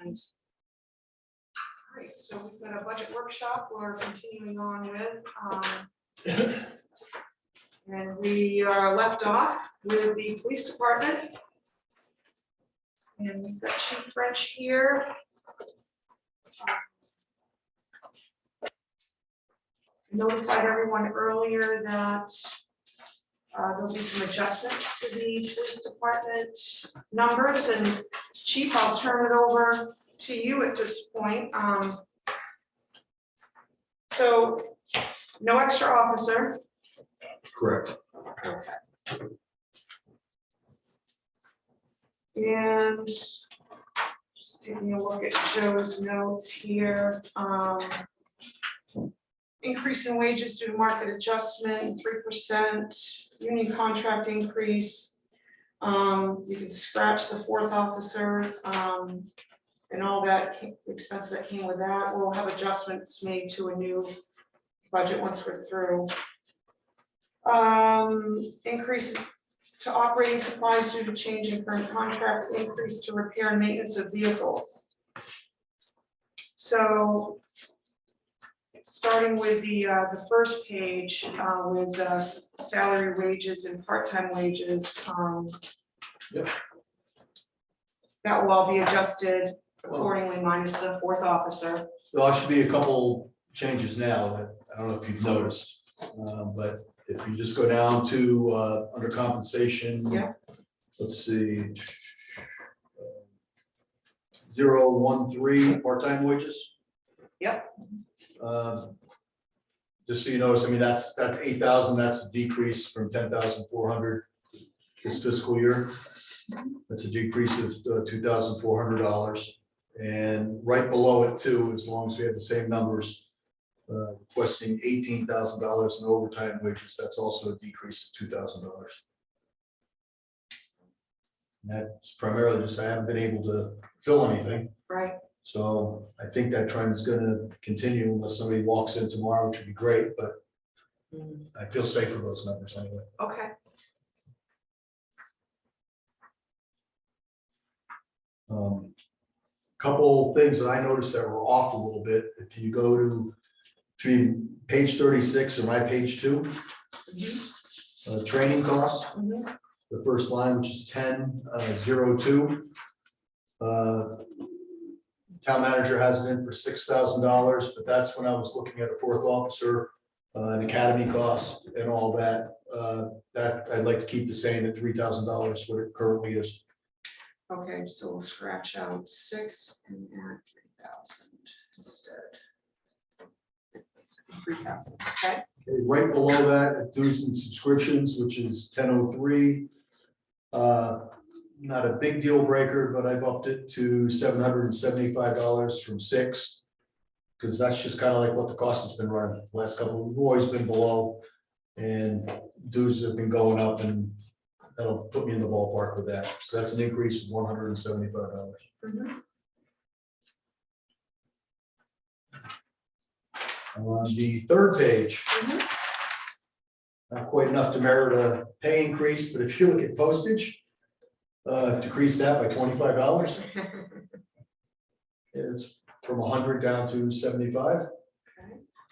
Nice. All right, so we've got a budget workshop we're continuing on with. And we are left off with the police department. And we've got Chief French here. Notified everyone earlier that there'll be some adjustments to the police department numbers. And Chief, I'll turn it over to you at this point. So no extra officer. Correct. Okay. And just taking a look at Joe's notes here. Increase in wages due to market adjustment, 3%, union contract increase. You can scratch the fourth officer and all that expense that came with that. We'll have adjustments made to a new budget once we're through. Increase to operating supplies due to change in current contract, increase to repair and maintenance of vehicles. So starting with the first page with salary, wages, and part-time wages, Yep. that will all be adjusted accordingly, minus the fourth officer. There'll actually be a couple changes now that I don't know if you've noticed, but if you just go down to under compensation, Yeah. Let's see, 013 part-time wages. Yep. Just so you notice, I mean, that's 8,000. That's a decrease from 10,400 this fiscal year. That's a decrease of $2,400. And right below it too, as long as we have the same numbers, requesting $18,000 in overtime wages. That's also a decrease of $2,000. That's primarily just I haven't been able to fill anything. Right. So I think that trend is going to continue unless somebody walks in tomorrow, which would be great, but I feel safe with those numbers anyway. Okay. Couple things that I noticed that were off a little bit. If you go to page 36 or my page 2, training costs, the first line, which is 1002. Town manager has it in for $6,000, but that's when I was looking at a fourth officer, an academy cost and all that. That I'd like to keep the same at $3,000 what it currently is. Okay, so we'll scratch out 6 and add 3,000 instead. 3,000. Okay. Okay, right below that, dues and subscriptions, which is 1003. Not a big deal breaker, but I've upped it to $775 from $6, because that's just kind of like what the cost has been running the last couple. We've always been below, and dues have been going up, and that'll put me in the ballpark with that. So that's an increase of $175. On the third page, not quite enough to merit a pay increase, but if you look at postage, decrease that by $25. It's from 100 down to 75.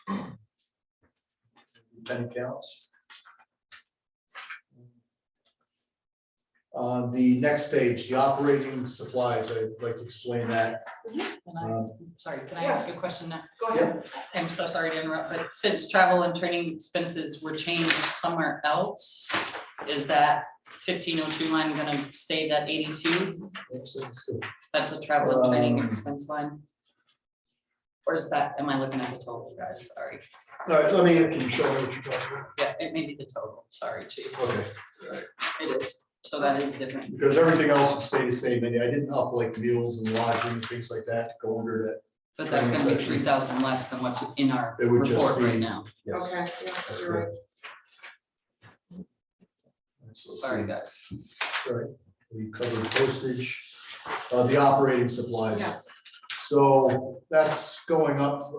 Okay. Penny counts. On the next page, the operating supplies, I'd like to explain that. Sorry, can I ask a question now? Go ahead. I'm so sorry to interrupt, but since travel and training expenses were changed somewhere else, is that 1502 line gonna stay that 82? That's a travel and training expense line? Or is that, am I looking at the total, guys? Sorry. All right, can you show me what you're talking about? Yeah, it may be the total. Sorry, Chief. Okay, right. It is. So that is different. Because everything else would stay the same, and I didn't up like meals and lodging and things like that to go under that. But that's gonna be 3,000 less than what's in our It would just report be- right now. Yes, Okay, yeah, that's you're right. correct. So let's Sorry, see. guys. Right, we covered postage, the operating supplies. Yeah. So that's going up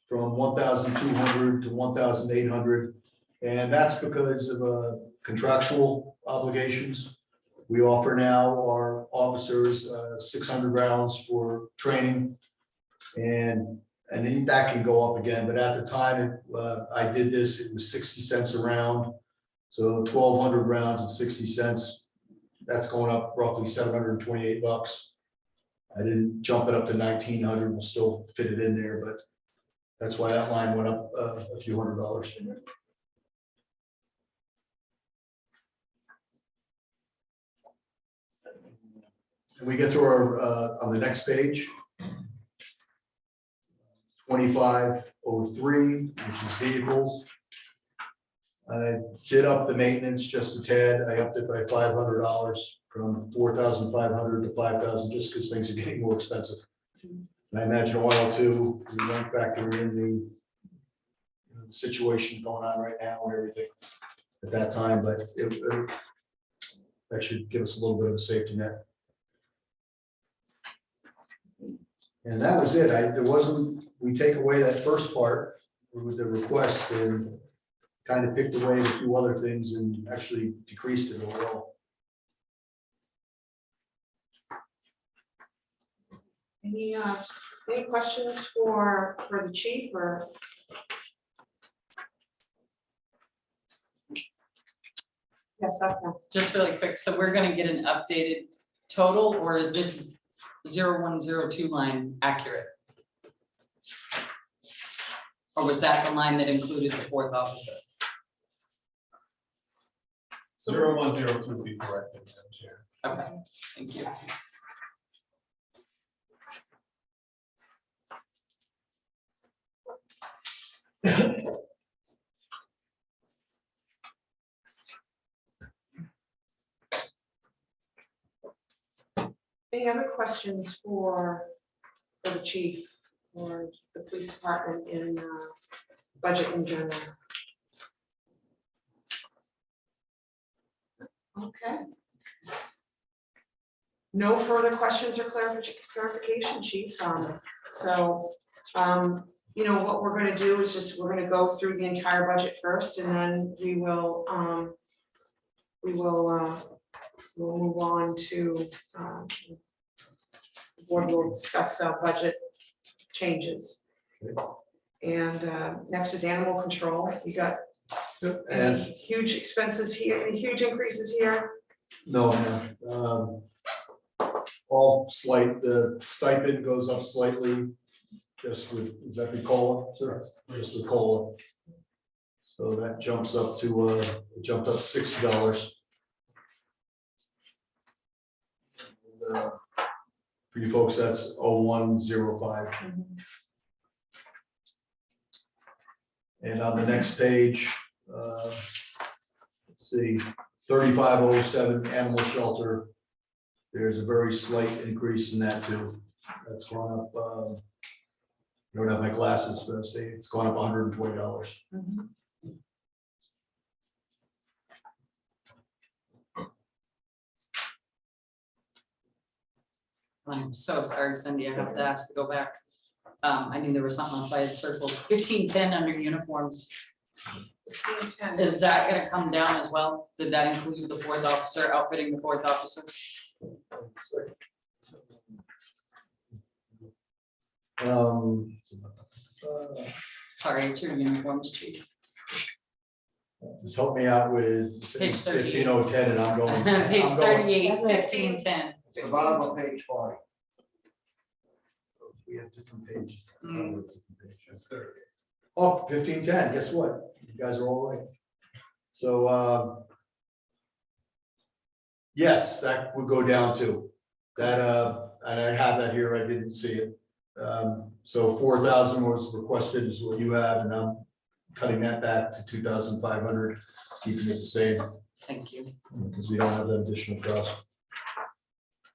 from 1,200 to 1,800, and that's because of contractual obligations. We offer now our officers, 600 rounds for training. And then that can go up again, but at the time, I did this, it was 60 cents a round. So 1,200 rounds at 60 cents, that's going up roughly $728. I didn't jump it up to 1,900, we'll still fit it in there, but that's why that line went up a few $100. And we get to our, on the next page, 2503, which is vehicles. I did up the maintenance just a tad. I upped it by $500 from 4,500 to 5,000, just because things are getting more expensive. And I imagine oil too. We won't factor in the situation going on right now and everything at that time, but that should give us a little bit of a safety net. And that was it. There wasn't, we take away that first part with the request and kind of picked away a few other things and actually decreased it overall. Any questions for the chief or? Yes, okay. Just really quick, so we're gonna get an updated total, or is this 0102 line accurate? Or was that the line that included the fourth officer? 0102 would be correct. Okay, thank you. Any other questions for the chief or the police department in budget in general? Okay. No further questions or clarification, chief. You know, what we're gonna do is just, we're gonna go through the entire budget first, and then we'll move on to, the board will discuss budget changes. And next is animal control. You got And any huge expenses here, any huge increases here? no, all slight, the stipend goes up slightly, just with, is that the COLA? Sure. Just with COLA. So that jumps up to, it jumped up $60. For you folks, that's 0105. And on the next page, let's see, 3507 animal shelter. There's a very slight increase in that too. That's gone up. I don't have my glasses, but it's gone up $120. I'm so sorry, Cindy, I have to ask to go back. I knew there was something else I had circled. 1510 under uniforms. 1510. Is that gonna come down as well? Did that include the fourth officer, outfitting the fourth officer? Sorry, it's your uniforms, chief. Just help me out with Page 38. 15010 and I'm going. Page I'm going- 38, 1510. The bottom of page 40. We have different pages. Oh, 1510, guess what? You guys are all right. So, yes, that would go down too. That, and I have that here, I didn't see it. So 4,000 was requested is what you have, and I'm cutting that back to 2,500, keeping it the same, Thank you. because we don't have that additional cost.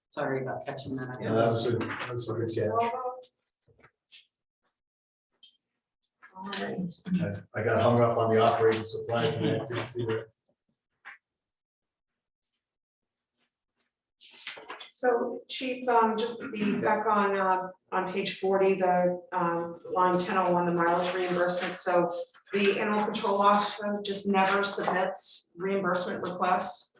Sorry about catching that. Yeah, that's a good catch. All right. I got hung up on the operating supplies and I didn't see that. So Chief, just to be back on page 40, the line 1001, the mileage reimbursement. So the animal control officer just never submits reimbursement requests.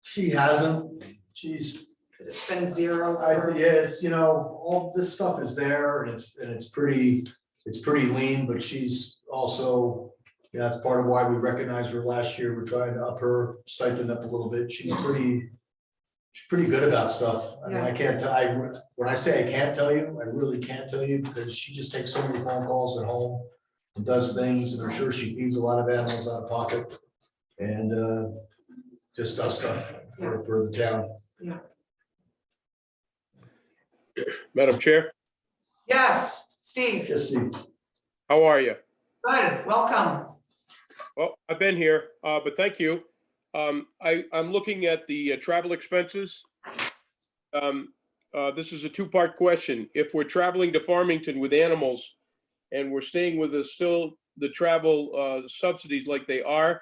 She hasn't, she's Because it's been zero. I for- think, yeah, it's, you know, all this stuff is there and it's pretty lean, but she's also, yeah, that's part of why we recognized her last year. We're trying to up her stipend up a little bit. She's pretty good about stuff. I mean, I can't tell, when I say I can't tell you, I really can't tell you because she just takes so many phone calls at home and does things, and I'm sure she feeds a lot of animals out of pocket and just does stuff for the town. Madam Chair, Yes, Steve, Just the, how are you? good, welcome. Well, I've been here, but thank you. I'm looking at the travel expenses. This is a two-part question. If we're traveling to Farmington with animals and we're staying with the travel subsidies like they are,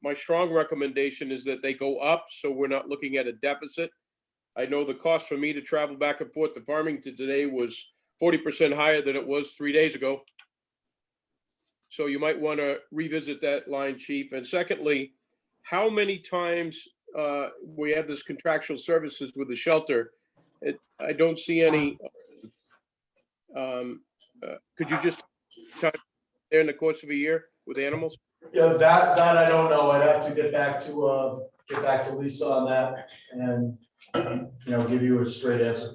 my strong recommendation is that they go up so we're not looking at a deficit. I know the cost for me to travel back and forth to Farmington today was 40% higher than it was 3 days ago. So you might want to revisit that line, Chief. And secondly, how many times we have this contractual services with the shelter? I don't see any. Could you just time there in the course of a year with animals? yeah, that I don't know. I'd have to get back to Lisa on that and, you know, give you a straight answer.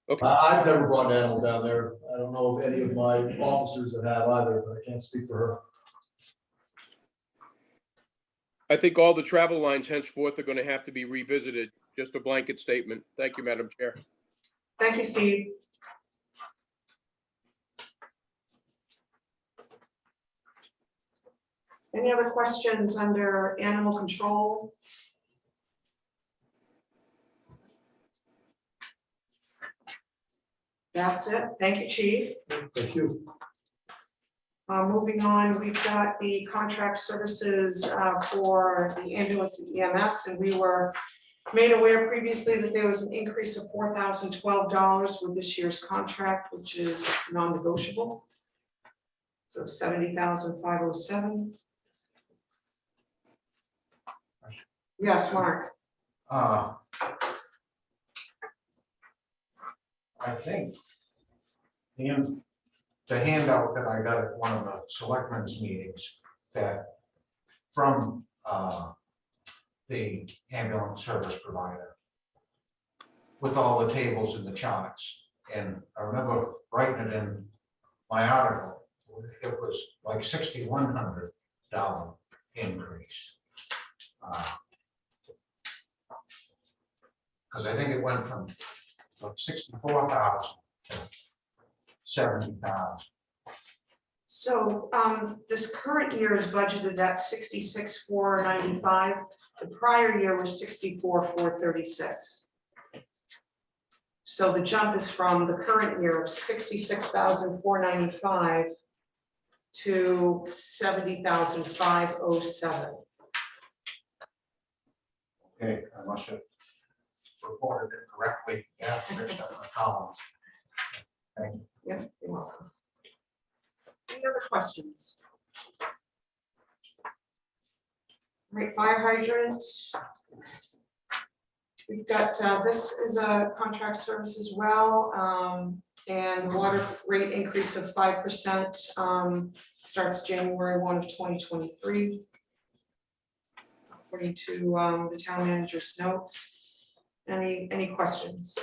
Okay. I've never brought an animal down there. I don't know if any of my officers have either, but I can't speak for her. I think all the travel lines henceforth are going to have to be revisited. Just a blanket statement. Thank you, Madam Chair. Thank you, Steve. Any other questions under animal control? That's it. Thank you, Chief. Thank you. Moving on, we've got the contract services for the ambulance and EMS, and we were made aware previously that there was an increase of $4,012 with this year's contract, which is non-negotiable. So $70,507. Yes, Mark. I think the handout that I got at one of the selectmen's meetings that from the ambulance service provider with all the tables and the charts. And I remember writing it in my article, it was like $6,100 increase. Because I think it went from like 64,000 to 70,000. So this current year is budgeted at 66,495. The prior year was 64,436. So the jump is from the current year of 66,495 to 70,507. Okay, I must have reported it correctly. Yeah, fixed up my columns. Thank you. Yeah, you're welcome. Any other questions? All right, fire hydrants. We've got, this is a contract service as well, and water rate increase of 5% starts January 1 of 2023. According to the town manager's notes. Any questions?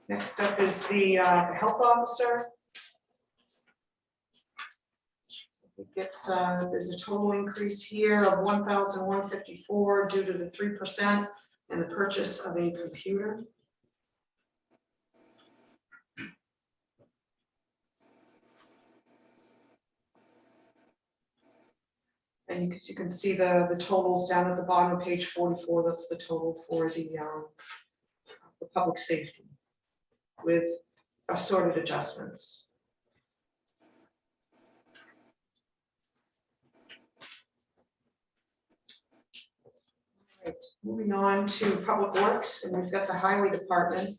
Next up is the health officer. It gets, there's a total increase here of $1,154 due to the 3% and the purchase of a computer. And you can see the totals down at the bottom of page 44. That's the total for the public safety with assorted adjustments. Right, moving on to Public Works, and we've got the Highway Department.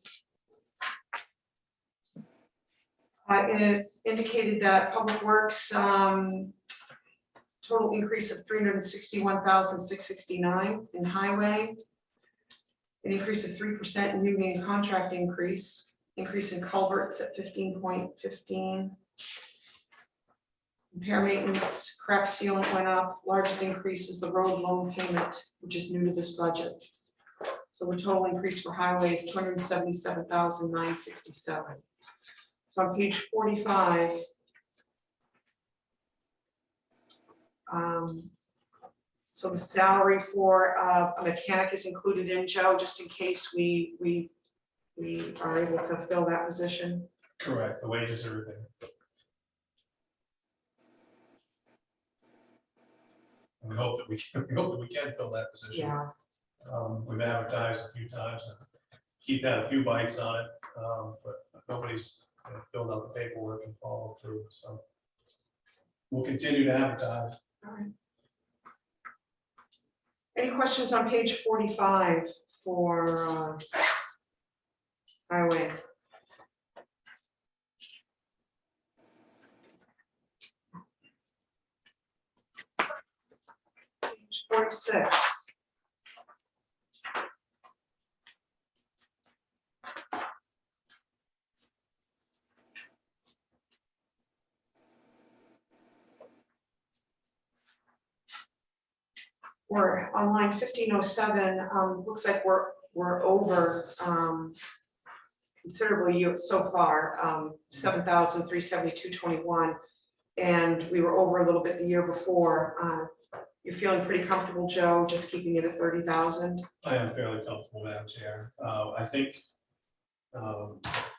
And it's indicated that Public Works total increase of 361,669 in highway. An increase of 3% in union contract increase in culverts at 15.15. Repair maintenance, crack sealant went up. Largest increase is the road loan payment, which is new to this budget. So the total increase for highways, 277,967. So on page 45, so the salary for a mechanic is included in, Joe, just in case we are able to fill that position. Correct, the wages, everything. And we hope that we can fill that position. Yeah, We've advertised a few times, and Keith had a few bites on it, but nobody's filled out the paperwork and followed through, so. We'll continue to advertise. all right. Any questions on page 45 for highway? Page 46. We're on line 1507, looks like we're over considerably so far, 7,372.21, and we were over a little bit the year before. You're feeling pretty comfortable, Joe, just keeping it at 30,000? I am fairly comfortable with that, Chair. I think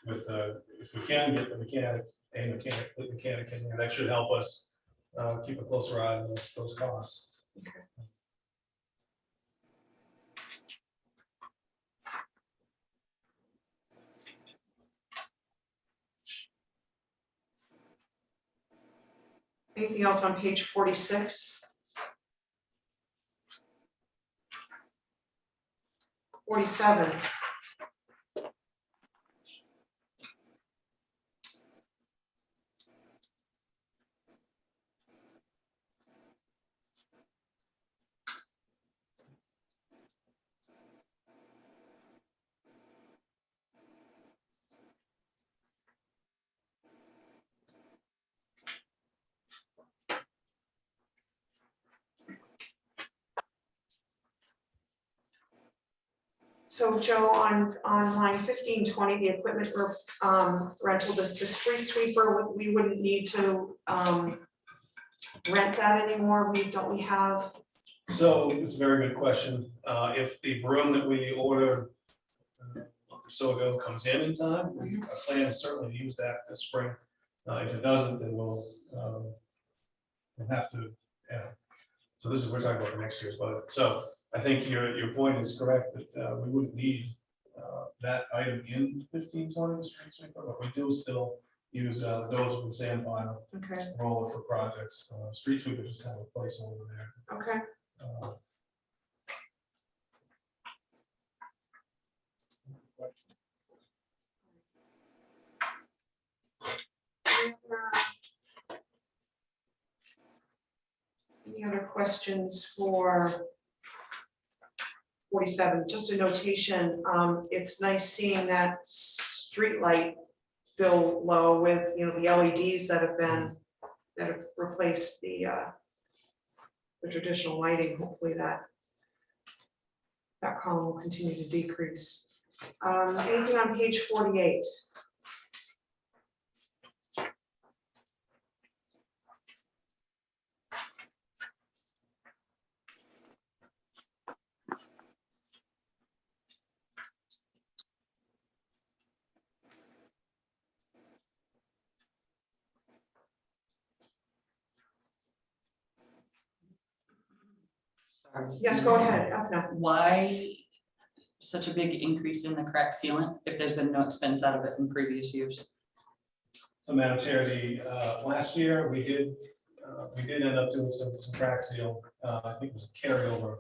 if we can get the mechanic in there, that should help us keep a closer eye on those costs. Okay. Anything else on page 46? 47. So Joe, on line 1520, the equipment rental, the street sweeper, we wouldn't need to rent that anymore. Don't we have? So it's a very good question. If the broom that we ordered a month or so ago comes in time, our plan is certainly to use that this spring. If it doesn't, then we'll have to, yeah. So this is, we're talking about the next year's budget. So I think your point is correct that we wouldn't need that item in 1520, the street sweeper, but we do still use the dozer with sand pile Okay. roller for projects. Street sweeper just kind of a placeholder there. Okay. Any other questions for 47? Just a notation. It's nice seeing that street light bill low with, you know, the LEDs that have replaced the traditional lighting. Hopefully that column will continue to decrease. Anything on page 48? Yes, go ahead, Ethna. Why such a big increase in the crack sealant if there's been no expense out of it in previous years? So Madam Chair, last year we did end up doing some crack seal. I think it was a carryover,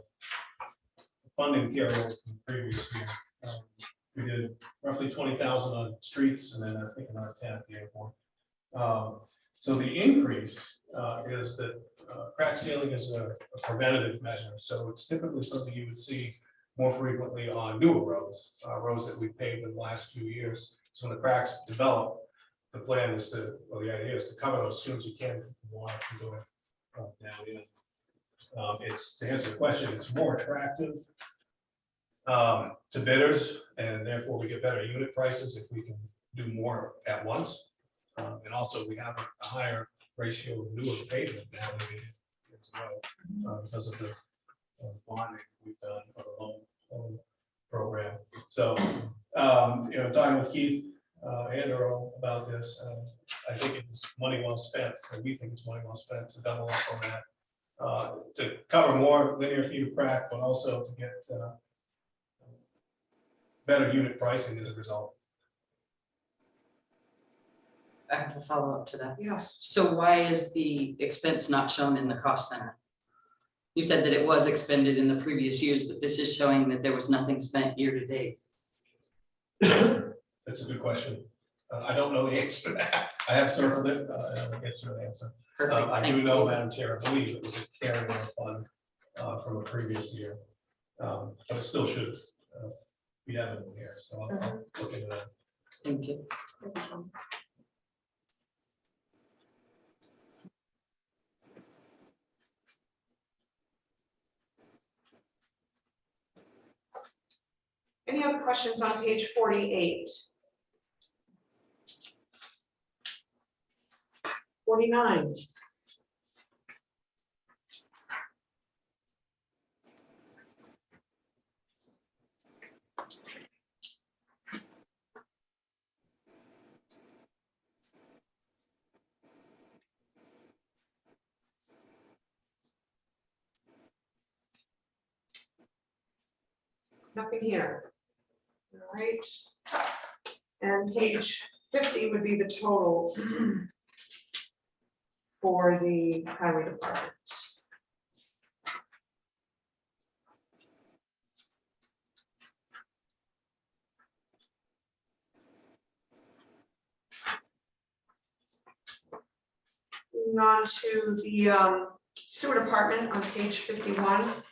funding carryover from the previous year. We did roughly 20,000 on streets and then I think another 10 at the airport. So the increase is that crack sealing is a preventative measure, so it's typically something you would see more frequently on newer roads, roads that we've paved in the last few years. So when the cracks develop, the plan is to, well, the idea is to cover those as soon as you can, keep the water from going down in. It's, to answer the question, it's more attractive to bidders, and therefore we get better unit prices if we can do more at once. And also we have a higher ratio of newer pavement now than we did years ago, because of the bonding we've done for the loan program. So, talking with Keith and Earl about this, I think it's money well spent, and we think it's money well spent to double up on that, to cover more linear feet of crack, but also to get better unit pricing as a result. I have a follow-up to that. Yes. So why is the expense not shown in the cost center? You said that it was expended in the previous years, but this is showing that there was nothing spent year to date. That's a good question. I don't know the answer to that. I have circled it, and I'll get you an answer. Perfect, I thank do know, you. Madam Chair, I believe it was a carryover fund from a previous year. But it still should be evident here, so I'll look into that. Thank you. Any other questions on page 48? 49. Nothing here. All right. And page 50 would be the total for the highway department. Moving on to the sewer department on page 51.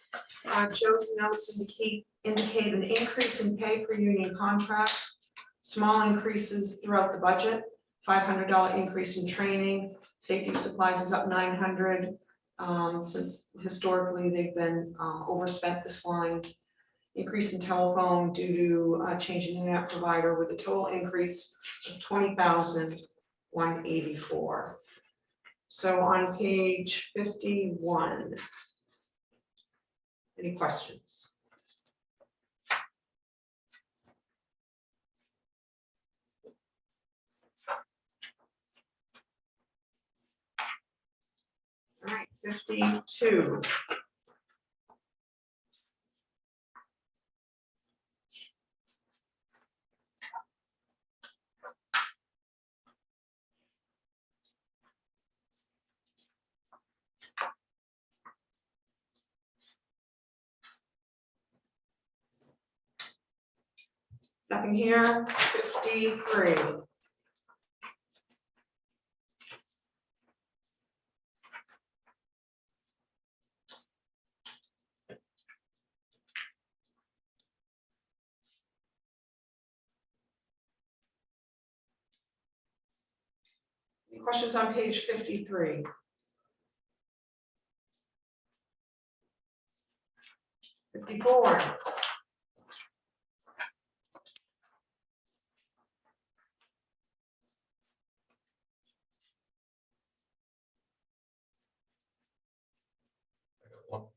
Joe's notes indicate an increase in pay per union contract, small increases throughout the budget, $500 increase in training, safety supplies is up 900, since historically they've been overspent this line. Increase in telephone due to changing internet provider with a total increase of $20,184. So on page 51, any questions? All right, 52. Nothing here. 53. Any questions on page 53? '54.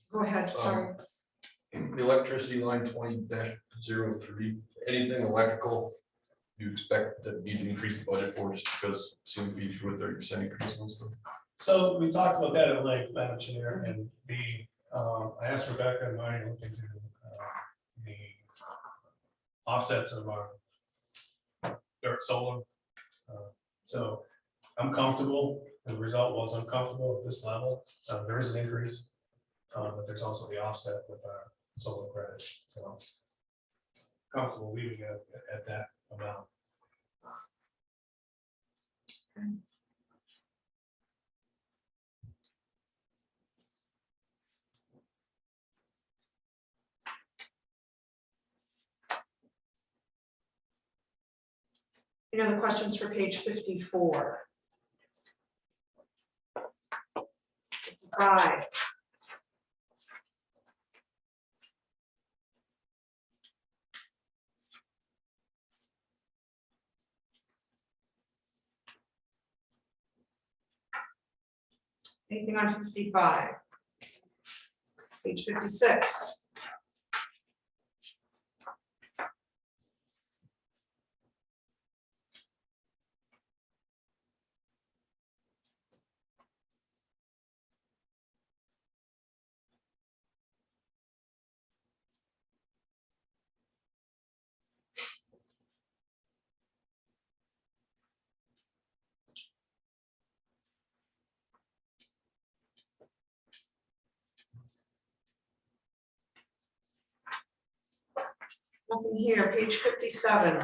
Go ahead, sorry. The electricity line 20-03, anything electrical, you expect that need to increase the budget for, just because it seems to be through a 30% increase and stuff? So we talked about that at length, Madam Chair, and I asked Rebecca and Marty to look into the offsets of our dirt solar. So I'm comfortable. The result was uncomfortable at this level. There is an increase, but there's also the offset with our solar credit. So comfortable leaving it at that amount. Any other questions for page 54? 55. Anything on 55? Page 56. Nothing here, page 57.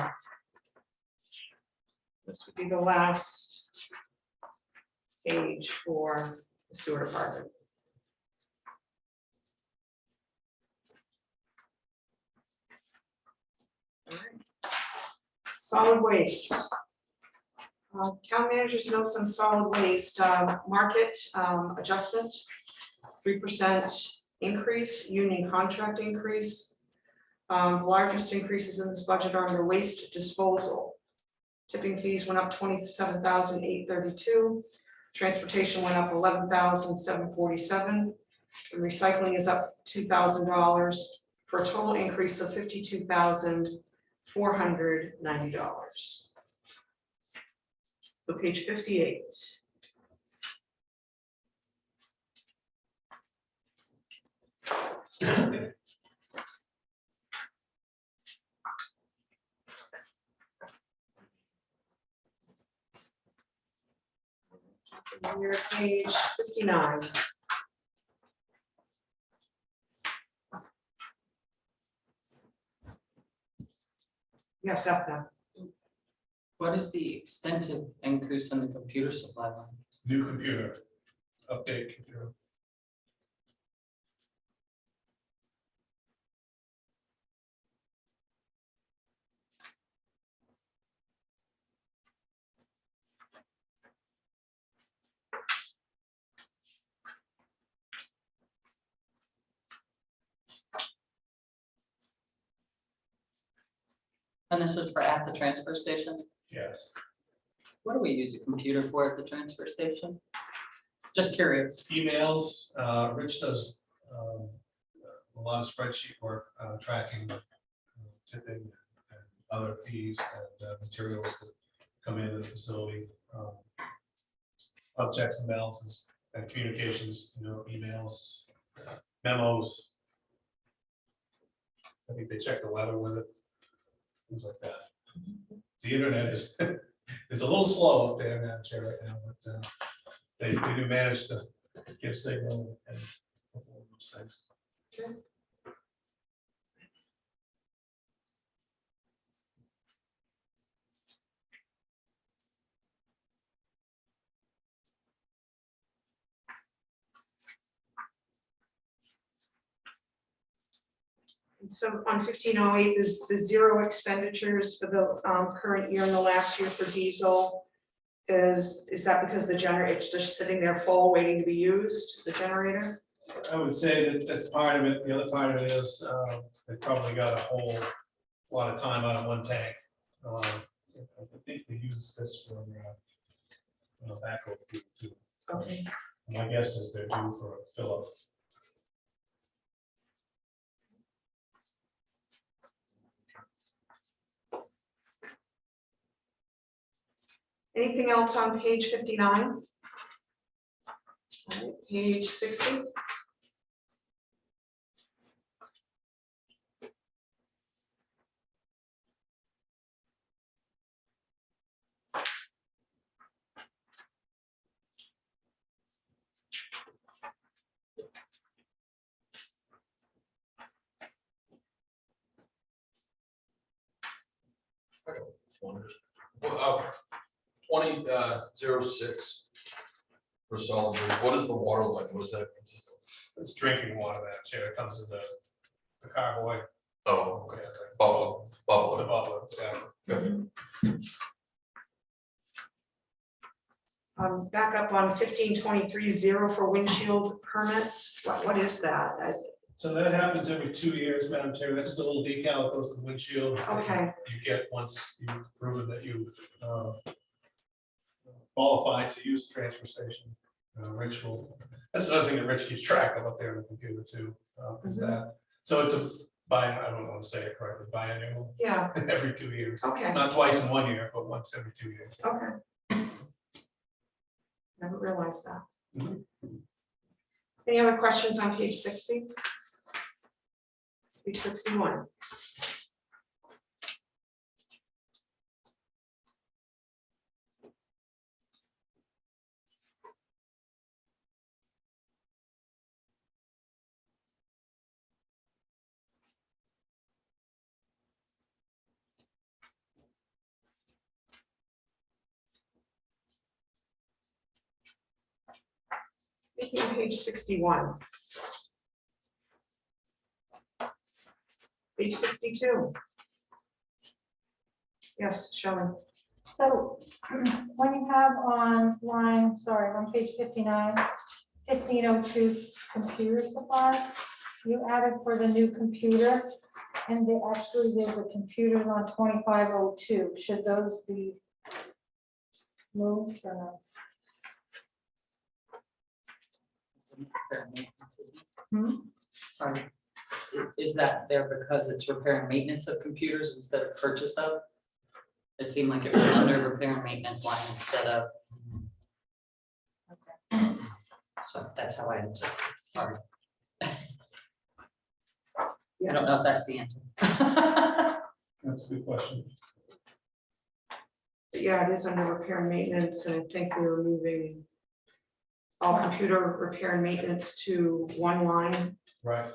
This would be the last page for the sewer department. All right. Solid waste. Town manager's notes on solid waste, market adjustment, 3% increase, union contract increase. Largest increases in this budget are under waste disposal. Tipping fees went up 27,832. Transportation went up 11,747. And recycling is up $2,000 for a total increase of $52,490. So page 58. You're page 59. Yes, Ethna. What is the extensive increase in the computer supply line? New computer, update computer. And this is for at the transfer station? Yes. What do we use a computer for at the transfer station? Just curious. Emails, Rich does a lot of spreadsheet work, tracking tipping and other fees and materials that come into the facility. Of checks and balances and communications, emails, memos. I think they check the weather with it, things like that. The internet is a little slow up there in that chair right now, but they do manage to get signal and perform those things. Okay. And so on 1508 is the zero expenditures for the current year and the last year for diesel. Is that because the generator, it's just sitting there full waiting to be used, the generator? I would say that that's part of it. The other part of it is they probably got a whole lot of time out of one tank. I think they use this for backhoe fuel too. Okay. My guess is they're due for a fill up. Anything else on page 59? All right, page 60. Well, 2006 for solid waste. What is the water line? What does that consist of? It's drinking water that chair. It comes in the carboy. Oh, okay. The Bubble. bottle, exactly. Back up on 1523-0 for windshield permits. What is that? So that happens every 2 years, Madam Chair. That's the little decal that goes to the windshield. Okay. You get once you've proven that you qualify to use the transfer station. Rich will, that's another thing that Rich keeps track of up there on the computer too. Is that, so it's a I don't want to say it correctly, biannual, Yeah, every 2 years. okay, Not twice in 1 year, but once every 2 years. okay. Never realized that. Mhm. Any other questions on page 60? Page 61. Page 61. Page 62. Yes, Shelley. So when you have on line, sorry, on page 59, 1502 computer supplies, you added for the new computer, and they actually, there's a computer on 2502. Should those be moved or not? Hmm? Sorry. Is that there because it's repair and maintenance of computers instead of purchase of? It seemed like it was under repair and maintenance line instead of. So that's how I understood. Sorry. I don't know if that's the answer. That's a good question. But yeah, it is under repair and maintenance, and I think we were moving all computer repair and maintenance to one line. Right.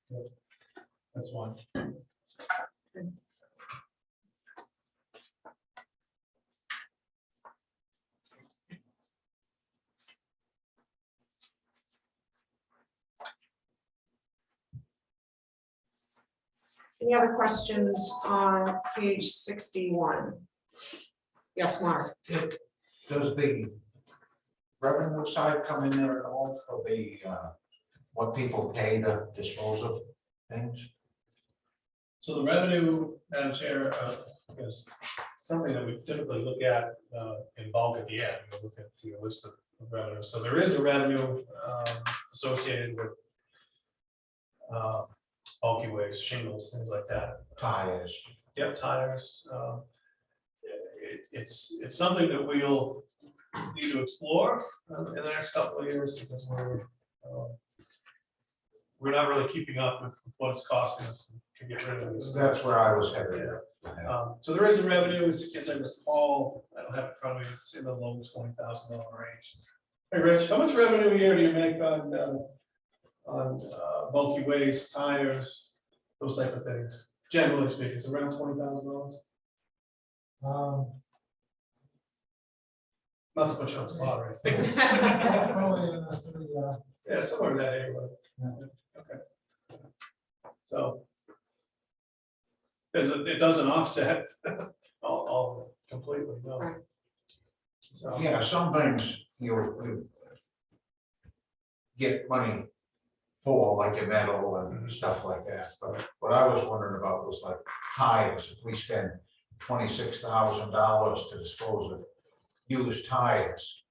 Yep. That's one. Any other questions on page 61? Yes, Mark. Does the revenue side come in there at all for the, what people pay to dispose of things? So the revenue, Madam Chair, is something that we typically look at in bulk at the end. We look at the list of revenue. So there is a revenue associated with bulky waste, shingles, things like that. Tires. Yep, tires. It's something that we'll need to explore in the next couple of years because we're not really keeping up with what it's costing us to get rid of this. That's where I was headed. Yeah. So there is a revenue, as I recall, I don't have it in front of me, it's in the low $20,000 range. Hey, Rich, how much revenue a year do you make on bulky waste, tires, those type of things? Generally speaking, it's around $20,000. Not to put you on the spot or anything. Yeah, somewhere in that area. Okay. So. It doesn't offset all completely, no. Right. So, Yeah, some things you get money for, like your metal and stuff like that. But what I was wondering about was like tires. If we spend $26,000 to dispose of used tires,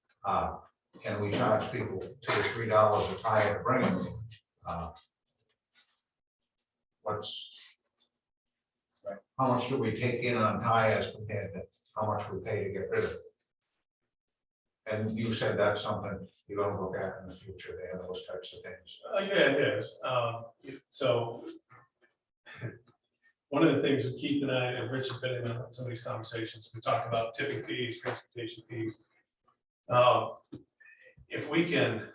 and we charge people $2 or $3 a tire to bring them, how much do we take in on tires compared to how much we pay to get rid of it? And you said that's something you're gonna look at in the future, there, those types of things. yeah, it is. So one of the things that Keith and I and Rich have been in on some of these conversations, we talk about tipping fees, transportation fees. If we can,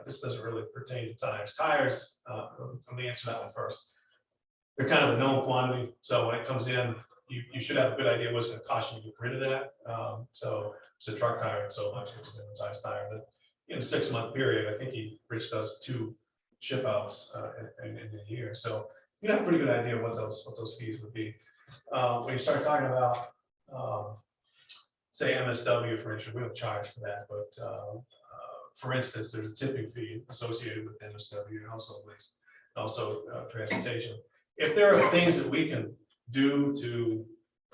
this doesn't really pertain to tires. Tires, let me answer that one first. They're kind of a known quantity, so when it comes in, you should have a good idea what's going to cost you to get rid of that. So it's a truck tire and so much, it's a different size tire. That in a 6-month period, I think Rich does 2 ship outs in a year. So you have a pretty good idea what those fees would be. When you start talking about say MSW, for instance, we don't charge for that, but for instance, there's a tipping fee associated with MSW and household waste, also transportation. If there are things that we can do to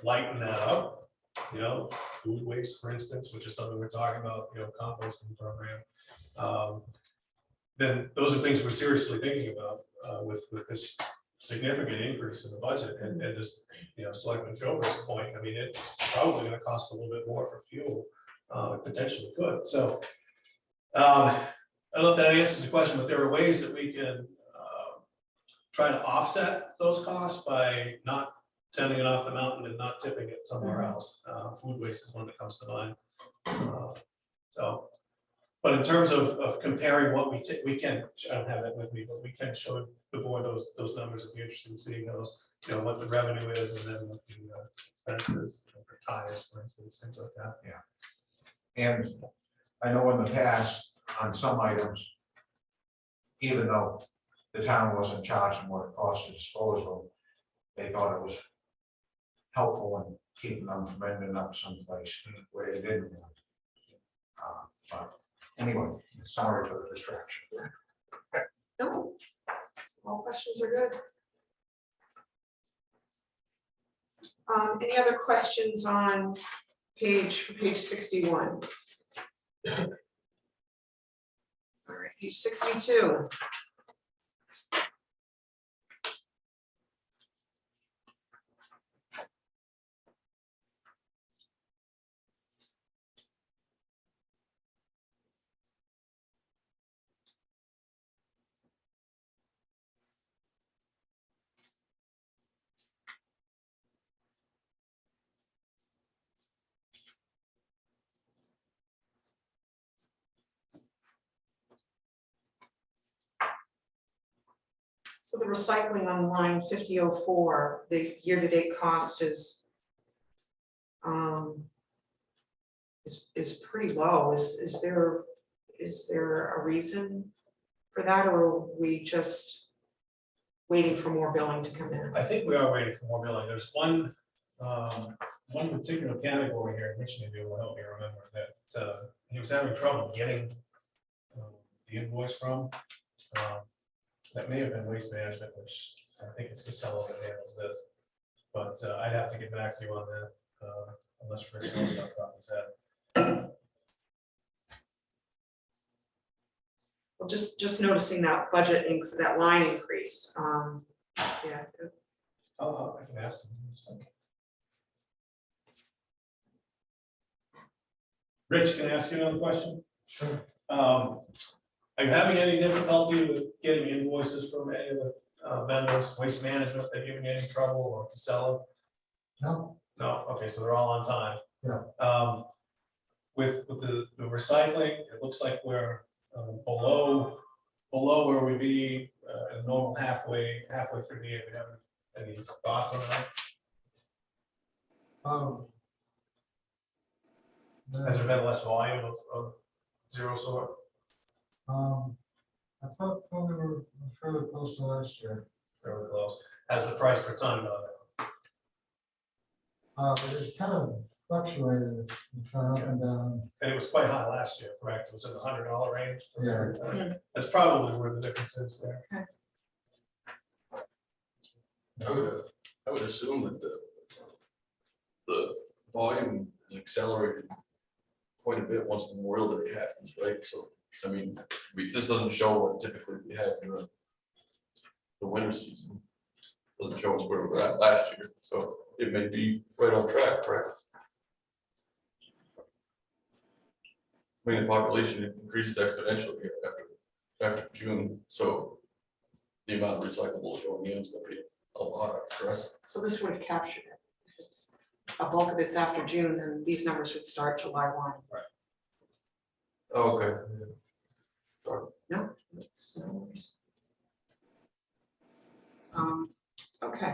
lighten that up, you know, food waste, for instance, which is something we're talking about, you know, composting program, then those are things we're seriously thinking about with this significant increase in the budget and just, you know, Selectman Philbrick's point. I mean, it's probably gonna cost a little bit more for fuel, it potentially could. So I don't know if that answers the question, but there are ways that we can try to offset those costs by not sending it off the mountain and not tipping it somewhere else. Food waste is one that comes to mind. So, but in terms of comparing what we can, I don't have that with me, but we can show the board those numbers if you're interested in seeing those, you know, what the revenue is and then what the expenses for tires, for instance, things like that. And I know in the past, on some items, even though the town wasn't charging what it cost to dispose of, they thought it was helpful in keeping them from ending up someplace where they didn't want. But anyway, sorry for the distraction. No, all questions are good. Any other questions on page 61? All right, page 62. So the recycling on line 5004, the year-to-date cost is pretty low. Is there a reason for that, or are we just waiting for more billing to come in? I think we are waiting for more billing. There's one particular category here, which may be able to help me remember that he was having trouble getting the invoice from. That may have been waste management, which I think it's Casella that handles this. But I'd have to get back to you on that, unless Rich knows off the top of his head. Well, just noticing that budget, that line increase. Yeah. Oh, I can ask him. Rich, can I ask you another question? Sure. Are you having any difficulty with getting invoices from any of the vendors, waste management, they're giving you any trouble, or Casella? No. No, okay, so they're all on time. Yeah. With the recycling, it looks like we're below where we'd be normal halfway through the year. Do you have any thoughts on that? Has there been less volume of zero sort? I thought we were fairly close to last year. Fairly close. Has the price per ton gone up? It's kind of fluctuated, it's gone up and down. And it was quite high last year, correct? It was in the $100 range. Yeah. That's probably where the difference is there. I would assume that the volume is accelerated quite a bit once Memorial Day happens, right? So, I mean, this doesn't show what typically we have in the winter season. Doesn't show us where we were at last year, so it may be right on track, correct? I mean, the population increases exponentially here after June, so the amount of recyclables going in is going to be a lot, correct? So this would have captured it. If it's a bulk of it's after June, then these numbers would start July 1. Right. Oh, okay. No, that's no worries. Okay.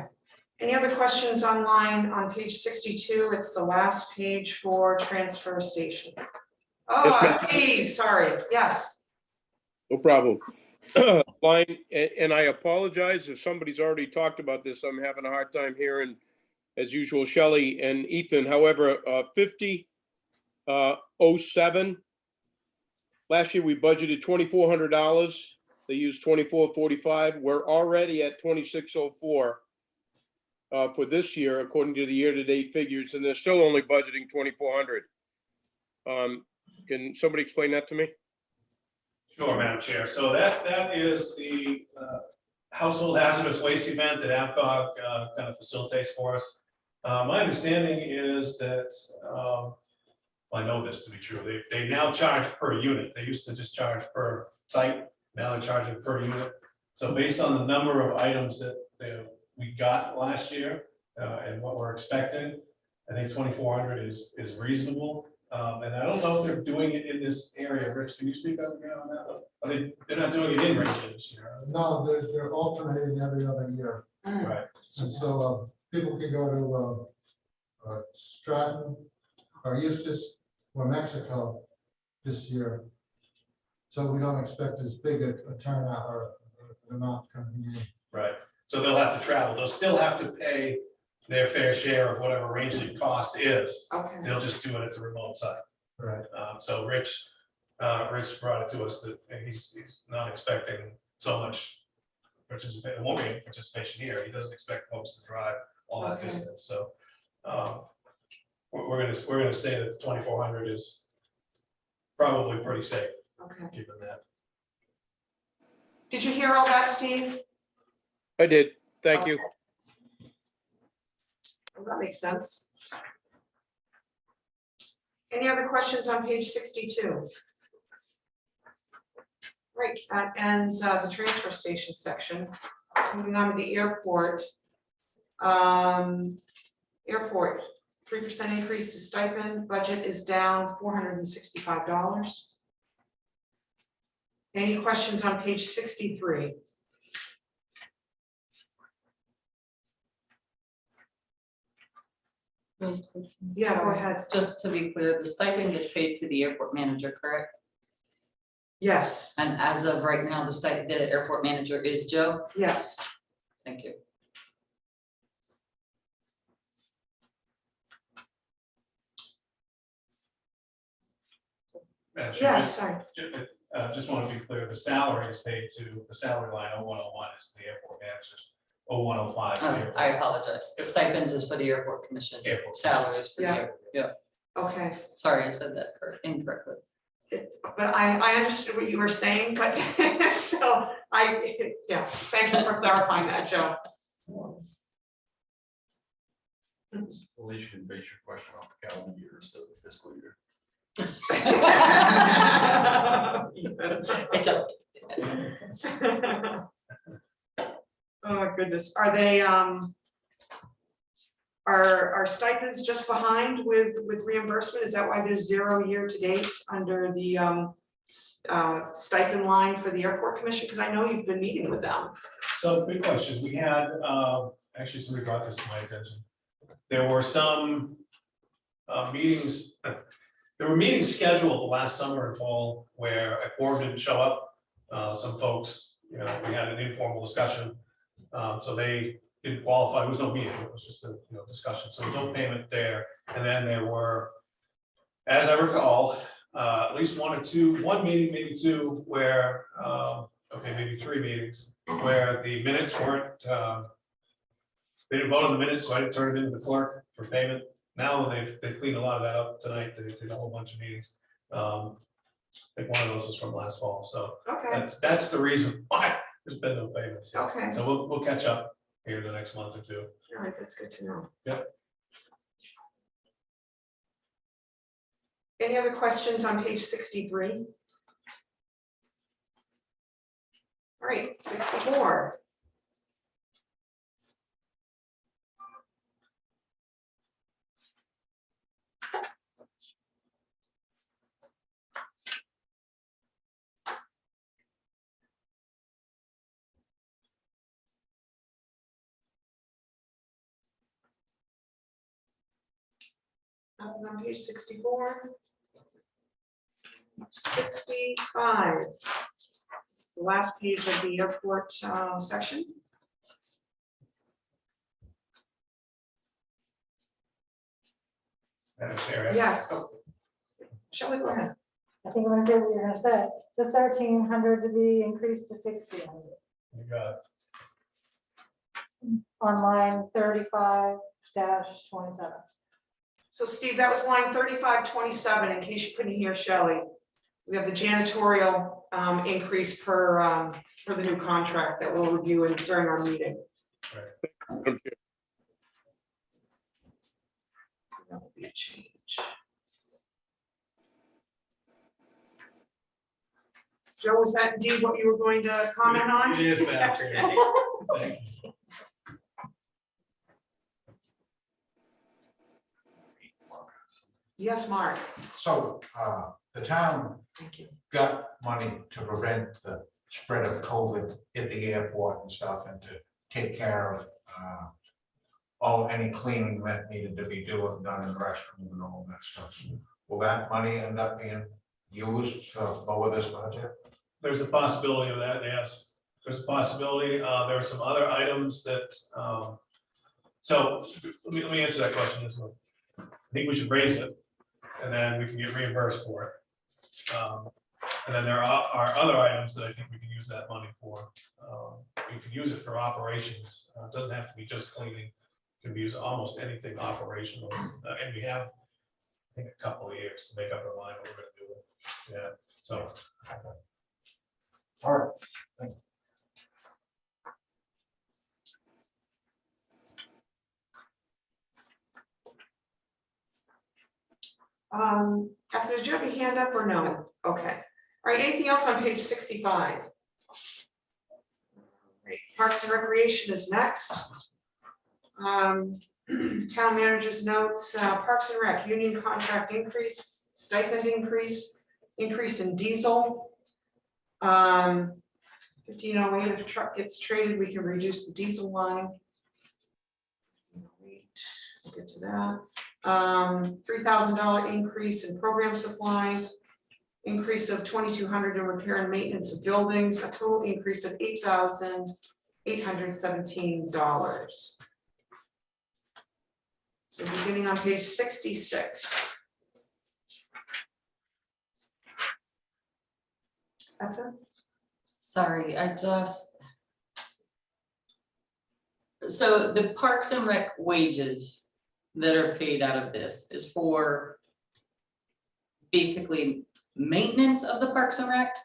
Any other questions online on page 62? It's the last page for transfer station. Oh, Yes, ma'am. Steve, sorry. Yes. No problem. Line, and I apologize if somebody's already talked about this. I'm having a hard time hearing, as usual, Shelley and Ethan. However, 50 07. Last year, we budgeted $2,400. They used $2,445. We're already at 2,604 for this year, according to the year-to-date figures, and they're still only budgeting 2,400. Can somebody explain that to me? Sure, Madam Chair. So that is the household hazardous waste event that AvCog kind of facilitates for us. My understanding is that, I know this to be true, they now charge per unit. They used to just charge per site, now they're charging per unit. So based on the number of items that we got last year and what we're expecting, I think 2,400 is reasonable. And I don't know if they're doing it in this area. Rich, can you speak up again on that one? They're not doing it in Ridgewood this year. No, they're alternating every other year. Right. And so people can go to Stratton or Eustis or Mexico this year. So we don't expect as big a turnout or an amount coming in. Right. So they'll have to travel. They'll still have to pay their fair share of whatever range cost is. Okay, They'll just do it at the remote site. Right. So Rich brought it to us that he's not expecting so much participation, won't be any participation here. He doesn't expect folks to drive all that Okay. distance. So we're gonna say that 2,400 is probably pretty safe, okay. given that. Did you hear all that, Steve? I did. Thank you. Well, that makes sense. Any other questions on page 62? Right, that ends the transfer station section. Moving on to the airport. Airport, 3% increase to stipend, budget is down $465. Any questions on page 63? Yeah, go ahead. Just to be clear, the stipend gets paid to the airport manager, correct? Yes, And as of right now, the airport manager is Joe? yes. Thank you. Madam Chair, Yes, sorry. just want to be clear, the salary is paid to the salary line 0101 is the airport managers, 0105 is the Oh, airport. I apologize. The stipends is for the airport commission. Airport. Salaries for the Yeah. airport. Yeah, Okay. sorry, I said that incorrectly. But I understood what you were saying, but so yeah, thank you for clarifying that, Joe. At least you can base your question off the calendar year instead of the fiscal year. It's okay. Oh my goodness, are they, are stipends just behind with reimbursement? Is that why there's 0 year to date under the stipend line for the airport commission? Because I know you've been meeting with them. So big questions. We had, actually, somebody brought this to my attention. There were some meetings, there were meetings scheduled last summer and fall where a quorum didn't show up. Some folks, we had an informal discussion. So they didn't qualify. It was no meeting. It was just a discussion. So no payment there. And then there were, as I recall, at least one meeting, maybe two, where, okay, maybe 3 meetings, where the minutes weren't, they didn't vote on the minutes, so I didn't turn it into the clerk for payment. Now they've cleaned a lot of that up tonight. They did a whole bunch of meetings. I think one of those was from last fall. So Okay, that's the reason why there's been no payments. okay, So we'll catch up here the next month or two. all right, that's good to know. Yep. Any other questions on page 63? All right, 64. Nothing on page 64. 65. It's the last page of the airport section. Madam Chair, Yes. Shall we go ahead? I think I'm gonna say what you're gonna say, the 1,300 to be increased to 1,600 You got on line 35-27. So Steve, that was line 3527, in case you couldn't hear Shelley. We have the janitorial increase for the new contract that we'll review during our meeting. Madam Chair. So that will be a change. Joe, was that indeed what you were going to comment on? It is, Madam Chair. Okay. Thank you. Yes, Mark. So, the town Thank you. got money to prevent the spread of COVID at the airport and stuff, and to take care of, any cleaning that needed to be done in the restroom and all that stuff. Will that money end up being used to lower this budget? There's a possibility of that, yes. There's a possibility. There are some other items that, so let me answer that question this way. I think we should raise it, and then we can get reimbursed for it. And then there are other items that I think we can use that money for. We could use it for operations. It doesn't have to be just cleaning. It can be used almost anything operational. And we have, I think, a couple of years to make up our mind what we're gonna do. Yeah, so. All right. Thank you. After, did you have your hand up or no? Okay. All right, anything else on page 65? Great. Parks and Recreation is next. Town manager's notes, Parks and Rec, union contract increase, stipend increase in diesel. 1508, if a truck gets traded, we can reduce the diesel line. We'll get to that. $3,000 increase in program supplies, increase of $2,200 in repair and maintenance of buildings, a total increase of $8,817. So beginning on page 66. That's it. Sorry, so the Parks and Rec wages that are paid out of this is for basically maintenance of the Parks and Rec.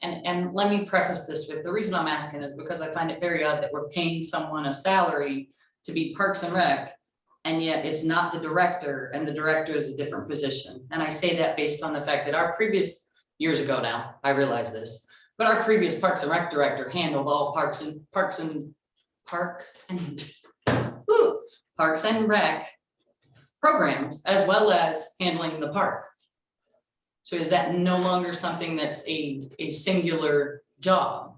And let me preface this with, the reason I'm asking is because I find it very odd that we're paying someone a salary to be Parks and Rec, and yet it's not the director, and the director is a different position. And I say that based on the fact that our previous, years ago now, I realize this, but our previous Parks and Rec director handled all Parks and Rec programs, as well as handling the park. So is that no longer something that's a singular job?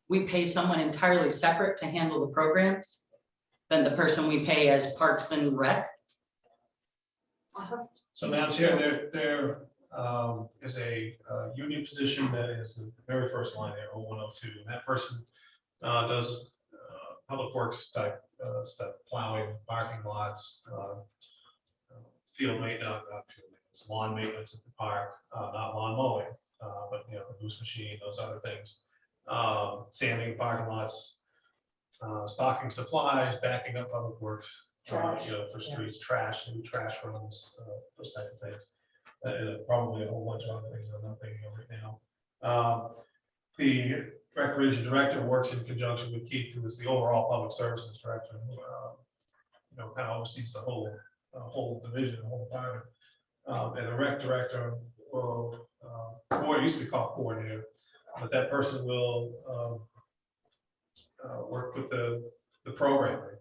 We pay someone entirely separate to handle the programs than the person we pay as Parks and Rec? So Madam Chair, there is a union position that is the very first line there, 0102. And that person does public works type stuff, plowing, parking lots, field maintenance, not field maintenance, lawn maintenance at the park, not lawn mowing, but the goose machine, those other things. Sanding parking lots, stocking supplies, backing up public works, for streets, trash, and trash runs, those type of things. Probably a whole bunch of other things I'm not thinking of right now. The recreation director works in conjunction with Keith, who is the overall public services director, who kind of oversees the whole division, the whole department. And the rec director will, it used to be called coordinator, but that person will work with the programming,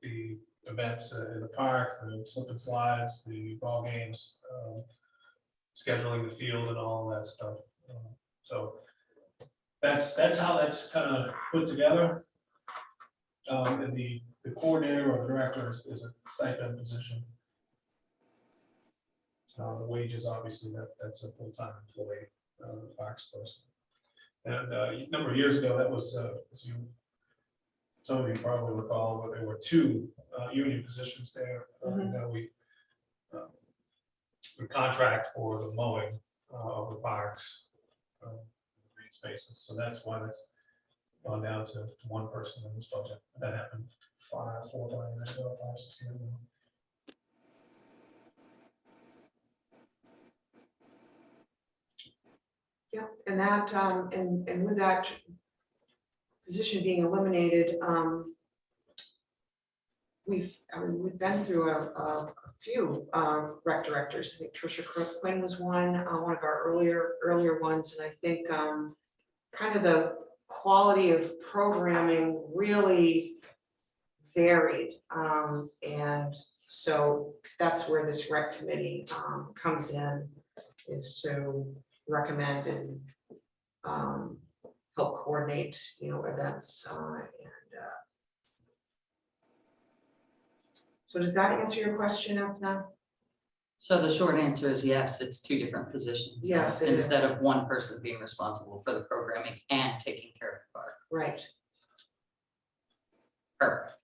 the events in the park, the slip and slides, the ball games, scheduling the field and all that stuff. So that's how that's kind of put together. And the coordinator or the director is a stipend position. The wages, obviously, that's a full-time employee, the parks person. And a number of years ago, that was, as some of you probably recall, but there were two union positions there. Now we we contract for the mowing of the parks, green spaces, so that's why that's gone down to one person in this budget. That happened 4 times ago, 5, 6 years ago. Yeah, and that, and with that position being eliminated, we've been through a few rec directors. I think Tricia Quinn was one of our earlier ones, and I think kind of the quality of programming really varied, and so that's where this rec committee comes in, is to recommend and help coordinate, events, so does that answer your question, Ethna? So the short answer is yes, it's 2 different positions. Yes, it Instead is. of one person being responsible for the programming and taking care of the park. Right. Perfect.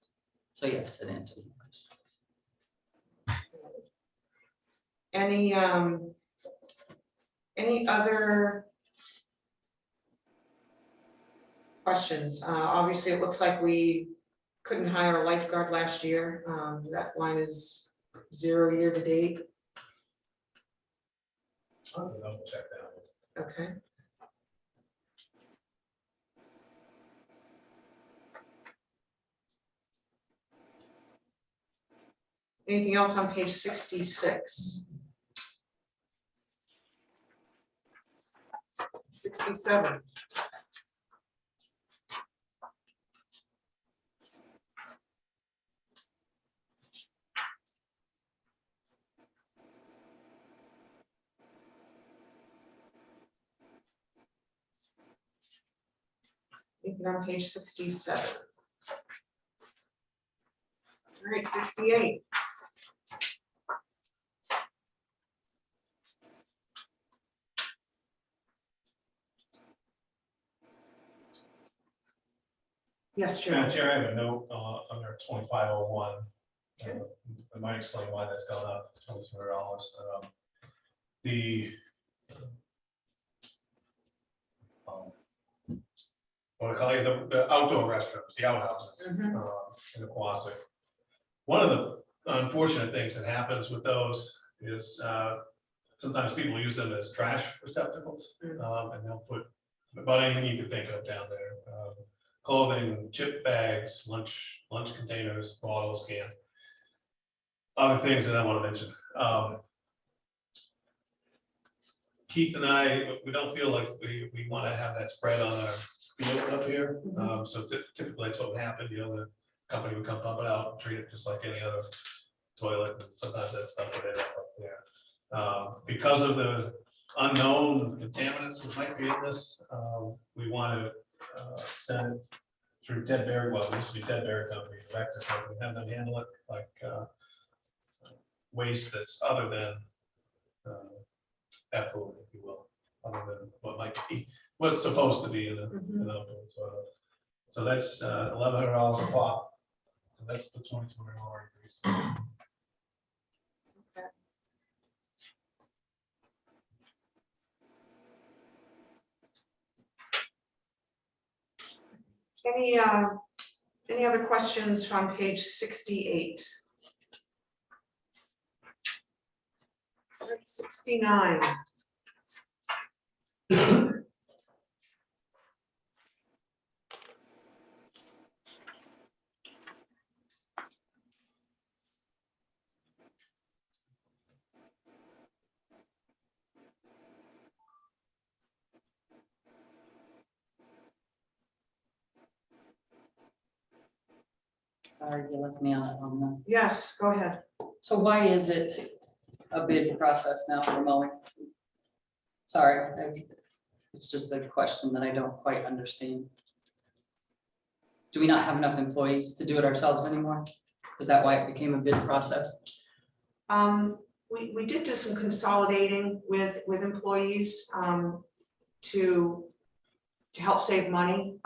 So yes, it answers the question. Any other questions? Obviously, it looks like we couldn't hire a lifeguard last year. That line is 0 year to date. I'll have to double check that. Okay. Anything else on page 66? 67. Anything on page 67? All right, 68. Yes, Madam Chair. Chair, I have a note under 2501. I might explain why that's gone up $2,200. What I call it, the outdoor restrooms, the outhouses Mhm. in the Quasic. One of the unfortunate things that happens with those is sometimes people use them as trash receptacles, and they'll put about anything you could think of down there. Clothing, chip bags, lunch containers, bottles, cans. Other things that I want to mention. Keith and I, we don't feel like we want to have that spread on our field up here. So typically that's what would happen, the company would come pump it out, treat it just like any other toilet. And sometimes that stuff would end up there. Because of the unknown contaminants that might be in this, we want to send it through Ted Berry, well, it used to be Ted Berry Company, Vector Company, have them handle it like waste that's other than effluent, if you will, other than what might be, what's supposed to be in an outdoor toilet. So that's $1,100 a pop. So that's the $2,200 increase. Any other questions from page 68? 69. Sorry, you left me on that. Yes, go ahead. So why is it a bid process now for mowing? Sorry, it's just a question that I don't quite understand. Do we not have enough employees to do it ourselves anymore? Is that why it became a bid process? We did do some consolidating with employees to help save money,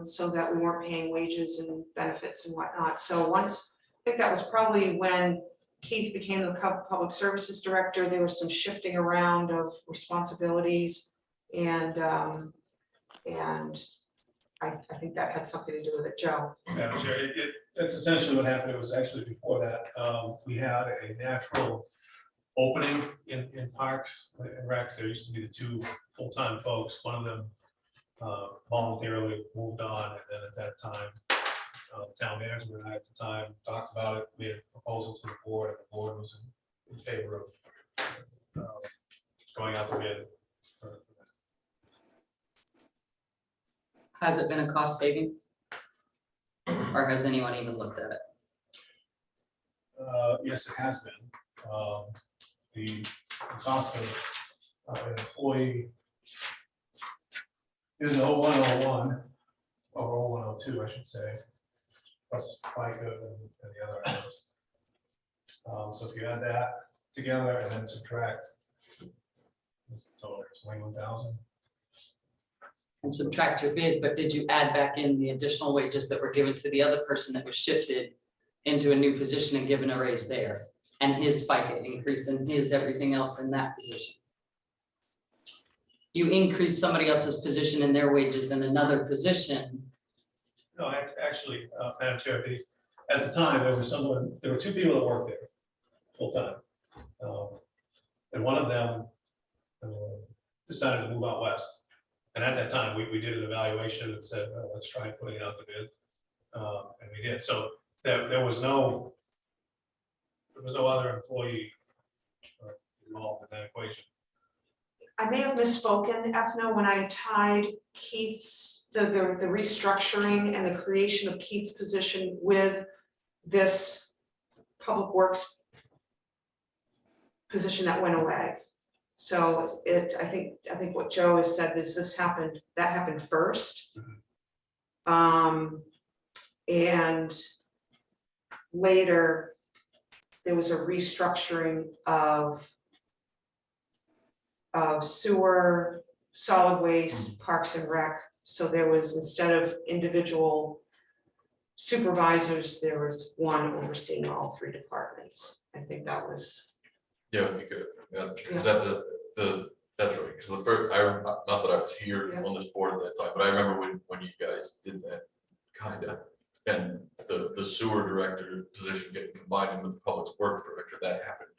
so that we weren't paying wages and benefits and whatnot. So once, I think that was probably when Keith became the public services director, there was some shifting around of responsibilities. And I think that had something to do with it, Joe. Madam Chair, that's essentially what happened. It was actually before that. We had a natural opening in Parks and Rec. There used to be the two full-time folks. One of them voluntarily moved on, and then at that time, the town manager and I at the time talked about it, made a proposal to the board, and the board was in favor of going out the bid. Has it been a cost saving? Or has anyone even looked at it? Yes, it has been. The cost of an employee is 0101, or 0102, I should say, plus FICA and the other items. So if you add that together and then subtract, it's total, it's 21,000. And subtract your bid, but did you add back in the additional wages that were given to the other person that was shifted into a new position and given a raise there? And his FICA increase and his everything else in that position? You increase somebody else's position and their wages in another position. No, actually, Madam Chair, at the time, there were two people that worked there full-time. And one of them decided to move out west. And at that time, we did an evaluation and said, well, let's try putting it out the bid. And we did. So there was no other employee involved in that equation. I may have misspoken, Ethna, when I tied Keith's, the restructuring and the creation of Keith's position with this public works position that went away. So I think what Joe has said is that happened first. And later, there was a restructuring of sewer, solid waste, parks and rec. So there was, instead of individual supervisors, there was one overseeing all three departments. I think that was. Yeah, would be good. Yeah, is that that's right, because the first, not that I was here on this board at that time, but I remember when you guys did that, kind of, and the sewer director position getting combined with the public works director, that happened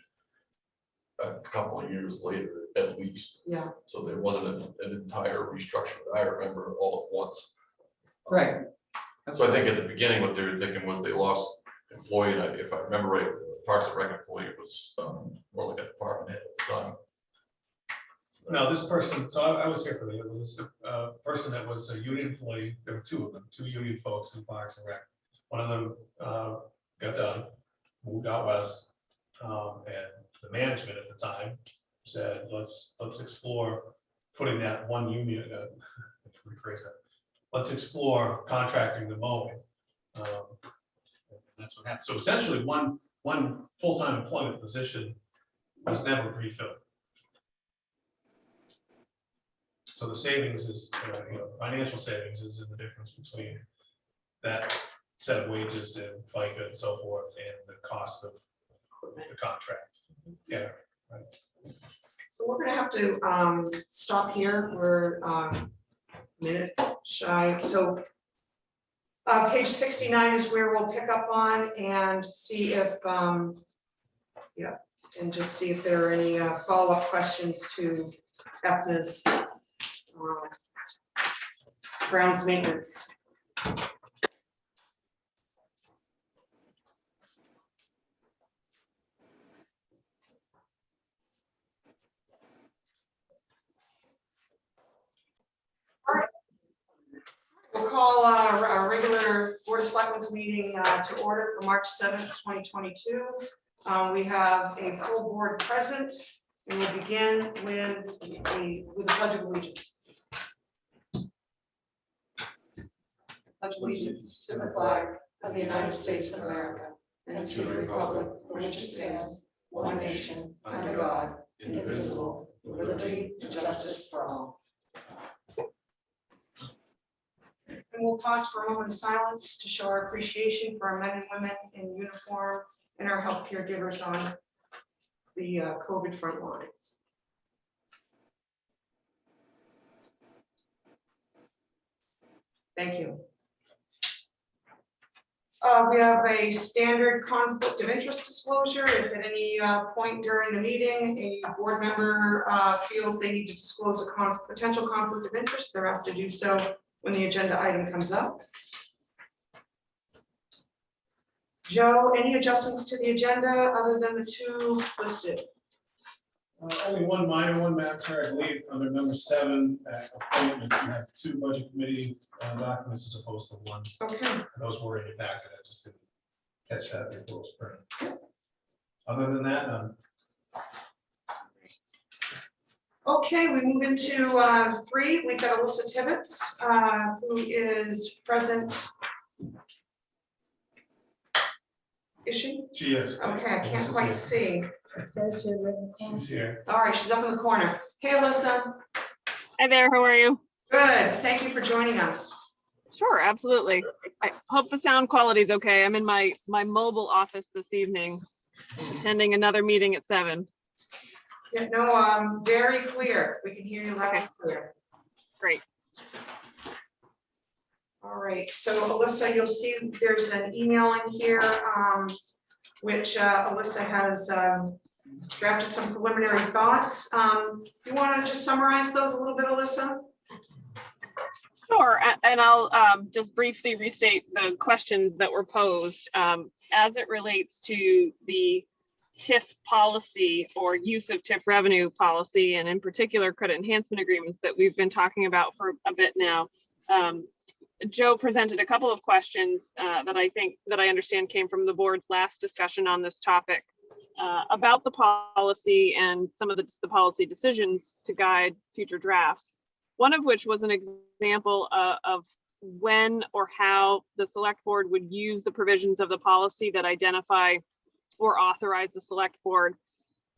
a couple of years later, at least. Yeah. So there wasn't an entire restructure that I remember all at once. Right. So I think at the beginning, what they were thinking was they lost employee, and if I remember right, the Parks and Rec employee was more like a department head at the time. No, this person, so I was here for the, it was a person that was a union employee. There were two of them, two union folks in Parks and Rec. One of them got done, moved out west, and the management at the time said, let's explore putting that one union, rephrase that. Let's explore contracting the mowing. And that's what happened. So essentially, one full-time employment position was never refilled. So the savings is, financial savings is in the difference between that set of wages and FICA and so forth, and the cost of the contract. Yeah, right. So we're gonna have to stop here. We're a minute shy. So page 69 is where we'll pick up on and see if, and just see if there are any follow-up questions to Ethna's grounds maintenance. All right. We'll call our regular Board of Selectmen's meeting to order for March 7th, 2022. We have a full board present, and we'll begin with the Pledge of Allegiance. Pledge allegiance to the flag of the United States of America and to the republic for which it stands, one nation, under God, indivisible, with liberty and justice for all. And we'll pause for a moment of silence to show our appreciation for our men and women in uniform and our healthcare givers on the COVID front lines. Thank you. We have a standard conflict of interest disclosure. If at any point during the meeting, a board member feels they need to disclose a potential conflict of interest, they're asked to do so when the agenda item comes up. Joe, any adjustments to the agenda other than the two listed? Only one minor one, Madam Chair, I believe, under number 7, appointments, you have 2 budget committee documents as opposed to 1. Okay, Those were in your packet, I just didn't catch that before spring. Other than that, none. okay, we move into 3. We've got Alyssa Tibbetts, who is present. Is she? She is. Okay, I can't Alyssa's quite here. see. She's here. All right, she's up in the corner. Hey, Alyssa. Hi there, how are you? Good, thank you for joining us. Sure, absolutely. I hope the sound quality is okay. I'm in my mobile office this evening, attending another meeting at 7. Yeah, no, very clear. We can hear you loud and clear. Great. All right, so Alyssa, you'll see there's an email in here, which Alyssa has drafted some preliminary thoughts. You want to just summarize those a little bit, Alyssa? Sure, and I'll just briefly restate the questions that were posed as it relates to the TIF policy or use of TIF revenue policy, and in particular credit enhancement agreements that we've been talking about for a bit now. Joe presented a couple of questions that I understand came from the board's last discussion on this topic about the policy and some of the policy decisions to guide future drafts. One of which was an example of when or how the select board would use the provisions of the policy that identify or authorize the select board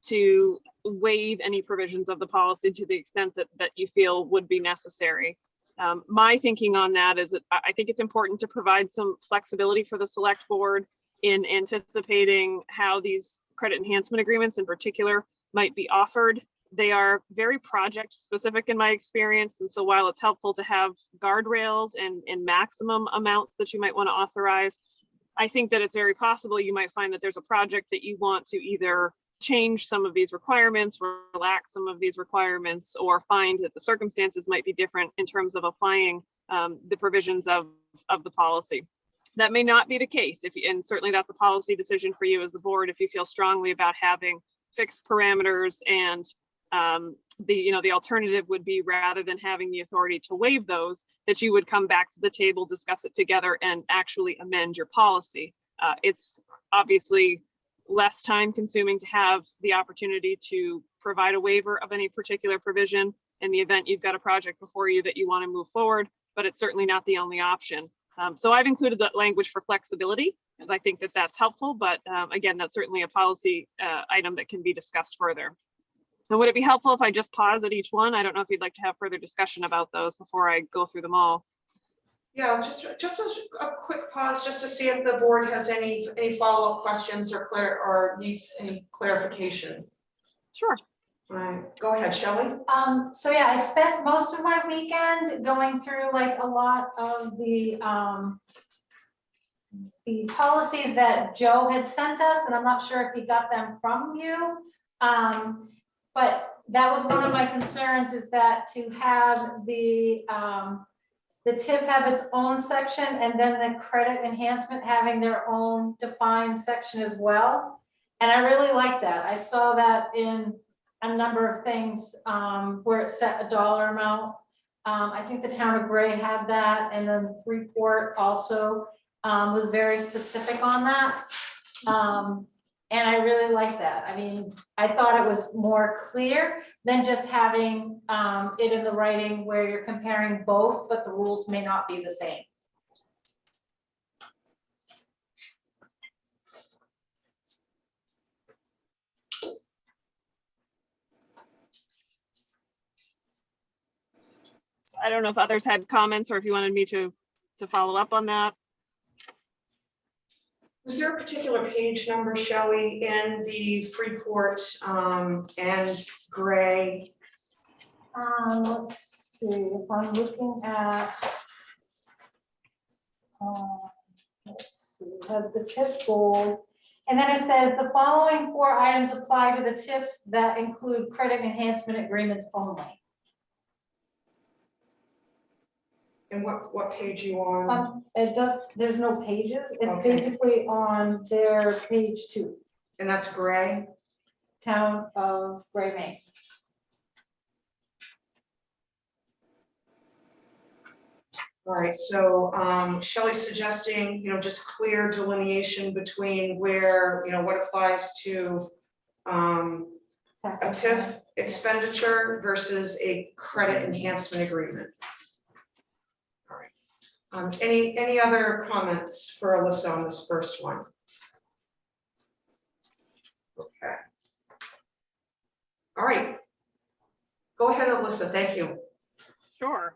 to waive any provisions of the policy to the extent that you feel would be necessary. My thinking on that is that I think it's important to provide some flexibility for the select board in anticipating how these credit enhancement agreements in particular might be offered. They are very project specific in my experience. And so while it's helpful to have guardrails and maximum amounts that you might want to authorize, I think that it's very possible you might find that there's a project that you want to either change some of these requirements, relax some of these requirements, or find that the circumstances might be different in terms of applying the provisions of the policy. That may not be the case, and certainly that's a policy decision for you as the board if you feel strongly about having fixed parameters, and the alternative would be, rather than having the authority to waive those, that you would come back to the table, discuss it together, and actually amend your policy. It's obviously less time consuming to have the opportunity to provide a waiver of any particular provision in the event you've got a project before you that you want to move forward, but it's certainly not the only option. So I've included that language for flexibility, as I think that that's helpful, but again, that's certainly a policy item that can be discussed further. And would it be helpful if I just pause at each one? I don't know if you'd like to have further discussion about those before I go through them all. Yeah, just a quick pause just to see if the board has any follow-up questions or needs any clarification. Sure. All right, go ahead, Shelley. So yeah, I spent most of my weekend going through like a lot of the policies that Joe had sent us, and I'm not sure if he got them from you. But that was one of my concerns, is that to have the TIF have its own section, and then the credit enhancement having their own defined section as well. And I really like that. I saw that in a number of things where it set a dollar amount. I think the town of Gray had that, and then Freeport also was very specific on that. And I really like that. I mean, I thought it was more clear than just having it in the writing where you're comparing both, but the rules may not be the same. So I don't know if others had comments or if you wanted me to follow up on that. Was there a particular page number, Shelley, in the Freeport and Gray? Let's see, if I'm looking at. Let's see, it has the TIF goals. And then it says the following 4 items apply to the TIFs that include credit enhancement agreements only. And what page you on? It does, there's no pages. It's Okay. basically on their page 2, And that's Gray? Town of Gray, Maine. All right, so Shelley's suggesting, just clear delineation between where, what applies to a TIF expenditure versus a credit enhancement agreement. All right. Any other comments for Alyssa on this first one? Okay. All right. Go ahead, Alyssa, thank you. Sure.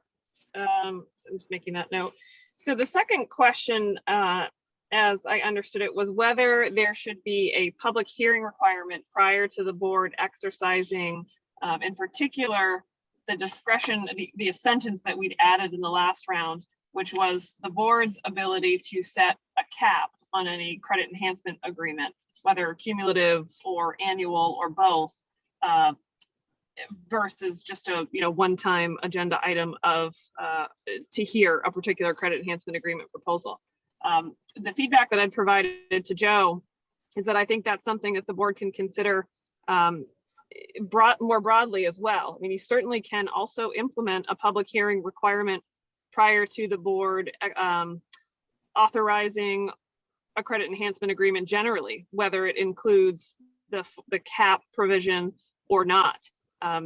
So I'm just making that note. So the second question, as I understood it, was whether there should be a public hearing requirement prior to the board exercising, in particular, the discretion, the sentence that we'd added in the last round, which was the board's ability to set a cap on any credit enhancement agreement, whether cumulative or annual or both, versus just a one-time agenda item of to hear a particular credit enhancement agreement proposal. The feedback that I'd provided to Joe is that I think that's something that the board can consider more broadly as well. I mean, you certainly can also implement a public hearing requirement prior to the board authorizing a credit enhancement agreement generally, whether it includes the cap provision or not.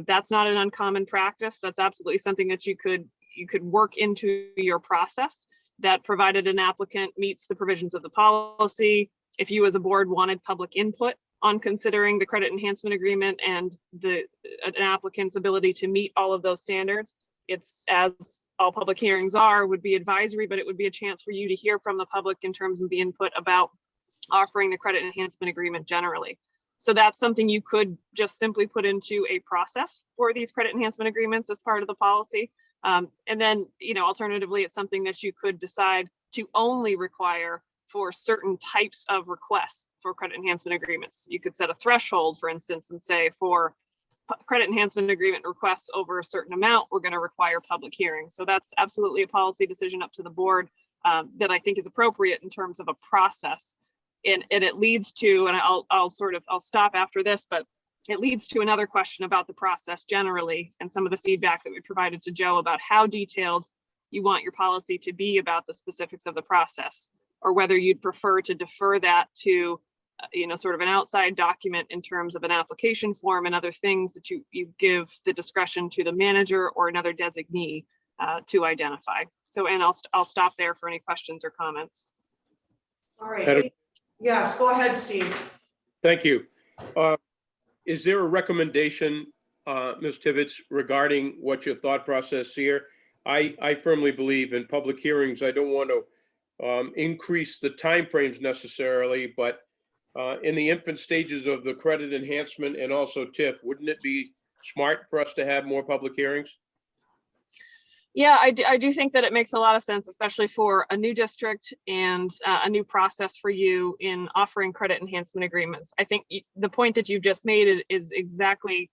That's not an uncommon practice. That's absolutely something that you could work into your process, that provided an applicant meets the provisions of the policy. If you as a board wanted public input on considering the credit enhancement agreement and an applicant's ability to meet all of those standards, it's, as all public hearings are, would be advisory, but it would be a chance for you to hear from the public in terms of the input about offering the credit enhancement agreement generally. So that's something you could just simply put into a process for these credit enhancement agreements as part of the policy. And then, alternatively, it's something that you could decide to only require for certain types of requests for credit enhancement agreements. You could set a threshold, for instance, and say for credit enhancement agreement requests over a certain amount, we're going to require public hearings. So that's absolutely a policy decision up to the board that I think is appropriate in terms of a process. And it leads to, and I'll stop after this, but it leads to another question about the process generally and some of the feedback that we provided to Joe about how detailed you want your policy to be about the specifics of the process, or whether you'd prefer to defer that to, sort of an outside document in terms of an application form and other things that you give the discretion to the manager or another designee to identify. So, and I'll stop there for any questions or comments. All right. Yes, go ahead, Steve. Thank you. Is there a recommendation, Ms. Tibbetts, regarding what your thought process here? I firmly believe in public hearings. I don't want to increase the timeframes necessarily, but in the infant stages of the credit enhancement and also TIF, wouldn't it be smart for us to have more public hearings? Yeah, I do think that it makes a lot of sense, especially for a new district and a new process for you in offering credit enhancement agreements. I think the point that you just made is exactly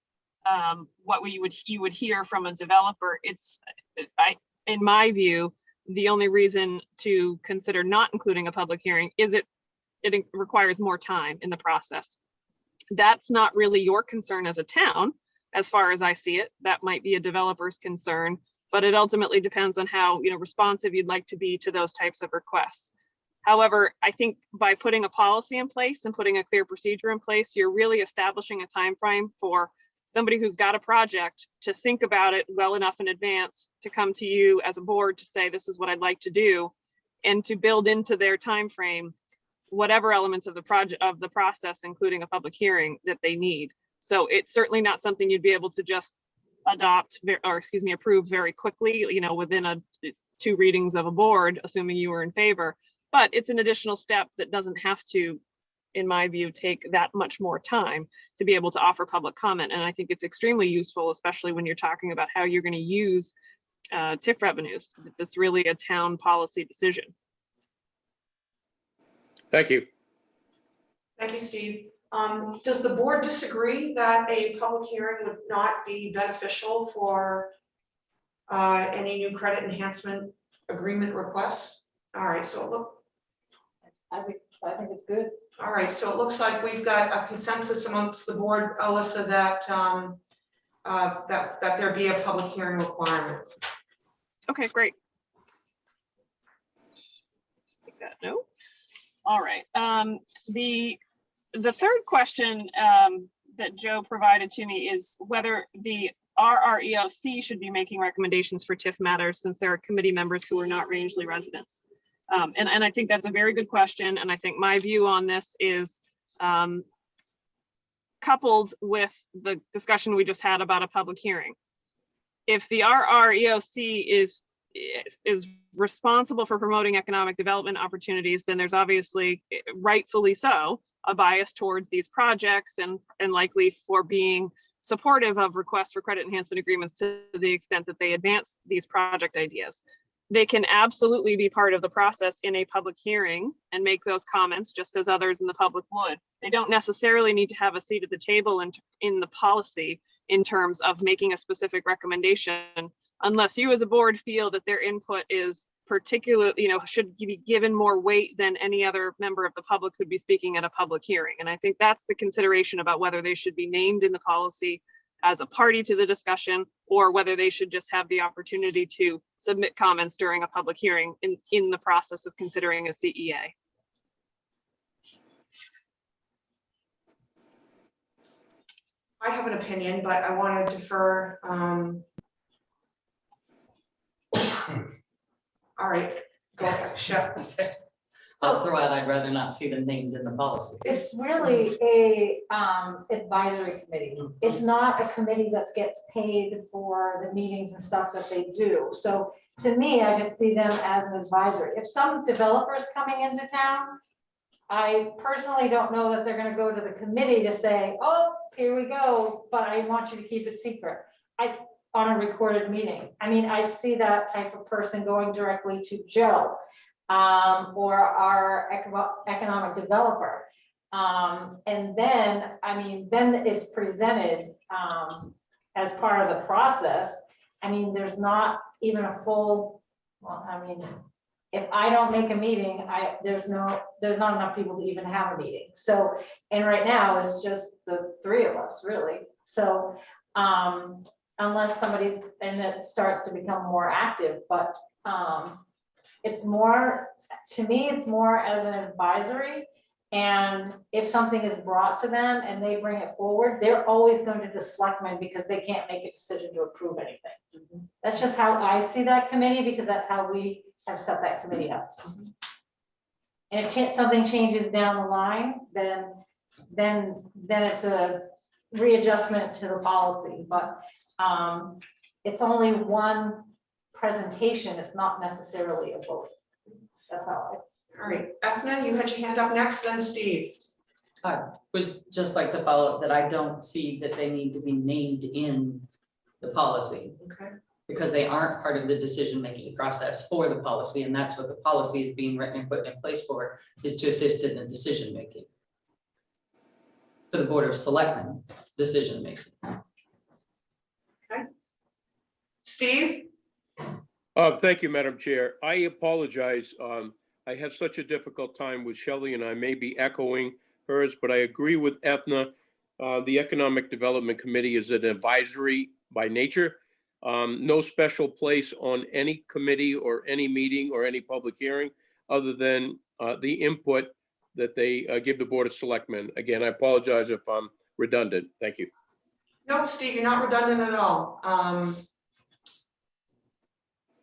what you would hear from a developer. In my view, the only reason to consider not including a public hearing is it requires more time in the process. That's not really your concern as a town, as far as I see it. That might be a developer's concern, but it ultimately depends on how responsive you'd like to be to those types of requests. However, I think by putting a policy in place and putting a clear procedure in place, you're really establishing a time frame for somebody who's got a project to think about it well enough in advance to come to you as a board to say, this is what I'd like to do, and to build into their time frame whatever elements of the process, including a public hearing, that they need. So it's certainly not something you'd be able to just approve very quickly, within 2 readings of a board, assuming you were in favor. But it's an additional step that doesn't have to, in my view, take that much more time to be able to offer public comment. And I think it's extremely useful, especially when you're talking about how you're going to use TIF revenues. That's really a town policy decision. Thank you. Thank you, Steve. Does the board disagree that a public hearing would not be beneficial for any new credit enhancement agreement requests? All right, so I think it's good. all right, so it looks like we've got a consensus amongst the board, Alyssa, that that there be a public hearing requirement. Okay, great. Just take that note. All right. The third question that Joe provided to me is whether the RREOC should be making recommendations for TIF matters, since there are committee members who are not Rangeley residents. And I think that's a very good question. And I think my view on this is coupled with the discussion we just had about a public hearing. If the RREOC is responsible for promoting economic development opportunities, then there's obviously, rightfully so, a bias towards these projects and likely for being supportive of requests for credit enhancement agreements to the extent that they advance these project ideas. They can absolutely be part of the process in a public hearing and make those comments just as others in the public would. They don't necessarily need to have a seat at the table in the policy in terms of making a specific recommendation, unless you as a board feel that their input is particular, should be given more weight than any other member of the public who'd be speaking at a public hearing. And I think that's the consideration about whether they should be named in the policy as a party to the discussion, or whether they should just have the opportunity to submit comments during a public hearing in the process of considering a CEA. I have an opinion, but I want to defer. All right, go ahead, Shep. I'll throw out, I'd rather not see them named in the policy. It's really a advisory committee. It's not a committee that gets paid for the meetings and stuff that they do. So to me, I just see them as an advisory. If some developer's coming into town, I personally don't know that they're gonna go to the committee to say, oh, here we go, but I want you to keep it secret. On a recorded meeting. I mean, I see that type of person going directly to Joe. Or our economic developer. And then, then it's presented as part of the process. I mean, there's not even a full, if I don't make a meeting, there's not enough people to even have a meeting. So, and right now it's just the three of us, really. So, unless somebody, and it starts to become more active, but it's more, to me, it's more as an advisory. And if something is brought to them and they bring it forward, they're always going to the selectmen because they can't make a decision to approve anything. That's just how I see that committee, because that's how we have set that committee up. And if something changes down the line, then it's a readjustment to the policy. But it's only one presentation, it's not necessarily a vote. That's how All right, Ethna, you had your hand up next, then Steve. I was just like to follow up that I don't see that they need to be named in the policy, Okay. because they aren't part of the decision-making process for the policy, and that's what the policy is being written and put in place for, is to assist in the decision-making. For the Board of Selectmen, decision-making. Okay. Steve? Thank you, Madam Chair. I apologize. I had such a difficult time with Shelley, and I may be echoing hers, but I agree with Ethna. The Economic Development Committee is an advisory by nature. No special place on any committee or any meeting or any public hearing, other than the input that they give the Board of Selectmen. Again, I apologize if I'm redundant. Thank you. No, Steve, you're not redundant at all.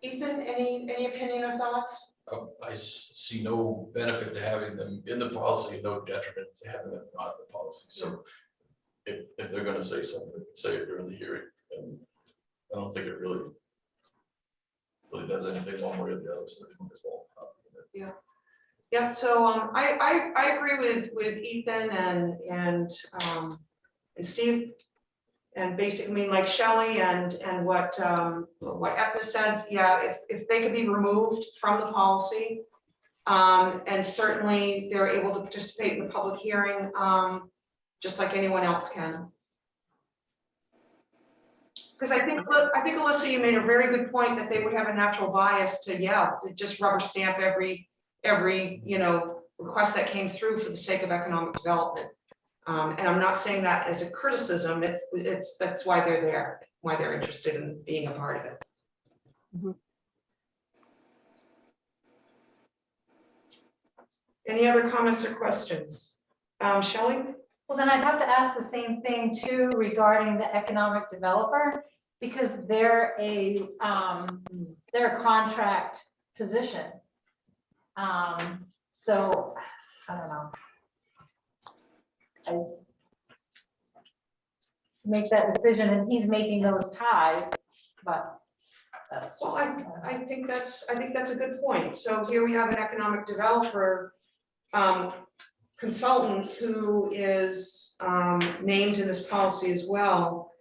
Ethan, any opinion or thoughts? I see no benefit to having them in the policy, no detriment to having them not in the policy. So if they're gonna say something, say it during the hearing, and I don't think it really does anything one way or the other. So they might as well. Yeah. Yeah, so I agree with Ethan and Steve. And basically, I mean, like Shelley and what Etna said, yeah, if they could be removed from the policy. And certainly they're able to participate in the public hearing, just like anyone else can. Because I think Alyssa, you made a very good point that they would have a natural bias to just rubber stamp every request that came through for the sake of economic development. And I'm not saying that as a criticism, that's why they're there, why they're interested in being a part of it. Any other comments or questions? Shelley? Well, then I'd have to ask the same thing too regarding the economic developer, because they're a contract position. So, I don't know. I just make that decision and he's making those ties, but that's. Well, I think that's a good point. So here we have an economic developer consultant who is named in this policy as well,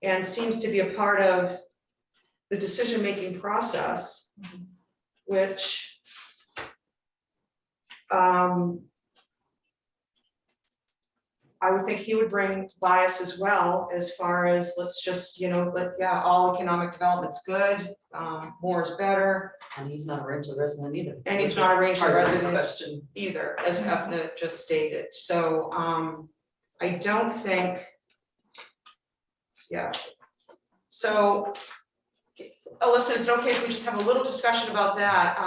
and seems to be a part of the decision-making process, which I would think he would bring bias as well, as far as let's just, all economic development's good, more is better. And he's not a Rancho resident either. And he's not a Rancho resident Question. either, as Ethna just stated. So I don't think, So Alyssa, is it okay if we just have a little discussion about that,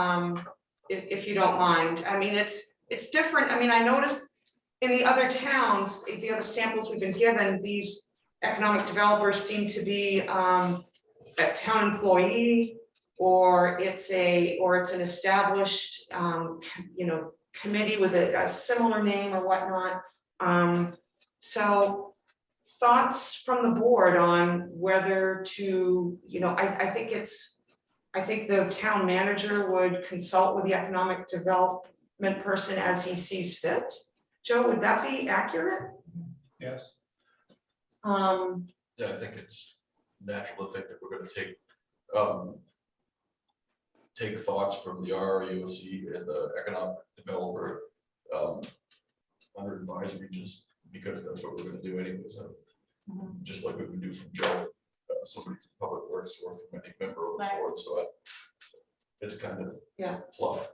if you don't mind? I mean, it's different. I mean, I noticed in the other towns, the other samples we've been given, these economic developers seem to be a town employee, or it's an established committee with a similar name or whatnot. So thoughts from the board on whether to, I think the town manager would consult with the economic development person as he sees fit. Joe, would that be accurate? Yes. Yeah, I think it's natural to think that we're gonna take thoughts from the REOC and the economic developer under advisory, just because that's what we're gonna do anyway. So just like we would do from Joe, somebody from Public Works, or from any member of the board. So it's kind of fluff.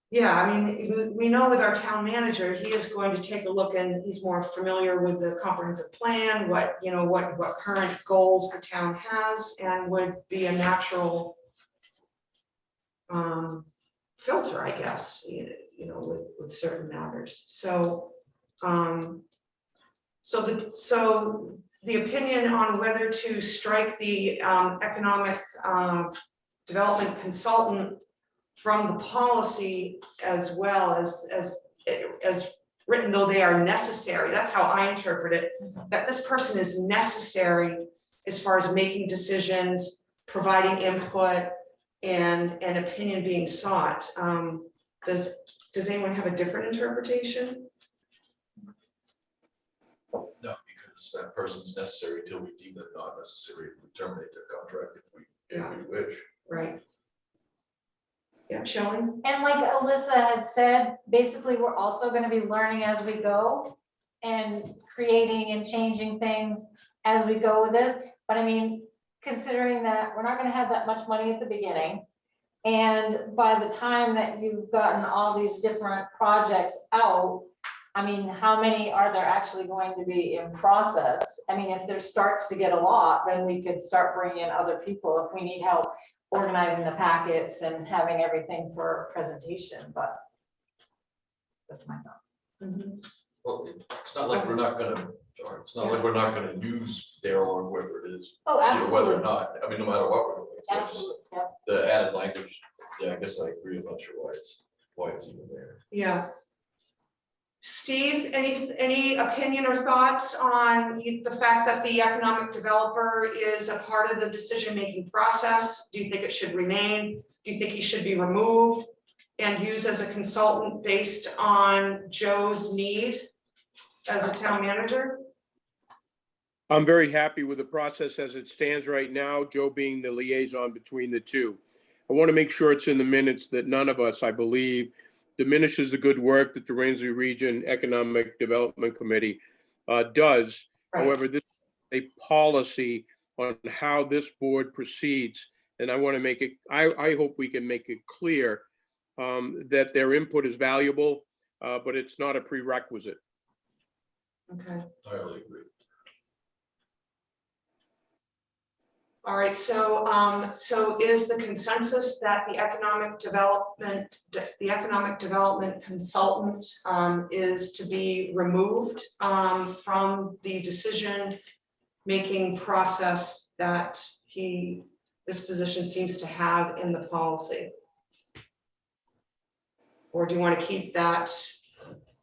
Yeah, I mean, we know with our town manager, he is going to take a look, and he's more familiar with the comprehensive plan, what current goals the town has, and would be a natural filter, I guess, with certain matters. So the opinion on whether to strike the economic development consultant from the policy, as well as written, though they are necessary, that's how I interpret it, that this person is necessary as far as making decisions, providing input, and an opinion being sought. Does anyone have a different interpretation? No, because that person's necessary until we deem them not necessary. We terminate their contract if we wish. Right. Yeah, Shelley? And like Alyssa had said, basically, we're also going to be learning as we go and creating and changing things as we go with this. But I mean, considering that we're not going to have that much money at the beginning, and by the time that you've gotten all these different projects out, I mean, how many are there actually going to be in process? I mean, if there starts to get a lot, then we could start bringing in other people if we need help organizing the packets and having everything for presentation, but that's my thought. Well, it's not like we're not gonna use Daryl or whoever it is. Oh, Whether or absolutely. not, I mean, no matter what we're doing. Absolutely. Yeah. The added language, I guess I agree. I'm not sure why it's even there. Yeah. Steve, any opinion or thoughts on the fact that the economic developer is a part of the decision-making process? Do you think it should remain? Do you think he should be removed? and use as a consultant based on Joe's need as a town manager? I'm very happy with the process as it stands right now, Joe being the liaison between the two. I want to make sure it's in the minutes that none of us, I believe, diminishes the good work that the Ramsey Region Economic Development Committee does. Right. However, this is a policy on how this board proceeds. And I want to make it, I hope we can make it clear that their input is valuable, but it's not a prerequisite. Okay. Entirely agree. All right, so is the consensus that the economic development consultant is to be removed from the decision-making process that this position seems to have in the policy? Or do you want to keep that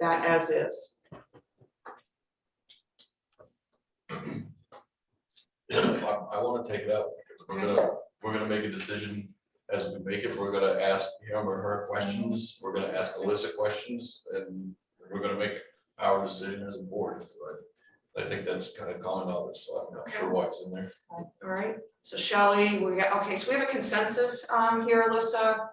as is? I want to take it out because we're gonna make a decision as we make it. We're gonna ask him or her questions. We're gonna ask Alyssa questions, and we're gonna make our decision as a board. So I think that's kind of common knowledge, so I'm not sure why it's in there. All right, so Shelley, okay, so we have a consensus here, Alyssa.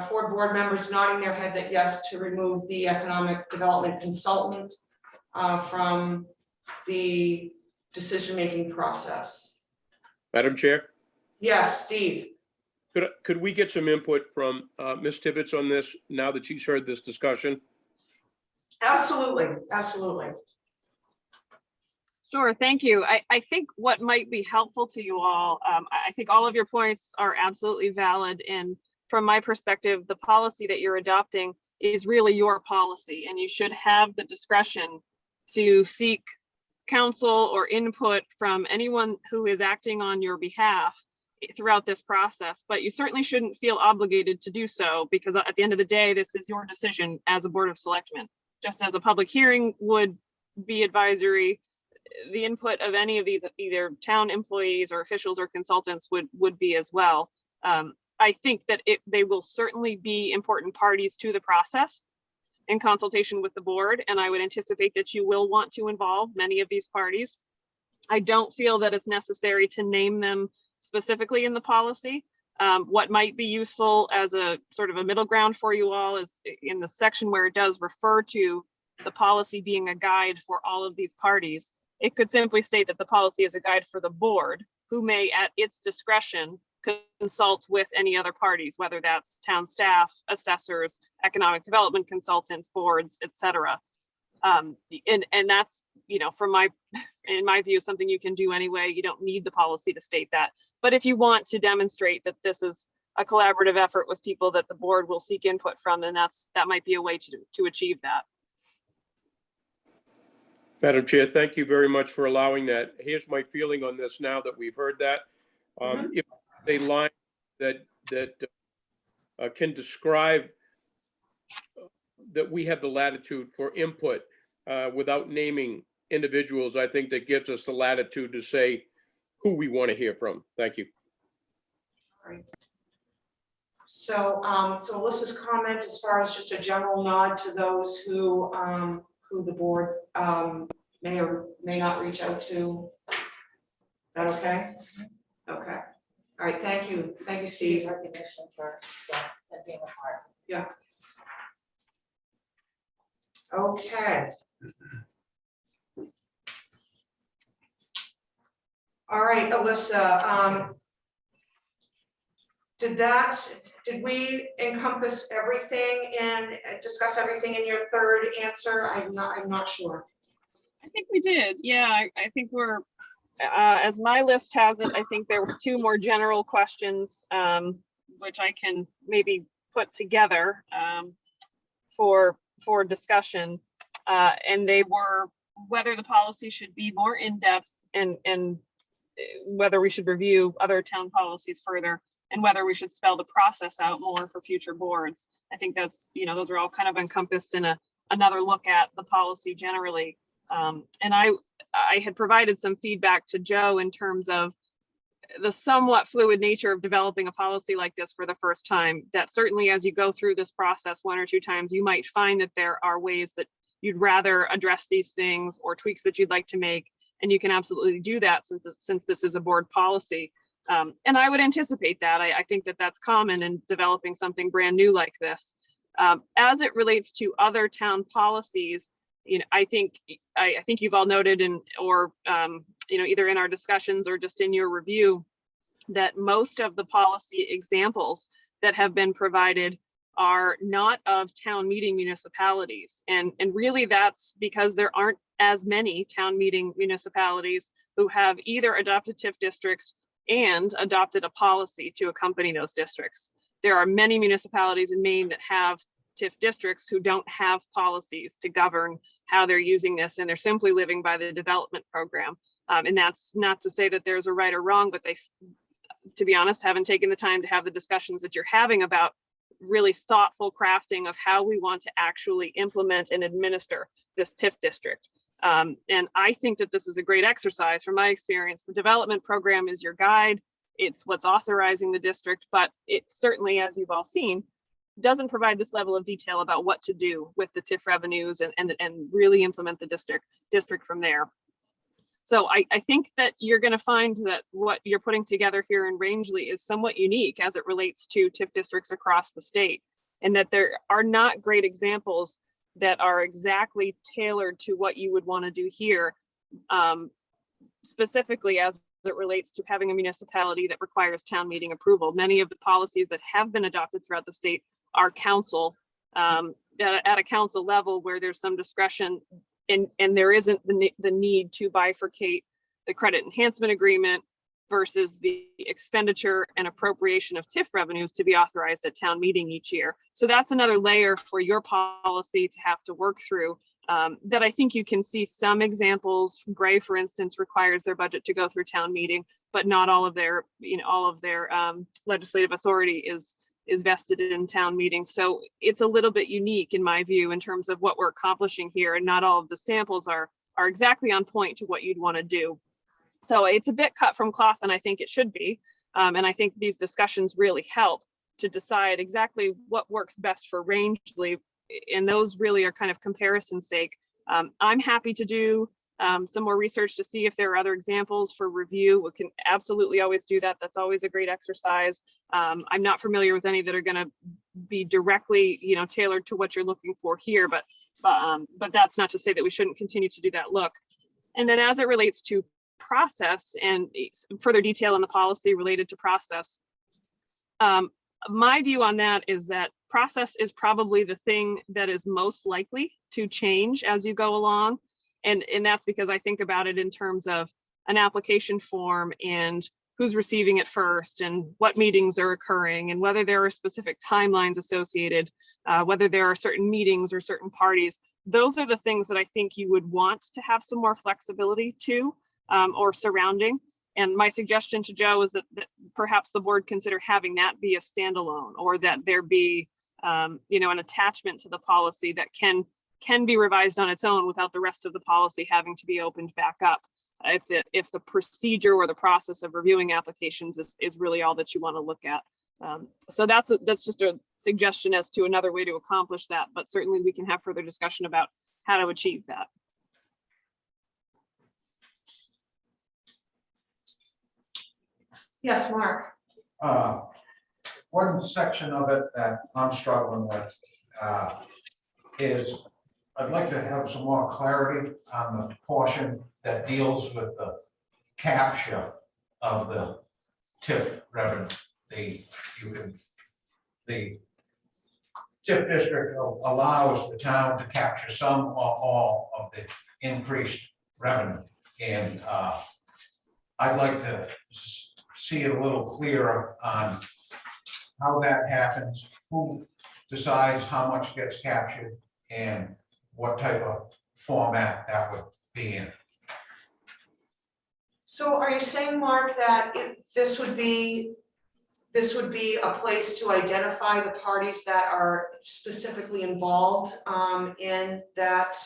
4 board members nodding their head that yes, to remove the economic development consultant from the decision-making process. Madam Chair, Yes, Steve. could we get some input from Ms. Tibbetts on this now that she's heard this discussion? Absolutely, absolutely. Sure, thank you. I think what might be helpful to you all, I think all of your points are absolutely valid. And from my perspective, the policy that you're adopting is really your policy, and you should have the discretion to seek counsel or input from anyone who is acting on your behalf throughout this process. But you certainly shouldn't feel obligated to do so, because at the end of the day, this is your decision as a Board of Selectmen. Just as a public hearing would be advisory, the input of any of these either town employees or officials or consultants would be as well. I think that they will certainly be important parties to the process in consultation with the board, and I would anticipate that you will want to involve many of these parties. I don't feel that it's necessary to name them specifically in the policy. What might be useful as a sort of a middle ground for you all is in the section where it does refer to the policy being a guide for all of these parties. It could simply state that the policy is a guide for the board, who may at its discretion consult with any other parties, whether that's town staff, assessors, economic development consultants, boards, etc. And that's, you know, in my view, something you can do anyway. You don't need the policy to state that. But if you want to demonstrate that this is a collaborative effort with people that the board will seek input from, then that might be a way to achieve that. Madam Chair, thank you very much for allowing that. Here's my feeling on this now that we've heard that. If a line that can describe that we have the latitude for input without naming individuals, I think that gives us the latitude to say who we want to hear from. Thank you. All right. So, so Alyssa's comment as far as just a general nod to those who the board may or may not reach out to. Is that okay? Okay. All right, thank you. Thank you, Steve. Recognition for that being a part. Yeah. Okay. All right, Alyssa, did we encompass everything and discuss everything in your third answer? I'm not sure. I think we did. Yeah, I think we're, as my list has it, I think there were 2 more general questions, which I can maybe put together for discussion. And they were whether the policy should be more in-depth and whether we should review other town policies further, and whether we should spell the process out more for future boards. I think that's, you know, those are all kind of encompassed in another look at the policy generally. And I had provided some feedback to Joe in terms of the somewhat fluid nature of developing a policy like this for the first time, that certainly as you go through this process 1 or 2 times, you might find that there are ways that you'd rather address these things or tweaks that you'd like to make. And you can absolutely do that since this is a board policy. And I would anticipate that. I think that that's common in developing something brand new like this. As it relates to other town policies, I think you've all noted or either in our discussions or just in your review, that most of the policy examples that have been provided are not of town meeting municipalities. And really that's because there aren't as many town meeting municipalities who have either adopted TIF districts and adopted a policy to accompany those districts. There are many municipalities in Maine that have TIF districts who don't have policies to govern how they're using this, and they're simply living by the development program. And that's not to say that there's a right or wrong, but they, to be honest, haven't taken the time to have the discussions that you're having about really thoughtful crafting of how we want to actually implement and administer this TIF district. And I think that this is a great exercise. From my experience, the development program is your guide. It's what's authorizing the district, but it certainly, as you've all seen, doesn't provide this level of detail about what to do with the TIF revenues and really implement the district from there. So I think that you're going to find that what you're putting together here in Rangeley is somewhat unique as it relates to TIF districts across the state, and that there are not great examples that are exactly tailored to what you would want to do here, specifically as it relates to having a municipality that requires town meeting approval. Many of the policies that have been adopted throughout the state are council, at a council level where there's some discretion, and there isn't the need to bifurcate the credit enhancement agreement versus the expenditure and appropriation of TIF revenues to be authorized at town meeting each year. So that's another layer for your policy to have to work through, that I think you can see some examples. Gray, for instance, requires their budget to go through town meeting, but not all of their, legislative authority is vested in town meeting. So it's a little bit unique in my view in terms of what we're accomplishing here, and not all of the samples are exactly on point to what you'd want to do. So it's a bit cut from cloth, and I think it should be. And I think these discussions really help to decide exactly what works best for Rangeley. And those really are kind of comparison's sake. I'm happy to do some more research to see if there are other examples for review. We can absolutely always do that. That's always a great exercise. I'm not familiar with any that are going to be directly, tailored to what you're looking for here, but that's not to say that we shouldn't continue to do that look. And then as it relates to process and further detail in the policy related to process, my view on that is that process is probably the thing that is most likely to change as you go along. And that's because I think about it in terms of an application form and who's receiving it first and what meetings are occurring and whether there are specific timelines associated, whether there are certain meetings or certain parties. Those are the things that I think you would want to have some more flexibility to or surrounding. And my suggestion to Joe is that perhaps the board consider having that be a standalone, or that there be an attachment to the policy that can be revised on its own without the rest of the policy having to be opened back up. If the procedure or the process of reviewing applications is really all that you want to look at. So that's just a suggestion as to another way to accomplish that, but certainly we can have further discussion about how to achieve that. Yes, Mark. One section of it that I'm struggling with is I'd like to have some more clarity on the portion that deals with the capture of the TIF revenue. The TIF district allows the town to capture some or all of the increased revenue. And I'd like to see it a little clearer on how that happens, who decides how much gets captured, and what type of format that would be in. So are you saying, Mark, that this would be a place to identify the parties that are specifically involved in that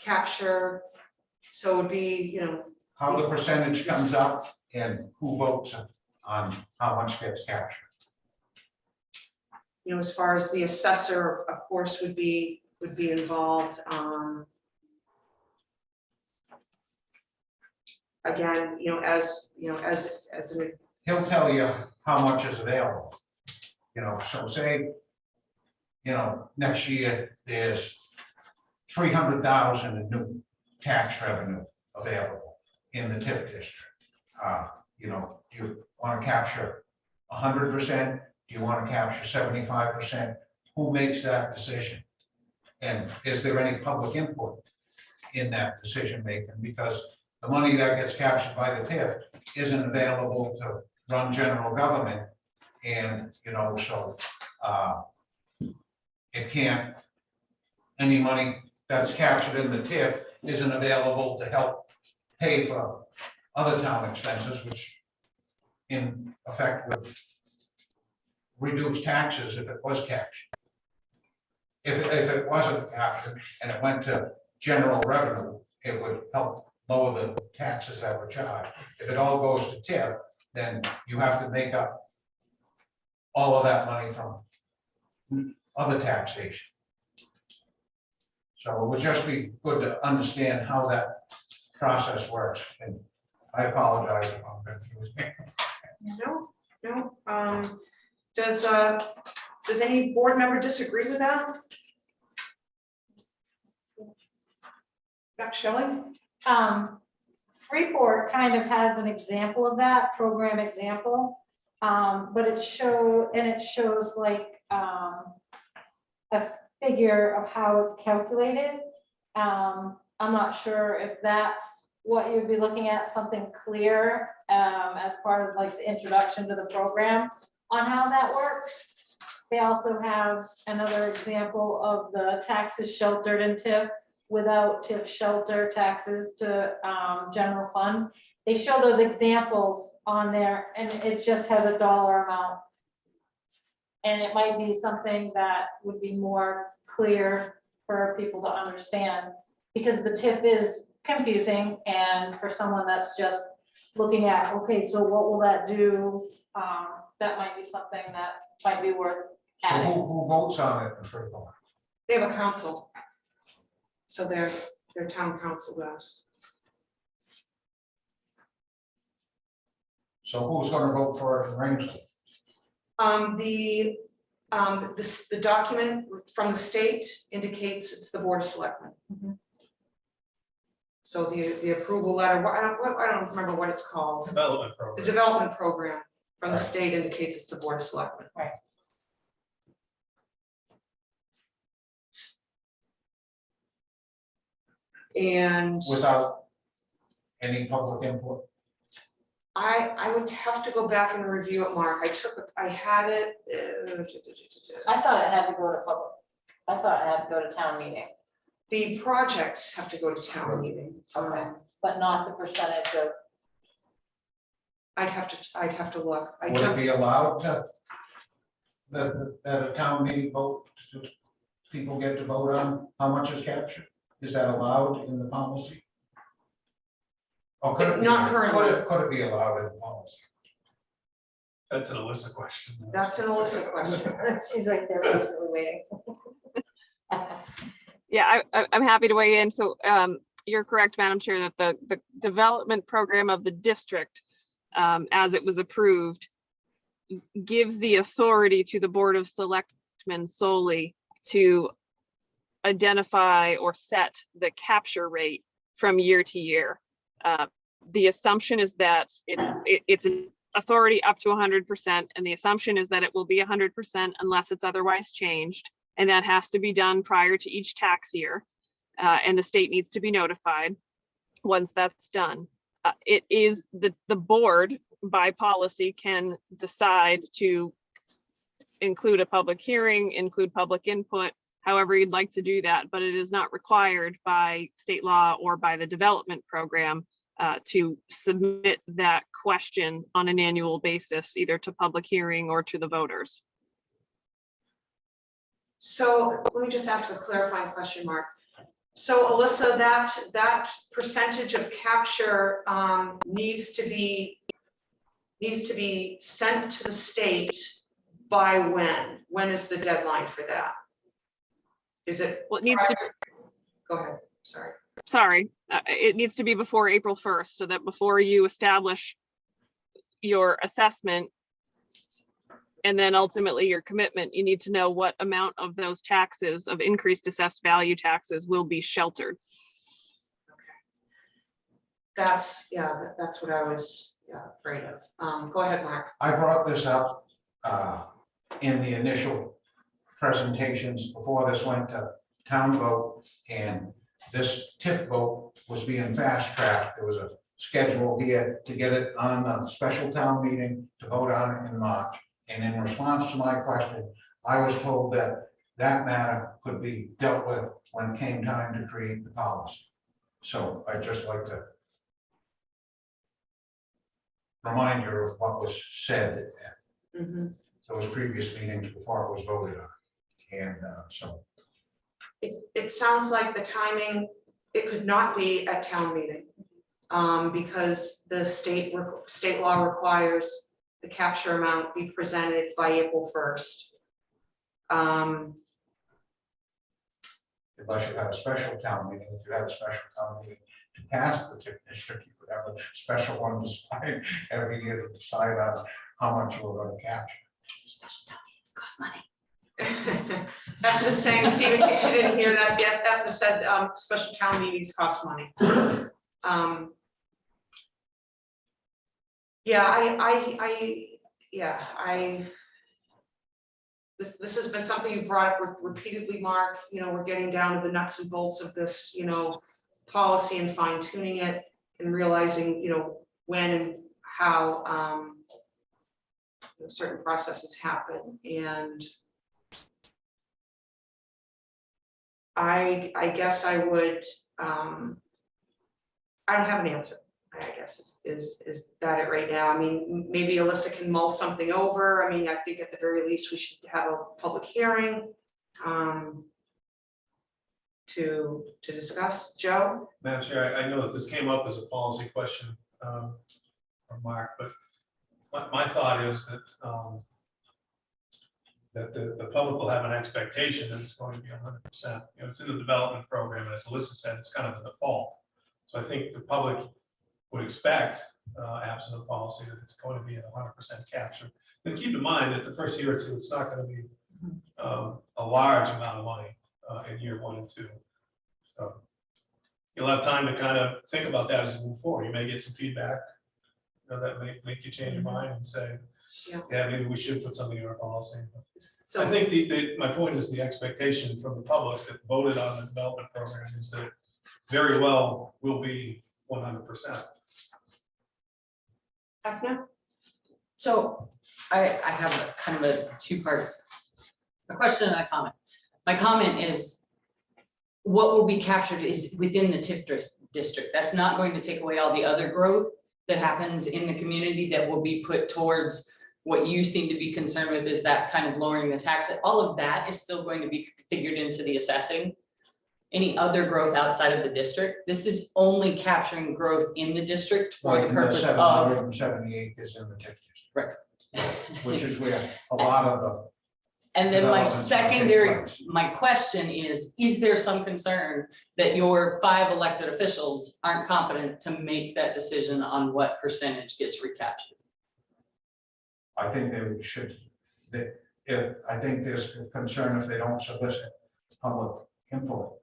capture? So it would be, How the percentage comes up And who votes on how much gets captured? You know, as far as the assessor, of course, would be involved. Again, as an, He'll tell you how much is available. So say, next year there's 300,000 in new tax revenue available in the TIF district. Do you want to capture 100%? Do you want to capture 75%? Who makes that decision? And is there any public input in that decision making? Because the money that gets captured by the TIF isn't available to run general government. And, so it can't, any money that's captured in the TIF isn't available to help pay for other town expenses, which in effect would reduce taxes if it was captured. If it wasn't captured and it went to general revenue, it would help lower the taxes that were charged. If it all goes to TIF, then you have to make up all of that money from other taxation. So it would just be good to understand how that process works. And I apologize if I'm confusing. no. Does any board member disagree with that? Dr. Shelley? Freeport kind of has an example of that, program example. But it shows like a figure of how it's calculated. I'm not sure if that's what you'd be looking at, something clear as part of like the introduction to the program on how that works. They also have another example of the taxes sheltered in TIF without TIF shelter taxes to general fund. They show those examples on there and it just has a dollar amount. And it might be something that would be more clear for people to understand because the TIF is confusing and for someone that's just looking at, okay, so what will that do? That might be something that might be worth So adding. who votes on it in Freeport? They have a council. So their town council does. So who's going to vote for it in Rangeley? The document from the state indicates it's the Board of Selectmen. Mhm. So the approval letter, I don't remember what it's called. Development The program. development program from the Right. state indicates it's the Board of Selectmen. Right. And Without any public input? I would have to go back and review it, Mark. I had it. thought it had to go to public. I thought it had to go to town meeting, The projects have to go to town meeting. Okay. but not the percentage of. I'd have to look. I Would it don't, be allowed to, that a town meeting vote, people get to vote on how much is captured? Is that allowed in the policy? Or could it be? Not currently. Could it be allowed in the policy? That's an Alyssa question. that's an Alyssa question. She's right there patiently waiting. Yeah, I'm happy to weigh in. So you're correct, Madam Chair, that the development program of the district, as it was approved, gives the authority to the Board of Selectmen solely to identify or set the capture rate from year to year. The assumption is that it's an authority up to 100%, and the assumption is that it will be 100% unless it's otherwise changed, and that has to be done prior to each tax year, and the state needs to be notified once that's done. It is the board by policy can decide to include a public hearing, include public input, however you'd like to do that, but it is not required by state law or by the development program to submit that question on an annual basis, either to public hearing or to the voters. So let me just ask a clarifying question, Mark. So Alyssa, that percentage of capture needs to be needs to be sent to the state by when? When is the deadline for that? Is it? Well, it needs to, Go ahead, sorry. sorry, it needs to be before April 1st, so that before you establish your assessment and then ultimately your commitment, you need to know what amount of those taxes of increased assessed value taxes will be sheltered. That's, yeah, that's what I was afraid of. Go ahead, Mark. I brought this up in the initial presentations before this went to town vote, and this TIF vote was being fast tracked. There was a schedule here to get it on the special town meeting to vote on it in March. And in response to my question, I was told that that matter could be dealt with when it came time to create the policy. So I'd just like to remind you of what was said at those previous meetings before it was voted on. And so. It sounds like the timing, it could not be at town meeting. Because the state law requires the capture amount be presented by April 1st. Unless you have a special town meeting, if you have a special town meeting to pass the TIF district, you could have a special one decide every year to decide on how much you were going to capture. It costs money. That's the saying, Steve, in case you didn't hear that yet, that was said, special town meetings cost money. This has been something you brought up repeatedly, Mark. You know, we're getting down to the nuts and bolts of this, you know, policy and fine tuning it and realizing, you know, when and how certain processes happen. And I guess I would, I don't have an answer. I guess is that it right now? I mean, maybe Alyssa can mull something over. I mean, I think at the very least we should have a public hearing to discuss. Joe? Madam Chair, I know that this came up as a policy question from Mark, but my thought is that that the public will have an expectation that it's going to be 100%. You know, it's in the development program, and as Alyssa said, it's kind of the default. So I think the public would expect, absent of policy, that it's going to be at 100% capture. And keep in mind that the first year or two, it's not going to be a large amount of money in year 1 and 2. So you'll have time to kind of think about that as you move forward. You may get some feedback, you know, that may make you change your mind and say, yeah, maybe we should put something in our policy. So I think my point is the expectation from the public that voted on the development program is that it very well will be 100%. So I have a kind of a two-part, a question and a comment. My comment is, what will be captured is within the TIF district. That's not going to take away all the other growth that happens in the community that will be put towards what you seem to be concerned with, is that kind of lowering the tax. All of that is still going to be figured into the assessing. Any other growth outside of the district, this is only capturing growth in the district for the purpose of 778 is in the TIF district. Right. Which is where a lot of the. And then my development's gonna take secondary, place. my question is there some concern that your 5 elected officials aren't competent to make that decision on what percentage gets recaptured? I think they should, I think there's concern if they don't solicit public input.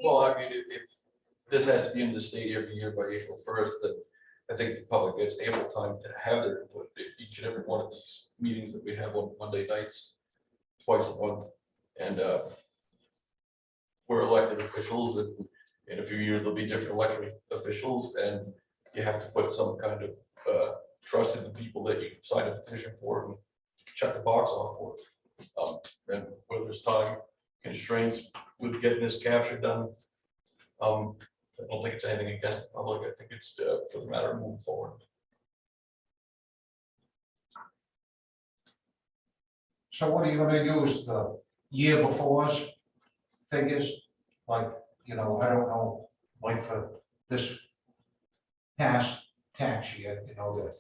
Well, I mean, if this has to be in the state every year by April 1st, then I think the public gets ample time to have their input at each and every one of these meetings that we have on Monday nights, twice a month. And we're elected officials, and in a few years, there'll be different elected officials, and you have to put some kind of trust in the people that you sign a petition for and check the box off for. And whether there's time constraints with getting this capture done, I don't think it's anything against the public. I think it's for the matter of moving forward. So what are you going to use the year before's figures, like you know, I don't know, like for this past tax year, you know, that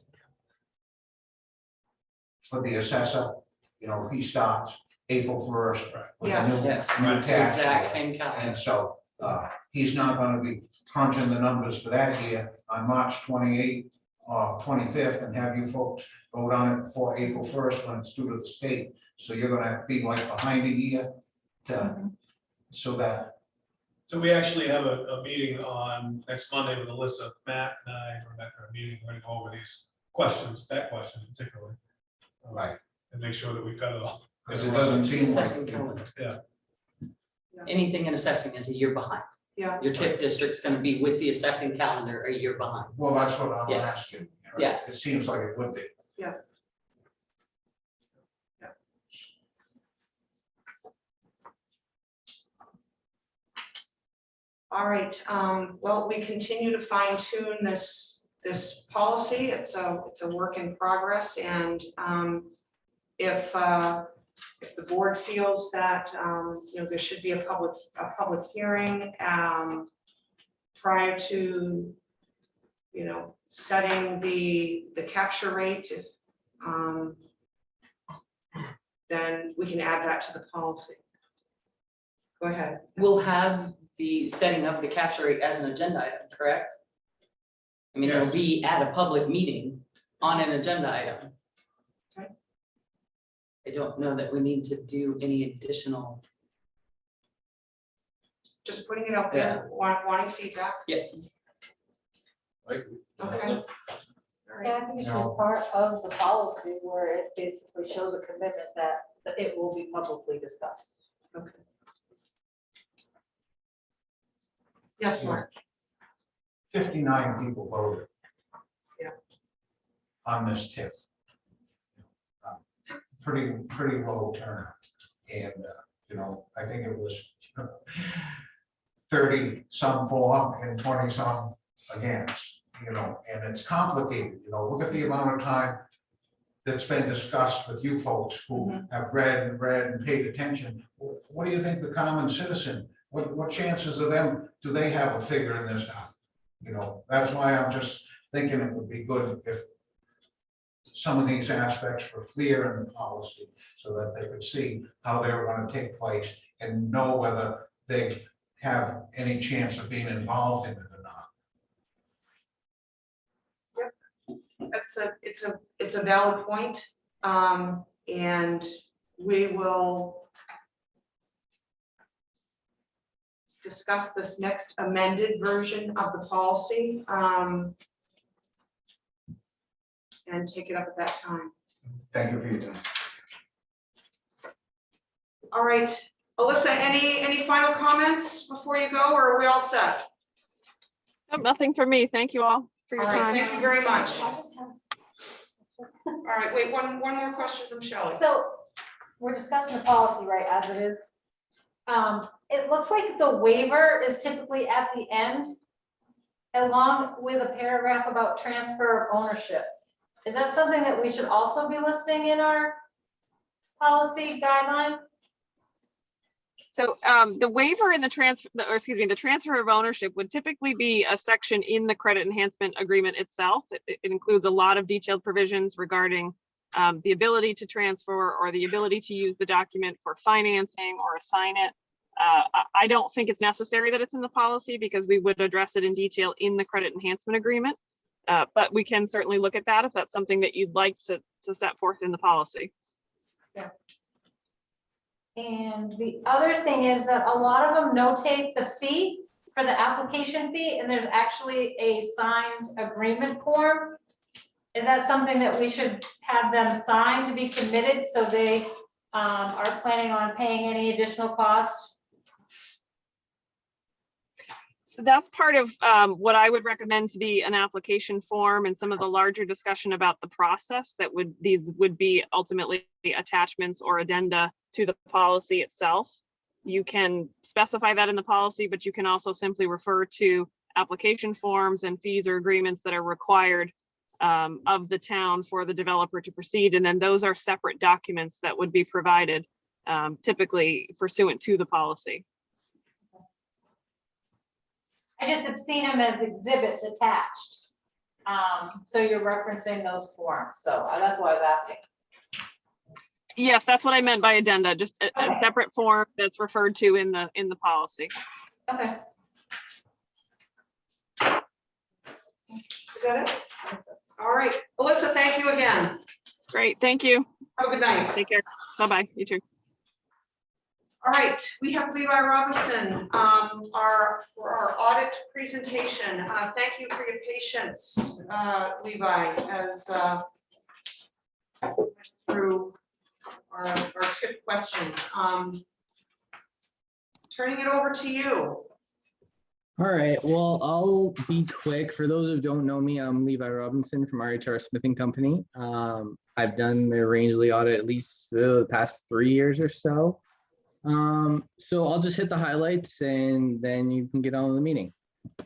for the assessor, you know, he starts April 1st. with a Yes. new- Yes, new it's the tax exact year. same calendar. And so, he's not gonna be crunching the numbers for that year on March 28th or 25th and have you folks vote on it before April 1st when it's due to the state. So you're gonna be like behind a year to, so that, So we actually have a meeting on next Monday with Alyssa, Matt and I, Rebecca, are meeting, we're gonna go over these questions, that question particularly. right, And make sure that we've got it all. because it doesn't seem Assessing like. calendar. Yeah. Anything in assessing is a year behind. Yeah. Your TIF district's gonna be with the assessing calendar a year behind. Well, that's what I'm Yes. asking. you know, Yes. It seems like it would be. All right, well, we continue to fine tune this policy. It's a work in progress, and if the board feels that you know, there should be a public hearing prior to, you know, setting the capture rate, if then we can add that to the policy. Go ahead. We'll have the setting of the capture rate as an agenda item, correct? I mean, it'll Yes. be at a public meeting on an agenda item. Okay. I don't know that we need to do any additional. Just putting it out there, wanting feedback. Yeah. Okay. All right. Yeah, I think it should be No. part of the policy where it basically shows a commitment that it will be publicly discussed. Yes, Mark. 59 people voted. Yeah. On this TIF. Pretty low turnout. And, you know, I think it was 30 some for and 20 some against, you know, and it's complicated, you know, look at the amount of time that's been discussed with you folks who have read and paid attention. What do you think the common citizen, what chances of them, do they have a figure in this out? You know, that's why I'm just thinking it would be good if some of these aspects were clear in the policy so that they could see how they're going to take place and know whether they have any chance of being involved in it or not. It's a valid point, and we will discuss this next amended version of the policy, and take it up at that time. Thank you for your time. All right, Alyssa, any final comments before you go, or are we all set? Nope, nothing for me. Thank you all for All your right, time. thank you very much. I just have- All right, wait, one more question from Shelley. So we're discussing the policy, right, as it is. It looks like the waiver is typically at the end, along with a paragraph about transfer of ownership. Is that something that we should also be listing in our policy guideline? So the waiver and the transfer, or excuse me, the transfer of ownership would typically be a section in the credit enhancement agreement itself. It includes a lot of detailed provisions regarding the ability to transfer or the ability to use the document for financing or assign it. I don't think it's necessary that it's in the policy because we would address it in detail in the credit enhancement agreement. But we can certainly look at that if that's something that you'd like to set forth in the policy. And the other thing is that a lot of them notate the fee for the application fee, and there's actually a signed agreement form. Is that something that we should have them sign to be committed so they are planning on paying any additional cost? So that's part of what I would recommend to be an application form and some of the larger discussion about the process that these would be ultimately attachments or addenda to the policy itself. You can specify that in the policy, but you can also simply refer to application forms and fees or agreements that are required of the town for the developer to proceed. And then those are separate documents that would be provided typically pursuant to the policy. I just have seen them as exhibits attached. So you're referencing those forms, so that's why I was asking. Yes, that's what I meant by addenda, just a separate form that's referred to in the policy. Okay. Is that it? All right, Alyssa, thank you again. Great, thank you. Have a good night. Take care. Bye-bye, you too. All right, we have Levi Robinson, for our audit presentation. Thank you for your patience, Levi, as through our tip questions. Turning it over to you. All right, well, I'll be quick. For those who don't know me, I'm Levi Robinson from RHR Smithing Company. I've done the Rangeley audit at least the past 3 years or so. So I'll just hit the highlights and then you can get on with the meeting.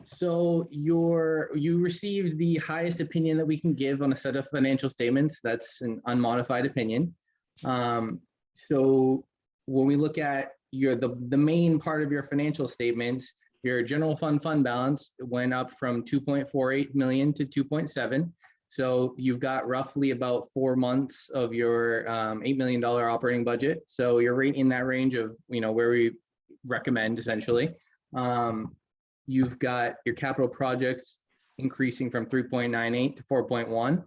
So you received the highest opinion that we can give on a set of financial statements. That's an unmodified opinion. So when we look at the main part of your financial statements, your general fund balance went up from 2.48 million to 2.7. So you've got roughly about 4 months of your $8 million operating budget. So you're right in that range of, where we recommend essentially. You've got your capital projects increasing from 3.98 to 4.1.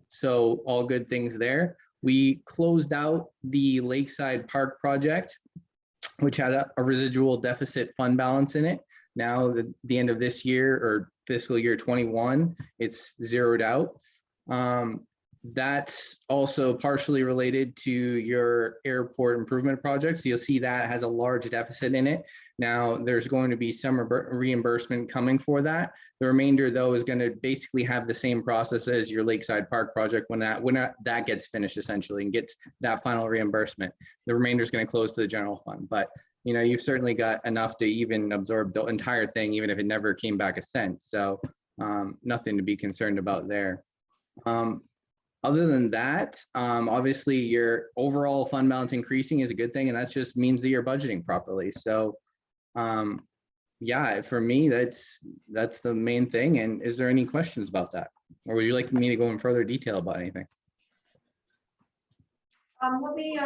So all good things there. We closed out the Lakeside Park project, which had a residual deficit fund balance in it. Now, at the end of this year or fiscal year 21, it's zeroed out. That's also partially related to your airport improvement project. So you'll see that has a large deficit in it. Now, there's going to be some reimbursement coming for that. The remainder, though, is going to basically have the same process as your Lakeside Park project when that gets finished, essentially, and gets that final reimbursement. The remainder is going to close to the general fund. But you've certainly got enough to even absorb the entire thing, even if it never came back a cent. So nothing to be concerned about there. Other than that, obviously your overall fund balance increasing is a good thing, and that just means that you're budgeting properly. So yeah, for me, that's the main thing. And is there any questions about that? Or would you like me to go in further detail about anything? Let me,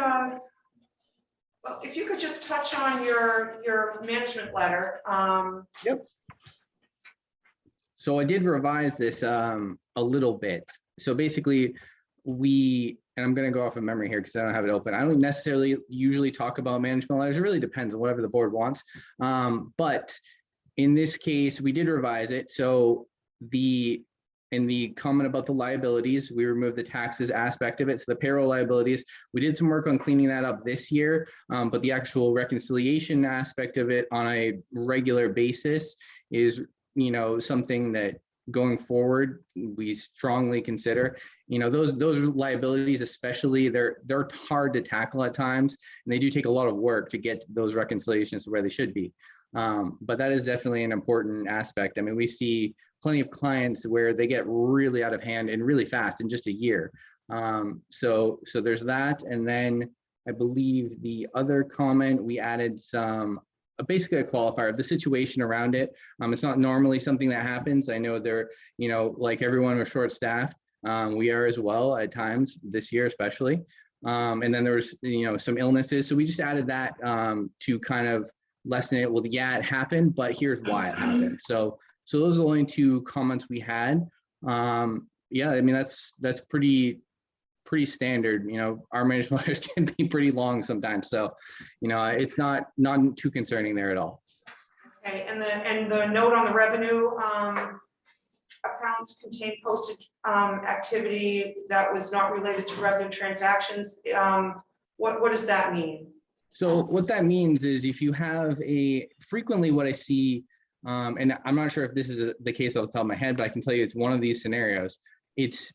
if you could just touch on your management letter. Yep. So I did revise this a little bit. So basically and I'm going to go off of memory here because I don't have it open. I don't necessarily usually talk about management letters. It really depends on whatever the board wants. But in this case, we did revise it. So in the comment about the liabilities, we removed the taxes aspect of it. So the payroll liabilities, we did some work on cleaning that up this year, but the actual reconciliation aspect of it on a regular basis is, something that going forward, we strongly consider. Those liabilities, especially, they're hard to tackle at times, and they do take a lot of work to get those reconciliations to where they should be. But that is definitely an important aspect. I mean, we see plenty of clients where they get really out of hand and really fast in just a year. So there's that. And then I believe the other comment, we added basically a qualifier of the situation around it. It's not normally something that happens. I know they're, like everyone, we're short staffed. We are as well at times this year, especially. And then there was, some illnesses. So we just added that to kind of lessen it. Well, yeah, it happened, but here's why it happened. So those are the only two comments we had. Yeah, I mean, that's pretty standard. Our management letters can be pretty long sometimes. So, it's not too concerning there at all. Okay, and the note on the revenue accounts contain postage activity that was not related to revenue transactions. What does that mean? So what that means is if you have frequently what I see, and I'm not sure if this is the case off the top of my head, but I can tell you it's one of these scenarios. It's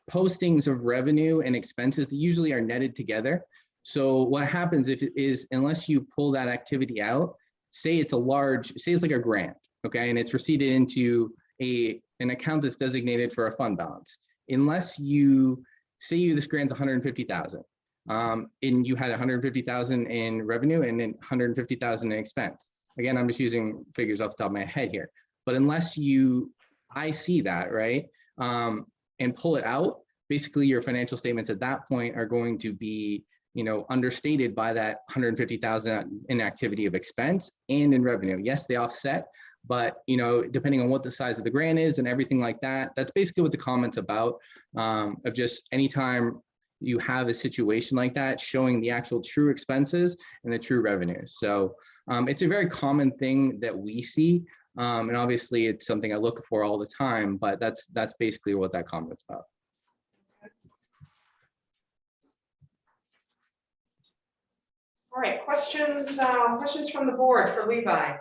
postings of revenue and expenses that usually are netted together. So what happens is unless you pull that activity out, say it's like a grant, okay, and it's receipted into an account that's designated for a fund balance. Unless this grant's 150,000, and you had 150,000 in revenue and then 150,000 in expense. again, I'm just using figures off the top of my head here, but unless I see that, right? And pull it out, basically your financial statements at that point are going to be, understated by that 150,000 in activity of expense and in revenue. Yes, they offset, but depending on what the size of the grant is and everything like that, that's basically what the comment's about, of just anytime you have a situation like that, showing the actual true expenses and the true revenues. So it's a very common thing that we see. And obviously it's something I look for all the time, but that's basically what that comment's about. All right, questions from the board for Levi?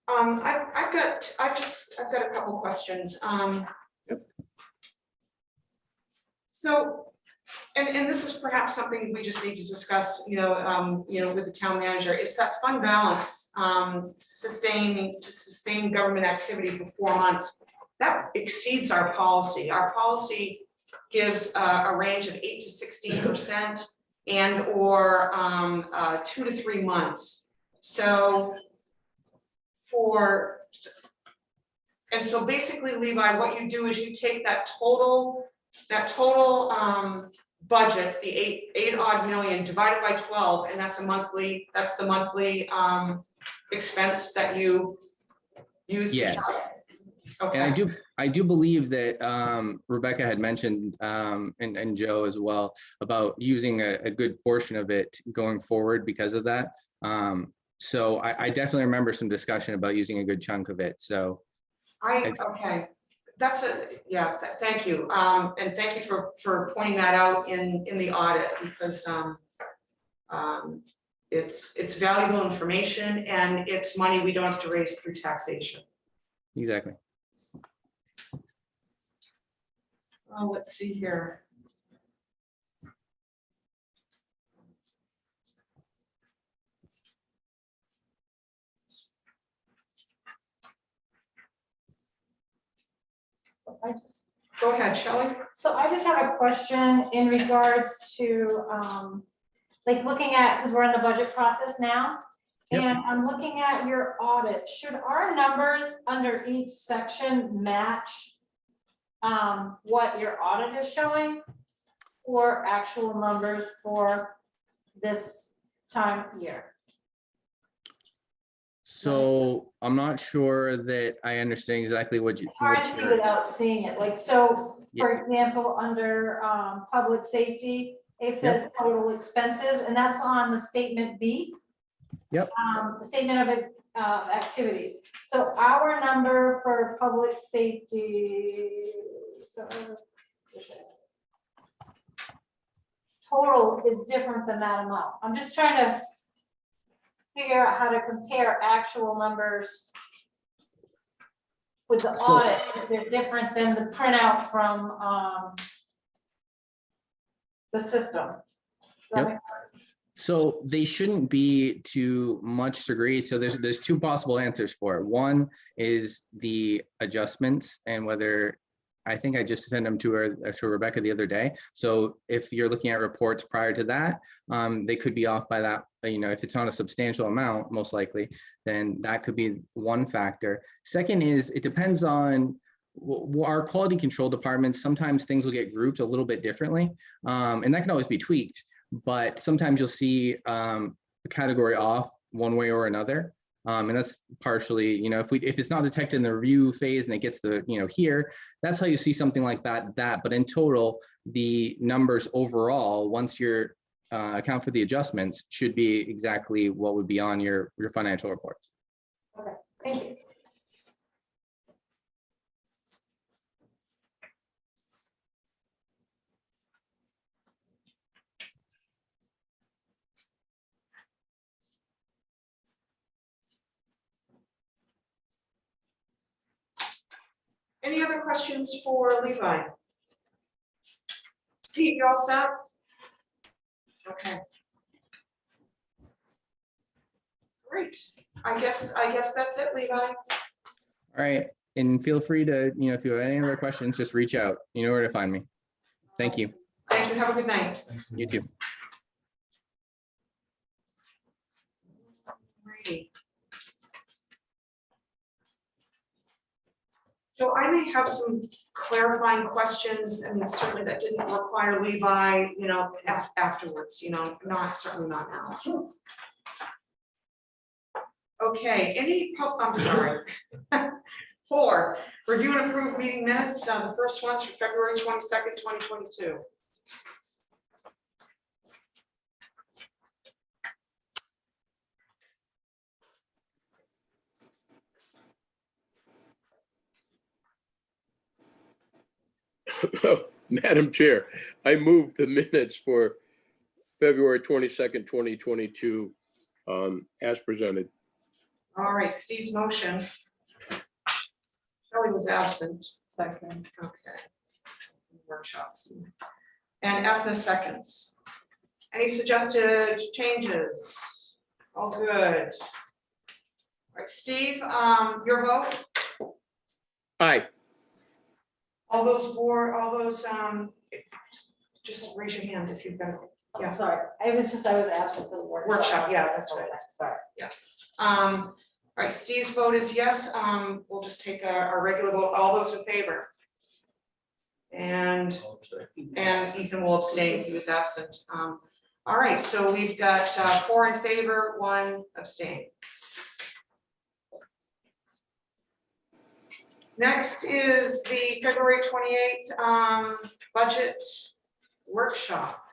I've got a couple questions. So, and this is perhaps something we just need to discuss, with the town manager. It's that fund balance, sustain government activity for 4 months. That exceeds our policy. Our policy gives a range of 8 to 16% and or 2 to 3 months. So basically, Levi, what you do is you take that total budget, the eight odd million, divided by 12, and that's the monthly expense that you use. Yes. Okay. And I do believe that Rebecca had mentioned, and Joe as well, about using a good portion of it going forward because of that. So I definitely remember some discussion about using a good chunk of it. So okay, thank you. And thank you for pointing that out in the audit, because it's valuable information and it's money we don't have to raise through taxation. exactly. Let's see here. Go ahead, Shelley. So I just have a question in regards to, like looking at, because we're in the budget process now. Yep. And I'm looking at your audit. Should our numbers under each section match what your audit is showing, or actual numbers for this time year? So I'm not sure that I understand exactly what you. It's hard to see without seeing it. Like, so for example, under public safety, it says total expenses, and that's on the statement B. Yep. The statement of activity. So our number for public safety, so total is different than that amount. I'm just trying to figure out how to compare actual numbers with the audit. They're different than the printout from the system. Yep. So they shouldn't be to much degree. So there's two possible answers for it. One is the adjustments, and whether, I think I just sent them to Rebecca the other day. So if you're looking at reports prior to that, they could be off by that. If it's not a substantial amount, most likely, then that could be one factor. Second is, it depends on our quality control departments. Sometimes things will get grouped a little bit differently, and that can always be tweaked. But sometimes you'll see a category off one way or another. And that's partially, if it's not detected in the review phase and it gets the, here, that's how you see something like that. But in total, the numbers overall, once you're account for the adjustments, should be exactly what would be on your financial reports. Okay, thank you. Any other questions for Levi? Steve, you all set? Okay. Great. I guess that's it, Levi. All right. And feel free to, if you have any other questions, just reach out. You know where to find me. Thank you. Thank you. Have a good night. You too. Alrighty. So I may have some clarifying questions, and certainly that didn't require Levi, afterwards, certainly not now. Okay, I'm sorry. 4, review and approve meeting minutes, the first one's for February 22nd, 2022. Madam Chair, I move the minutes for February 22nd, 2022, as presented. All right, Steve's motion. Shelley was absent. Second. Okay. Workshop. And Ethna seconds. Any suggested changes? All good. All right, Steve, your vote? Aye. All those, just raise your hand if you've got, yeah. Sorry, I was absent for the Workshop, yeah, that's right. Sorry. All right, Steve's vote is yes. We'll just take our regular vote. All those in favor? And Ethan will abstain. He was absent. All right, so we've got 4 in favor, 1 abstain. Next is the February 28th budget workshop.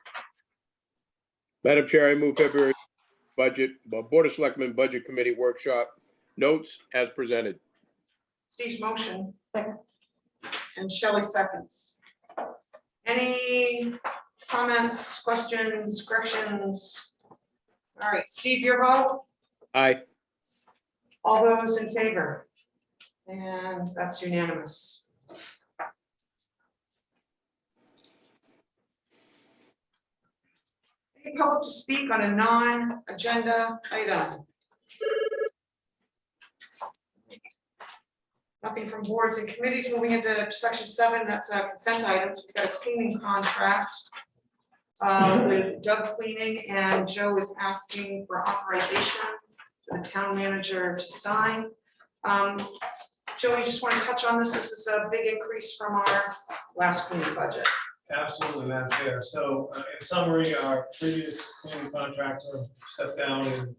Madam Chair, I move February Board of Selectmen Budget Committee Workshop notes as presented. Steve's motion. Second. And Shelley seconds. Any comments, questions, corrections? All right, Steve, your vote? Aye. All those in favor? And that's unanimous. Any public to speak on a non-agenda item? Nothing from boards and committees. Moving into section 7, that's consent items. We've got a cleaning contract with Doug Cleaning, and Joe is asking for authorization to the town manager to sign. Joe, you just want to touch on this? This is a big increase from our last cleaning budget. Absolutely, Madam Chair. So in summary, our previous cleaning contractor stepped down in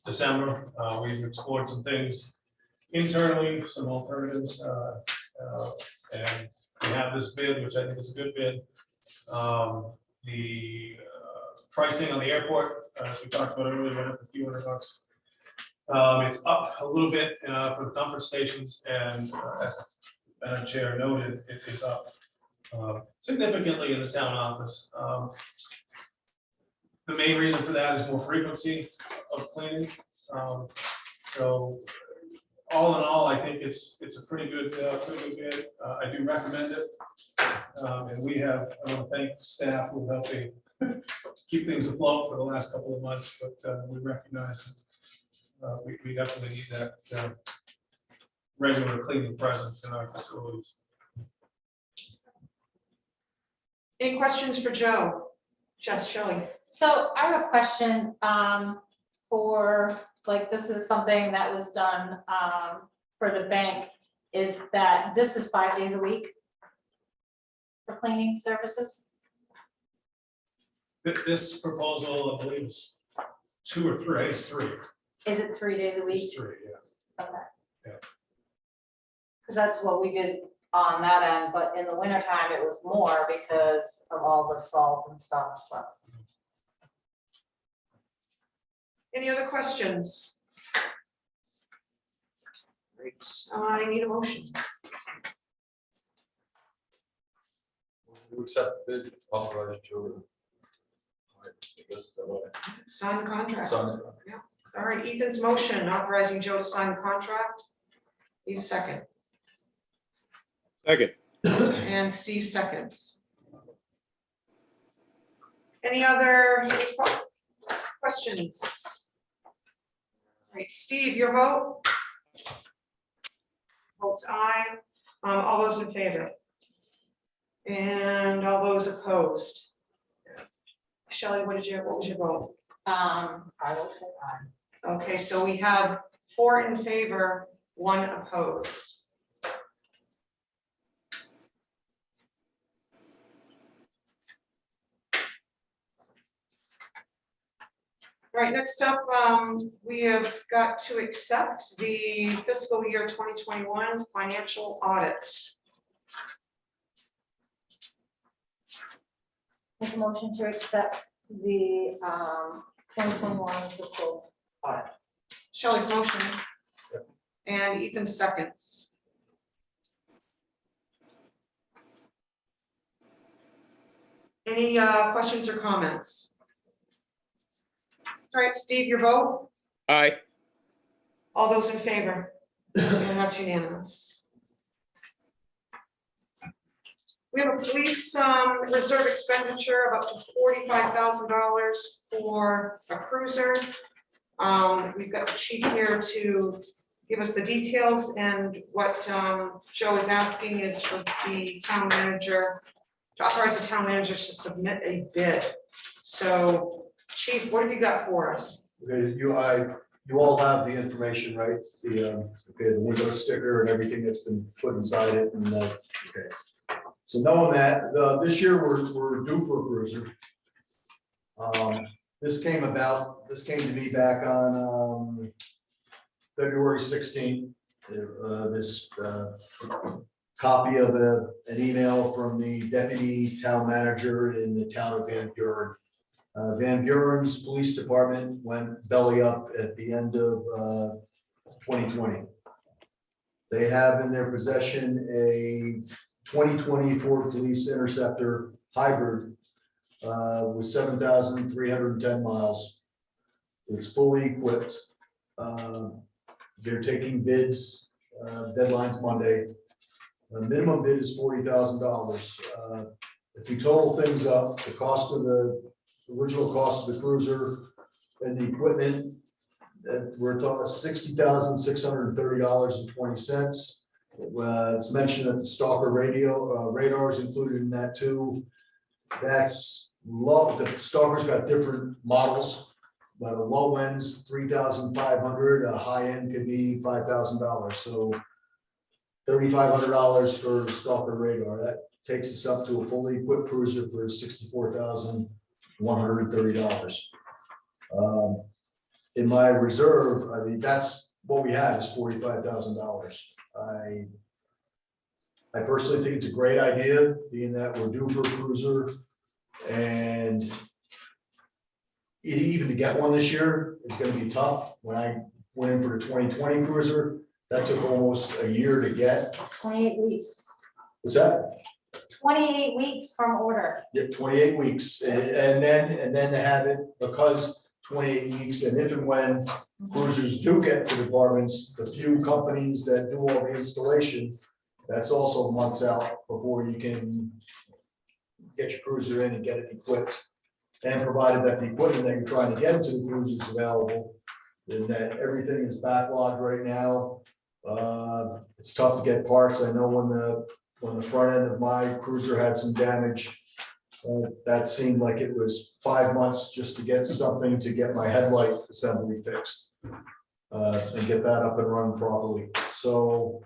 December. We've explored some things internally, some alternatives, and we have this bid, which I think is a good bid. The pricing on the airport, as we talked about earlier, went up a few $100. It's up a little bit for the comfort stations, and as Madam Chair noted, it is up significantly in the town office. The main reason for that is more frequency of cleaning. So all in all, I think it's a pretty good bid. I do recommend it. And I want to thank staff who are helping keep things afloat for the last couple of months, but we recognize we definitely need that regular cleaning presence in our facilities. Any questions for Joe? Just Shelley. So I have a question for, this is something that was done for the bank, is that this is 5 days a week for cleaning services? This proposal, I believe, is 2 or 3. It's 3. Is it 3 days a week? It's 3, yeah. Okay. Yeah. Because that's what we did on that end, but in the wintertime it was more because of all the salt and stuff, but. Any other questions? Great. I need a motion. We accept the bid, authorize Joe. I guess is that what Sign the I contract. signed it. All right, Ethan's motion authorizing Joe to sign the contract. Need a second. Second. And Steve seconds. Any other questions? All right, Steve, your vote? Votes aye. All those in favor? And all those opposed? Shelley, what was your vote? I will say aye. Okay, so we have 4 in favor, 1 opposed. All right, next up, we have got to accept the fiscal year 2021 financial audit. Make a motion to accept the 2021 fiscal audit. Shelley's motion. And Ethan seconds. Any questions or comments? All right, Steve, your vote? Aye. All those in favor? And that's unanimous. We have a police reserve expenditure of up to $45,000 for a cruiser. We've got the chief here to give us the details, and what Joe is asking is for the town manager, to authorize the town manager to submit a bid. So, chief, what have you got for us? Okay, you all have the information, right? The window sticker and everything that's been put inside it, and okay. So knowing that, this year we're due for a cruiser. This came to me back on February 16th. This copy of an email from the deputy town manager in the town of Van Buren. Van Buren's police department went belly up at the end of 2020. They have in their possession a 2020 Ford Police Interceptor hybrid with 7,310 miles. It's fully equipped. They're taking bids, deadline's Monday. The minimum bid is $40,000. If you total things up, the cost of the original cost of the cruiser and the equipment, we're talking $60,630.20. It's mentioned that the stalker radar is included in that too. That's low. The stalker's got different models, but a low end's $3,500, a high end could be $5,000. So $3,500 for stalker radar. That takes us up to a fully equipped cruiser for $64,130. In my reserve, I mean, that's what we have is $45,000. I personally think it's a great idea, being that we're due for a cruiser, and even to get one this year is going to be tough. When I went in for the 2020 cruiser, that took almost a year to get. 28 weeks. What's that? 28 weeks from order. Yeah, 28 weeks, and then to have it, because 28 weeks, and if and when cruisers do get to departments, the few companies that do all the installation, that's also months out before you can get your cruiser in and get it equipped. And provided that the equipment that you're trying to get into the cruiser is available, then that everything is backlogged right now. It's tough to get parts. I know when the front end of my cruiser had some damage, that seemed like it was 5 months just to get something to get my headlight assembly fixed and get that up and running properly. So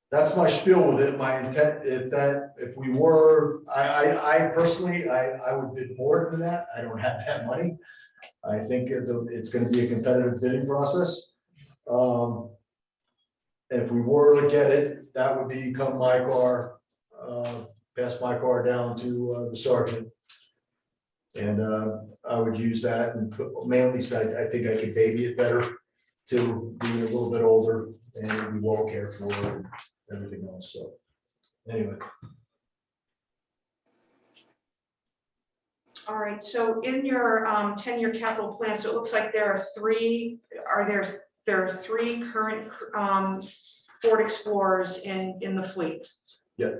that's my spiel with it. My intent, if we were, I personally, I would bid more than that. I don't have that money. I think it's going to be a competitive bidding process. If we were to get it, that would become my car, pass my car down to the sergeant. And I would use that and mainly, I think I could baby it better to be a little bit older and be well cared for and everything else. So anyway. All right, so in your 10-year capital plan, so it looks like there are three current Ford Explorers in the fleet. Yeah,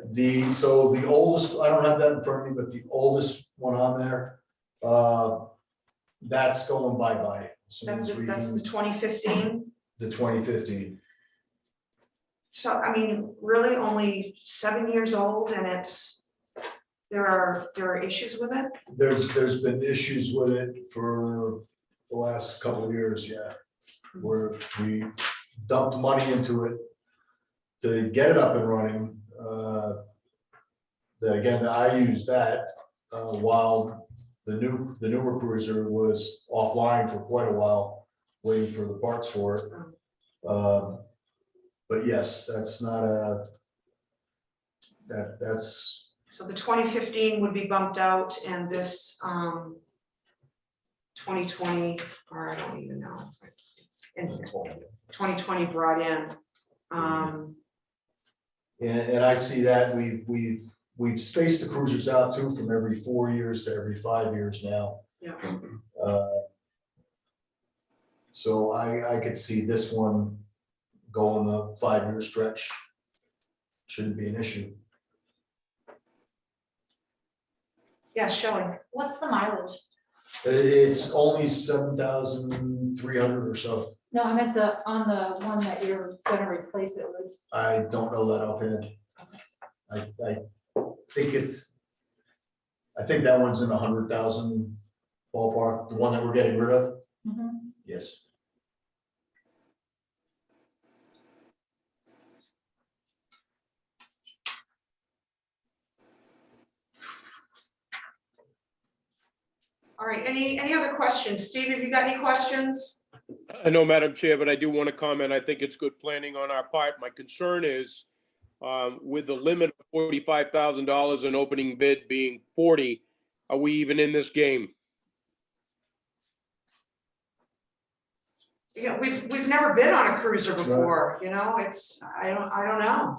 so the oldest, I don't have that in front of me, but the oldest one on there, that's going bye-bye. As soon as we That's do the 2015. the 2015. So, I mean, really only 7 years old and there are issues with it? There's been issues with it for the last couple of years, yeah. Where we dumped money into it to get it up and running. Again, I used that while the newer cruiser was offline for quite a while, waiting for the parts for it. But yes, that's not that's. So the 2015 would be bumped out and this 2020, or I don't even know. It's in here. 2020 brought in. And I see that we've spaced the cruisers out too from every 4 years to every 5 years now. Yeah. So I could see this one going a 5-year stretch. Shouldn't be an issue. Yes, Shelley. What's the mileage? It's only 7,300 or so. No, I meant on the one that you're gonna replace it with. I don't know that offhand. I think that one's in 100,000 ballpark, the one that we're getting rid of. Mhm. Yes. All right, any other questions? Steve, have you got any questions? I know, Madam Chair, but I do want to comment. I think it's good planning on our part. My concern is with the limit of $45,000 and opening bid being 40, are we even in this game? You know, we've never been on a cruiser before, you know, I don't know.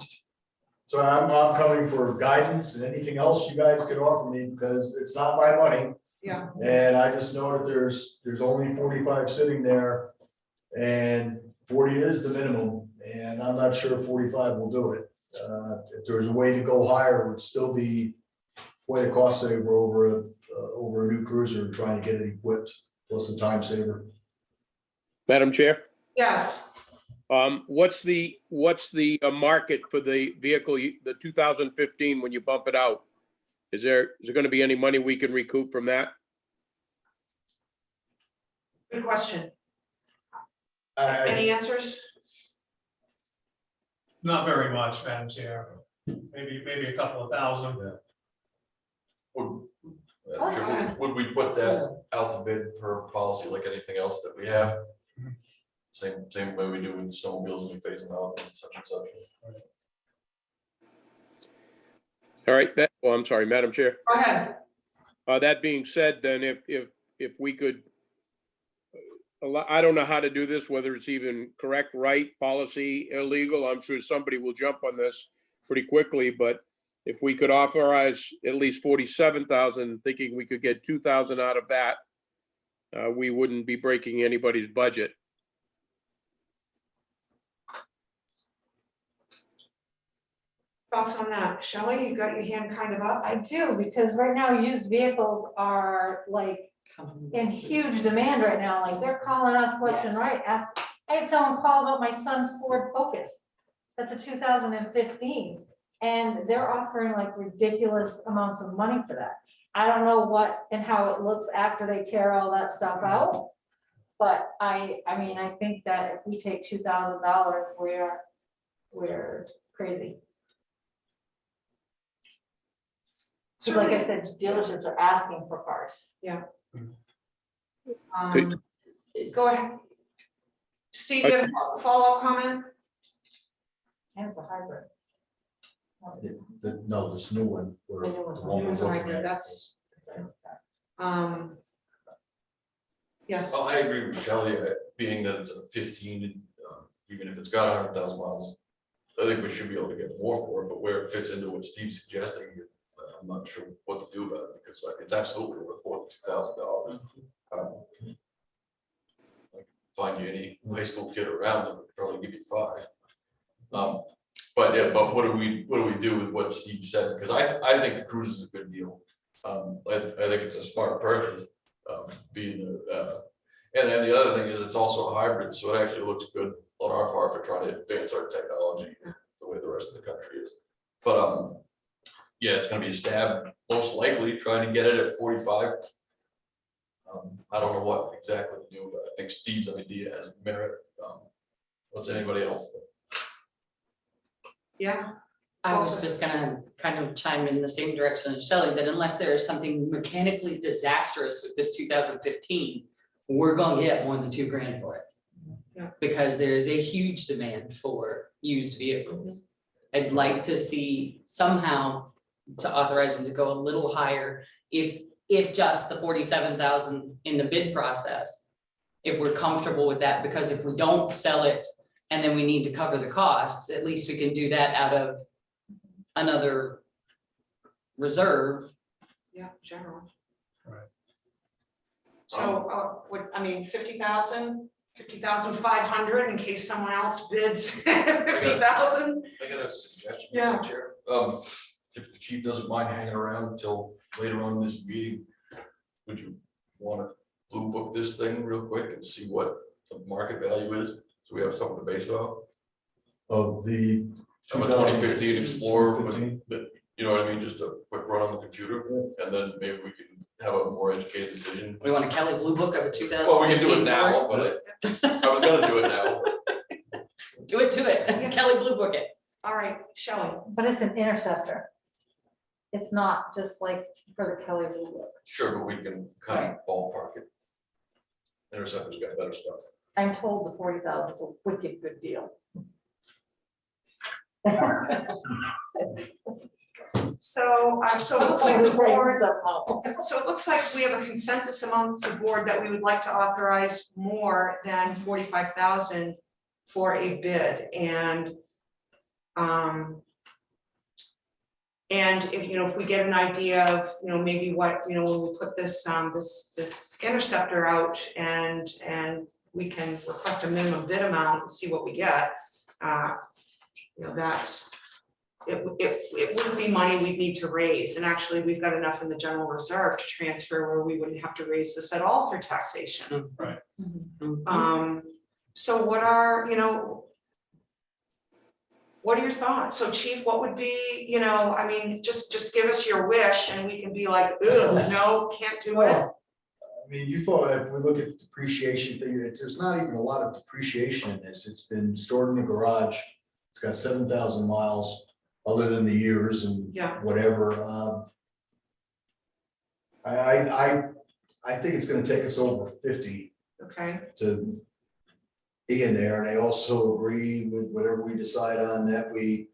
So I'm coming for guidance and anything else you guys could offer me because it's not my money. Yeah. And I just know that there's only 45 sitting there and 40 is the minimum. And I'm not sure 45 will do it. If there's a way to go higher, it would still be quite a cost saver over a new cruiser trying to get it equipped, plus the time saver. Madam Chair, Yes. what's the market for the vehicle, the 2015, when you bump it out? Is there going to be any money we can recoup from that? Good question. I- Any answers? Not very much, Madam Chair. Maybe a couple of thousand. Would we put that out to bid per policy like anything else that we have? Same way we do with snowmobiles and we phase them out and such and such. All right, I'm sorry, Madam Chair. Go ahead. That being said, then if we could, I don't know how to do this, whether it's even correct, right, policy, illegal. I'm sure somebody will jump on this pretty quickly, but if we could authorize at least 47,000, thinking we could get 2,000 out of that, we wouldn't be breaking anybody's budget. Thoughts on that? Shelley, you got your hand kind of up? I do, because right now used vehicles are like in huge demand right now, like they're calling us left and right. I had someone call about my son's Ford Focus. That's a 2015, and they're offering like ridiculous amounts of money for that. I don't know what and how it looks after they tear all that stuff out. But I mean, I think that if we take $2,000, we're crazy. Because like I said, dealerships are asking for cars. Go ahead. Steve, you have a follow-up comment? And it's a hybrid. No, this new one. The new one's the one we're It's a looking hybrid, at. that's- Yes. Well, I agree with Shelley, being that it's a 15, and even if it's got 100,000 miles, I think we should be able to get more for it, but where it fits into what Steve's suggesting, I'm not sure what to do about it, because it's absolutely worth more than $2,000. Find you any high school kid around that would probably give you 5. But yeah, but what do we do with what Steve said? Because I think the cruise is a good deal. I think it's a smart purchase. And then the other thing is it's also a hybrid, so it actually looks good on our part for trying to advance our technology rest of the country is. But, yeah, it's gonna be a stab, most likely, trying to get it at 45. I don't know what exactly to do, but I think Steve's idea has merit. What's anybody else think? Yeah, I was just gonna kind of chime in the same direction as Shelley, that unless there is something mechanically disastrous with this 2015, we're gonna get more than $2,000 for it. Yeah. Because there is a huge demand for used vehicles. I'd like to see somehow to authorize them to go a little higher, if just the 47,000 in the bid process. If we're comfortable with that, because if we don't sell it and then we need to cover the cost, at least we can do that out of another reserve. yeah, general. Right. So, I mean, 50,000, 50,500 in case someone else bids 50,000. I got a suggestion. Yeah. Madam Chair. If the chief doesn't mind hanging around until later on in this meeting, would you want to blue book this thing real quick and see what the market value is? So we have something to base it off. Of the. Of a 2015 Explorer, 2015. but you know what I mean, just a quick run on the computer, and then maybe we can have a more educated decision. We want a Kelly Blue Book of a 2015. Well, we can do it now, but I was gonna do it now. Do it, Kelly Blue Book it. All right, Shelley. But it's an interceptor. It's not just like for the Kelly Blue Book. Sure, but we can kind of ballpark it. Interceptor's got better stuff. I'm told the 40,000 is a wicked good deal. So it looks like the board, so it looks like we have a consensus amongst the board that we would like to authorize more than 45,000 for a bid, and if, you know, if we get an idea of, you know, maybe what, you know, when we put this, this interceptor out and we can request a minimum bid amount and see what we get, you know, that's, it wouldn't be money we'd need to raise. And actually, we've got enough in the general reserve to transfer where we wouldn't have to raise this at all through taxation. Right. So what are, you know, what are your thoughts? So Chief, what would be, you know, I mean, just give us your wish and we can be like, ugh, no, can't do it. I mean, you thought, if we look at depreciation thing, there's not even a lot of depreciation in this. It's been stored in the garage. It's got 7,000 miles, other than the years and Yeah. whatever. I think it's gonna take us over 50 Okay, to be in there, and I also agree with whatever we decide on, that we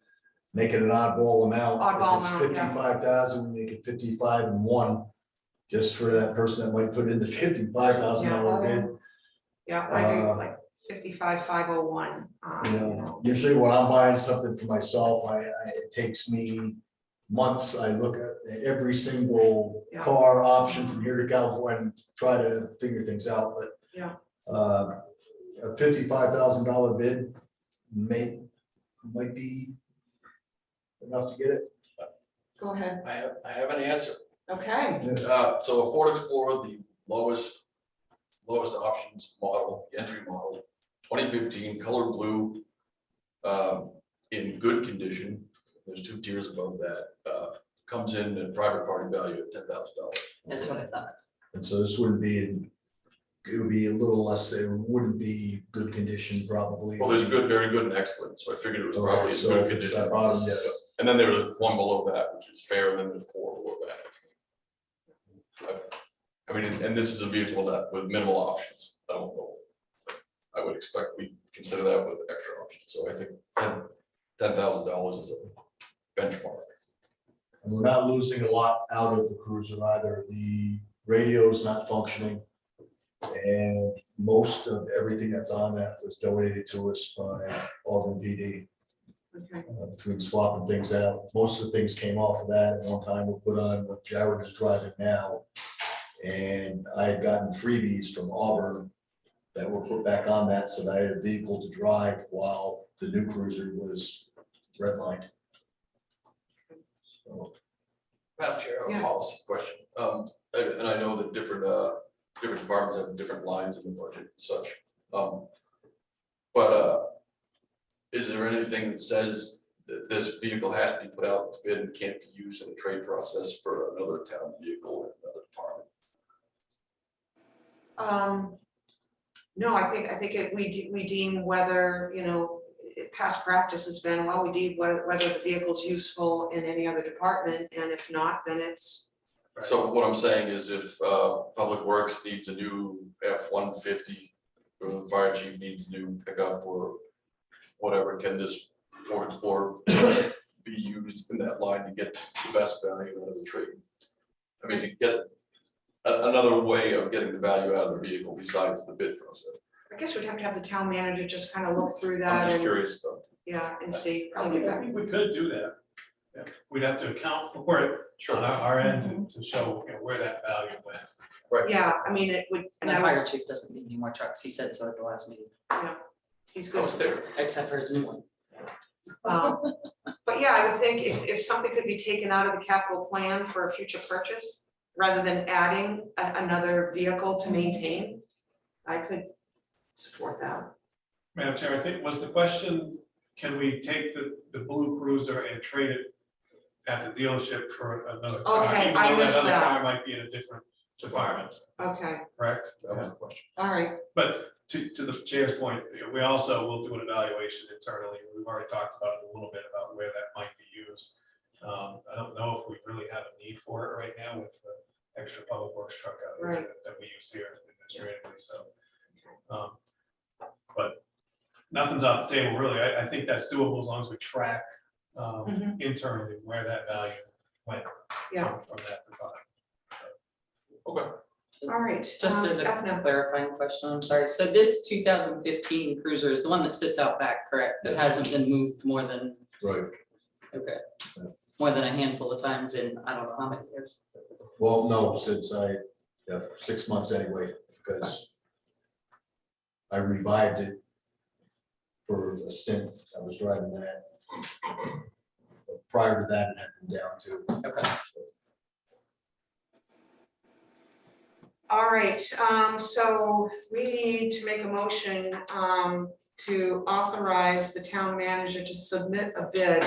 make it an oddball amount. Oddball If amount, it's yeah. 55,000, make it 55 and 1, just for that person that might put in the $55,000 bid. yeah, I agree, like 55,501. You know, usually when I'm buying something for myself, it takes me months. I look at every single Yeah. car option from here to California and try to figure things out, but. Yeah. A $55,000 bid might be enough to get it. Go ahead. I have an answer. Okay, So a Ford Explorer, the lowest options model, the entry model, 2015 color blue, in good condition. There's 2 tiers above that. Comes in at private party value at $10,000. That's what I thought. And so this wouldn't be, it would be a little less, it wouldn't be good condition probably. Well, there's good, very good, and excellent. So I figured it was probably in So good it's condition. that bottom, yeah. And then there was one below that, which is fair, and then there's 4 below that. I mean, and this is a vehicle that with minimal options. I don't know. I would expect we consider that with extra options. So I think $10,000 is a benchmark. And we're not losing a lot out of the cruiser either. The radio's not functioning. And most of everything that's on that was donated to us by Auburn PD. okay, Between swapping things out, most of the things came off of that. At one time we put on what Jared is driving now. And I had gotten freebies from Auburn that were put back on that, so that I had a vehicle to drive while the new cruiser was redlined. So, Madam Chair, I have Yeah. a policy question. And I know that different departments have different lines in the budget and such. But is there anything that says this vehicle has to be put out to bid and can't be used in the trade process for another town vehicle in another department. No, I think we deem whether, past practice has been, well, we deem whether the vehicle's useful in any other department, and if not, then it's. So what I'm saying is if Public Works needs a new F-150, or the fire chief needs a new pickup or whatever, can this Ford Explorer be used in that line to get the best value out of the trade? I mean, to get another way of getting the value out of the vehicle besides the bid process. I guess we'd have to have the town manager just kind of look through I'm that just and, curious about. yeah, and see, I probably think get I back. think we could do that. Yeah, we'd have to account for it on our end to show, where that value went. Yeah, I mean, it would, And and the I would, fire chief doesn't need any more trucks. He said so at the last meeting, he's I good. was there. except for his new one. But yeah, I would think if something could be taken out of the capital plan for a future purchase, rather than adding another vehicle to maintain, I could support that. Madam Chair, I think was the question, can we take the blue cruiser and trade it at the dealership for another car? Okay, even I though missed other that. car might be in a different department, Okay, correct? That was the question. all right, But to the chair's point, we also will do an evaluation internally. We've already talked about it a little bit about where that might be used. I don't know if we really have a need for it right now with the extra public works truck out there Right. that we use here administratively, so. But nothing's off the table, really. I think that's doable as long as we track internally where that value went Yeah. from that department. Okay. all right. Just as a Stephanie. clarifying question, I'm sorry. So this 2015 Cruiser is the one that sits out back, correct? That hasn't been moved more than, Right. okay, more than a handful of times in, I don't know how many years. Well, no, since 6 months anyway, because I revived it for a stint. I was driving that. But prior to that, it had been down to. Okay. All right, so we need to make a motion to authorize the town manager to submit a bid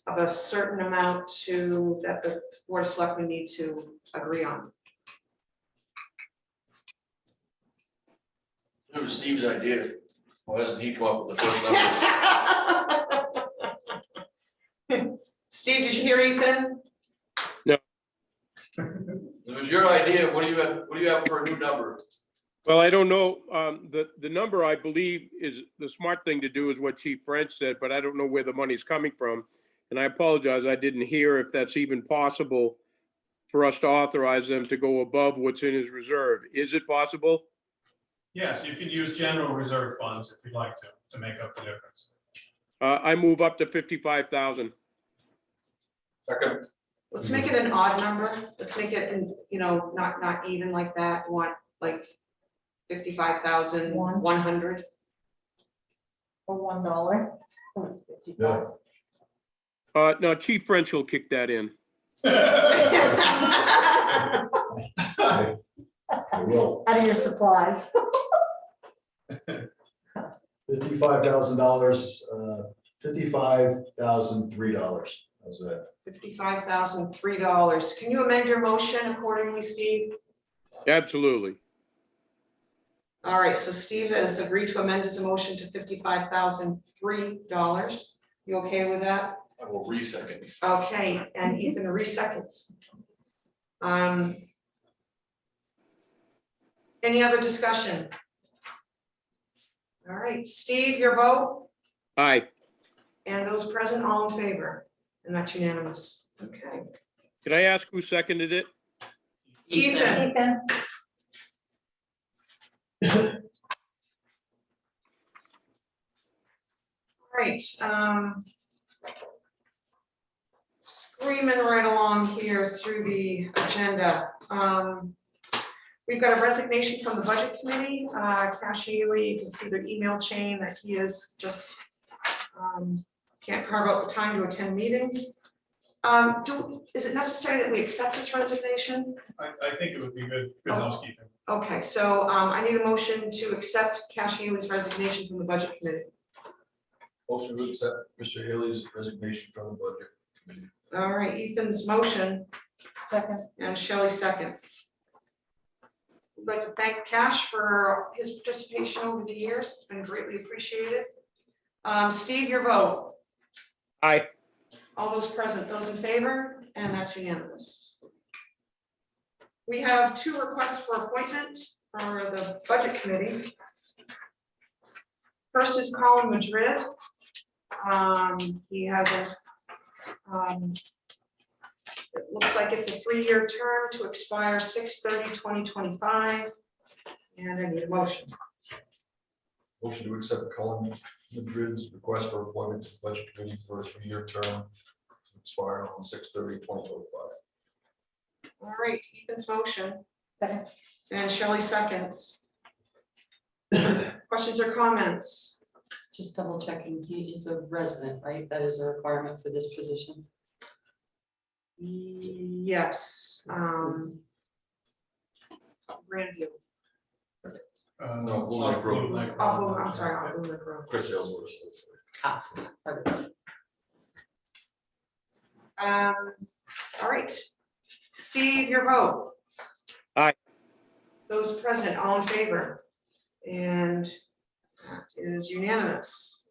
of a certain amount that the board of selectmen need to agree on. It was Steve's idea. Why doesn't he come up with the first number? Steve, did you hear Ethan? It was your idea. What do you have for a new number? Well, I don't know. The number I believe is the smart thing to do is what Chief French said, but I don't know where the money's coming from. And I apologize, I didn't hear if that's even possible for us to authorize them to go above what's in his reserve. Is it possible? Yes, you could use general reserve funds if you'd like to make up the difference. I move up to 55,000. Second. Let's make it an odd number. Let's make it, not even like that. You want like 55,100. For $1. Yeah. No, Chief French will kick that in. I will. Out of your supplies. $55,000, $55,003. How's that? $55,003. Can you amend your motion accordingly, Steve? Absolutely. All right, so Steve has agreed to amend his motion to $55,003. You okay with that? I will re-second. Okay, and Ethan, re-seconds. Any other discussion? All right, Steve, your vote, Aye. and those present, all in favor, and that's unanimous. Okay. Can I ask who seconded it? Ethan. Ethan, All right, screaming right along here through the agenda. We've got a resignation from the budget committee. Cash Ely, you can see the email chain that he is just can't carve out the time to attend meetings. Is it necessary that we accept this resignation? I think it would be good housekeeping. Okay, so I need a motion to accept Cash Ely's resignation from the budget committee. Motion to accept Mr. Haley's resignation from the budget committee. All right, Ethan's motion Second. and Shelley seconds. We'd like to thank Cash for his participation over the years. It's been greatly appreciated. Steve, your vote. Aye. All those present, those in favor, and that's unanimous. We have 2 requests for appointment for the budget committee. First is Colin Madrid. He has a, it looks like it's a 3-year term to expire 6/30/2025. And I need a motion. Motion to accept Colin Madrid's request for appointment to the budget committee for a 3-year term to expire on 6/30/2025. All right, Ethan's motion Second. and Shelley seconds. Questions or comments? Just double checking, he is a resident, right? That is a requirement for this position. Yes. Grandview. No, Blue Lake Road. Oh, I'm sorry, off Blue Lake Road. Chris Ellsworth. Ah, perfect. All right. Steve, your vote. Aye. Those present, all in favor? And that is unanimous.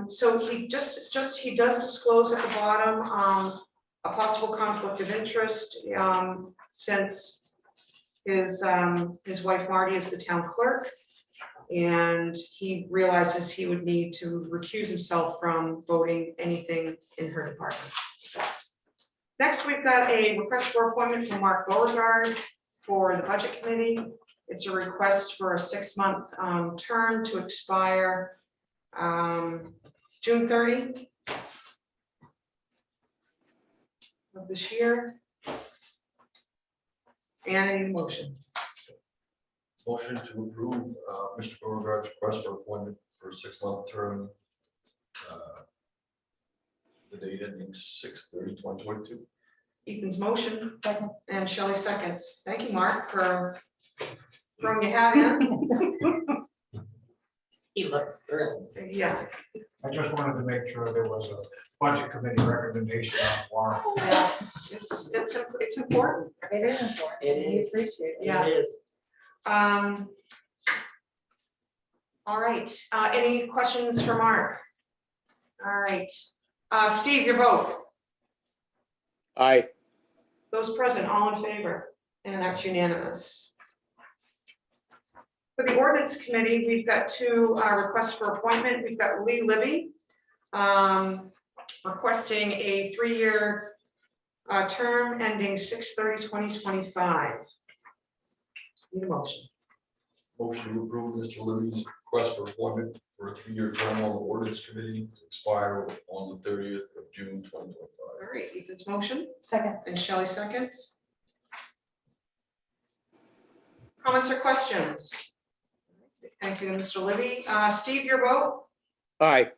So he he does disclose at the bottom, a possible conflict of interest, since his wife Marty is the town clerk. And he realizes he would need to recuse himself from voting anything in her department. Next, we've got a request for appointment from Mark Beauregard for the budget committee. It's a request for a 6-month term to expire June 30 of this year. And I need a motion. Motion to approve Mr. Beauregard's request for appointment for a 6-month term. The date ending 6/30/2022. Ethan's motion, Second. and Shelley seconds. Thank you, Mark, for throwing your hat in. He looks thrilled. Yeah. I just wanted to make sure there was a budget committee recommendation on warrant. Yeah, it's important. It is important. It We is. appreciate it. Yeah. It is. All right, any questions for Mark? All right, Steve, your vote. Aye. Those present, all in favor, and that's unanimous. For the ordinance committee, we've got 2 requests for appointment. We've got Lee Libby requesting a 3-year term ending 6/30/2025. Need a motion. Motion to approve Mr. Libby's request for appointment for a 3-year term on the ordinance committee to expire on the 30th of June 2025. All right, Ethan's motion Second. and Shelley seconds. Comments or questions? Thank you, Mr. Libby. Steve, your vote, Aye.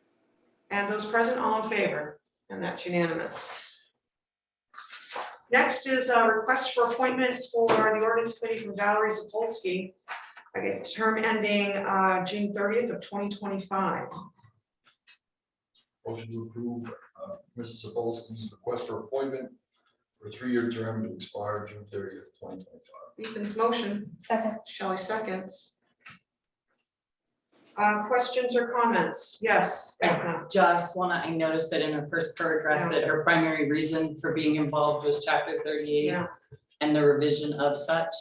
and those present, all in favor, and that's unanimous. Next is a request for appointment for the ordinance committee from Valerie Zapolsky. I get term ending June 30th of 2025. Motion to approve Mrs. Sapolsky's request for appointment for a 3-year term to expire June 30th, 2025. Ethan's motion, Second. Shelley seconds. Questions or comments? Yes. Edna. Just I noticed that in her first paragraph that her primary reason for being involved was chapter 38 Yeah. and the revision of such.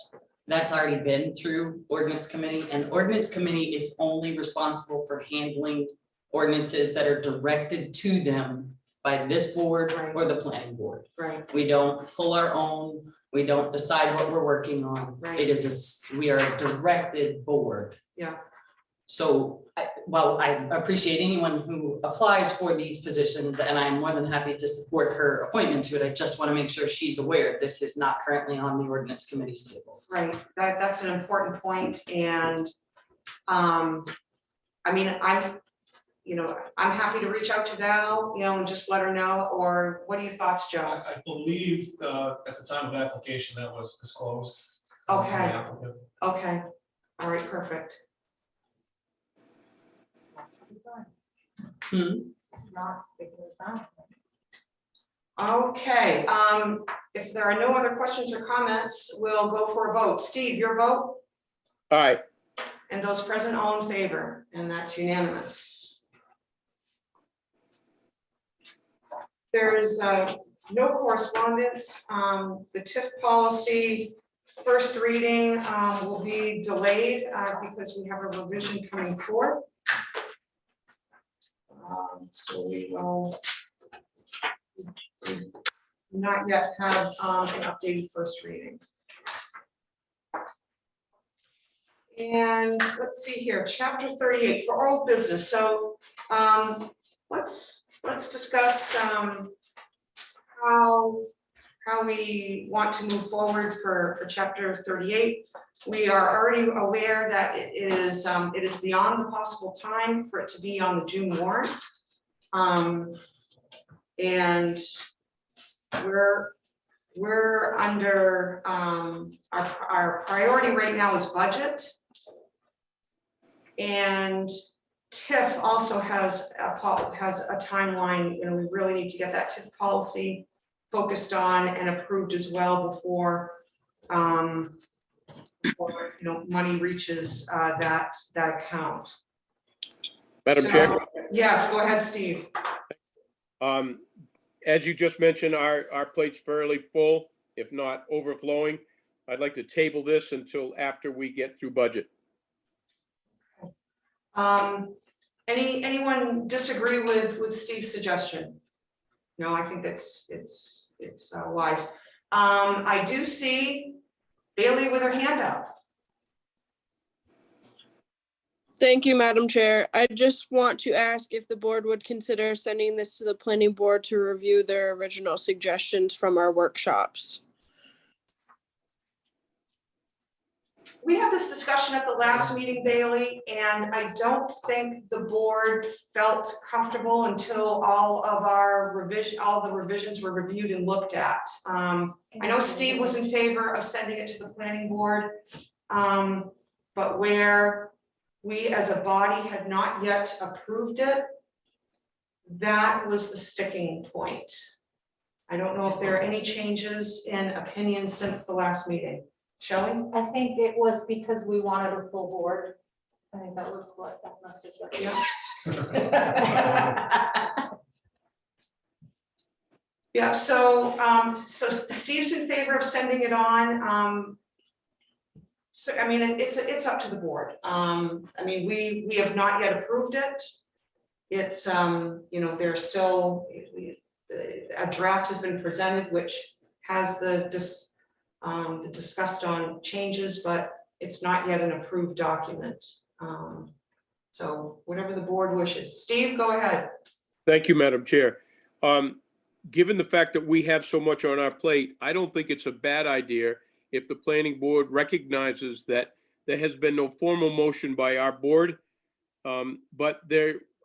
That's already been through ordinance committee, and ordinance committee is only responsible for handling ordinances that are directed to them by this board or the planning board. Right. We don't pull our own, we don't decide what we're working on. Right. It is we are a directed board. Yeah. So, while I appreciate anyone who applies for these positions, and I'm more than happy to support her appointment to it, I just want to make sure she's aware this is not currently on the ordinance committee's table. Right, that's an important point, and I mean, I'm happy to reach out to Val, and just let her know, or what are your thoughts, Joe? I believe at the time of application that was disclosed. Okay. to the applicant. Okay, all right, perfect. Not because that. Okay, if there are no other questions or comments, we'll go for a vote. Steve, your vote? All right, And those present, all in favor, and that's unanimous. There is no correspondence. The TIF policy, first reading will be delayed because we have a revision coming forth. So we will not yet have an updated first reading. And let's see here, chapter 38 for old business. So let's discuss how we want to move forward for chapter 38. We are already aware that it is beyond the possible time for it to be on the June warrant. And we're under our priority right now is budget. And TIF also has a timeline, and we really need to get that TIF policy focused on and approved as well before money reaches that account. Madam Chair. Yes, go ahead, Steve. As you just mentioned, our plate's fairly full, if not overflowing. I'd like to table this until after we get through budget. Anyone disagree with Steve's suggestion? No, I think it's wise. I do see Bailey with her hand up. Thank you, Madam Chair. I just want to ask if the board would consider sending this to the planning board to review their original suggestions from our workshops. We had this discussion at the last meeting, Bailey, and I don't think the board felt comfortable until all the revisions were reviewed and looked at. I know Steve was in favor of sending it to the planning board, but where we as a body had not yet approved it, that was the sticking point. I don't know if there are any changes in opinion since the last meeting. Shelley? I think it was because we wanted a full board. I think that was what that message was. Yeah. Yeah, so Steve's in favor of sending it on. So I mean, it's up to the board. I mean, we have not yet approved it. It's there's still a draft has been presented which has the discussed on changes, but it's not yet an approved document. So whatever the board wishes. Steve, go ahead. Thank you, Madam Chair. Given the fact that we have so much on our plate, I don't think it's a bad idea if the planning board recognizes that there has been no formal motion by our board, but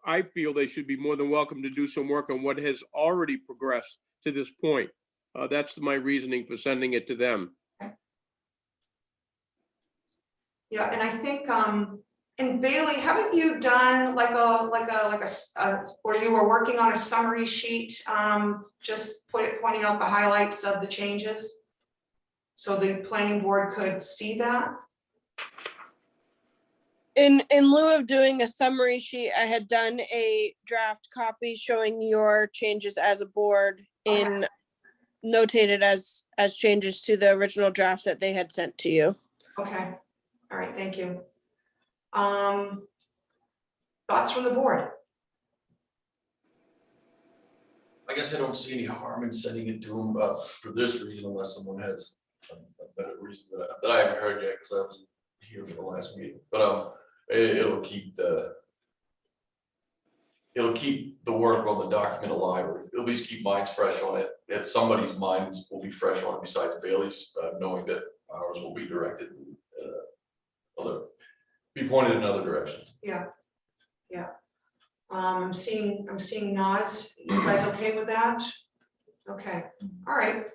I feel they should be more than welcome to do some work on what has already progressed to this point. That's my reasoning for sending it to them. Yeah, and I think, and Bailey, haven't you done or you were working on a summary sheet, just pointing out the highlights of the changes? So the planning board could see that? In lieu of doing a summary sheet, I had done a draft copy showing your changes as a board notated as changes to the original draft that they had sent to you. Okay, all right, thank you. Thoughts from the board? I guess I don't see any harm in sending it to them for this reason, unless someone has a better reason that I haven't heard yet, because I wasn't here for the last meeting. But it'll keep the work on the document alive, or at least keep minds fresh on it. If somebody's minds will be fresh on it besides Bailey's, knowing that ours will be directed be pointed in other directions. Yeah, yeah. I'm seeing nods. You guys okay with that? Okay, all right.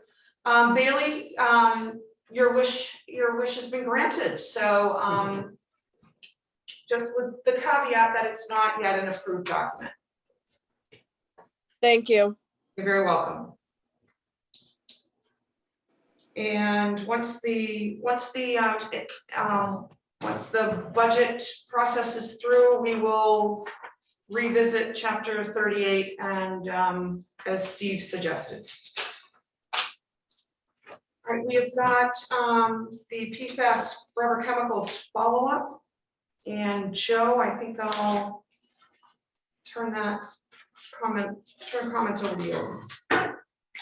Bailey, your wish has been granted. So just with the caveat that it's not yet an approved document. Thank you. You're very welcome. And once the budget process is through, we will revisit chapter 38 and as Steve suggested. All right, we have got the PFAS rubber chemicals follow-up. And Joe, I think I'll turn comments over to you.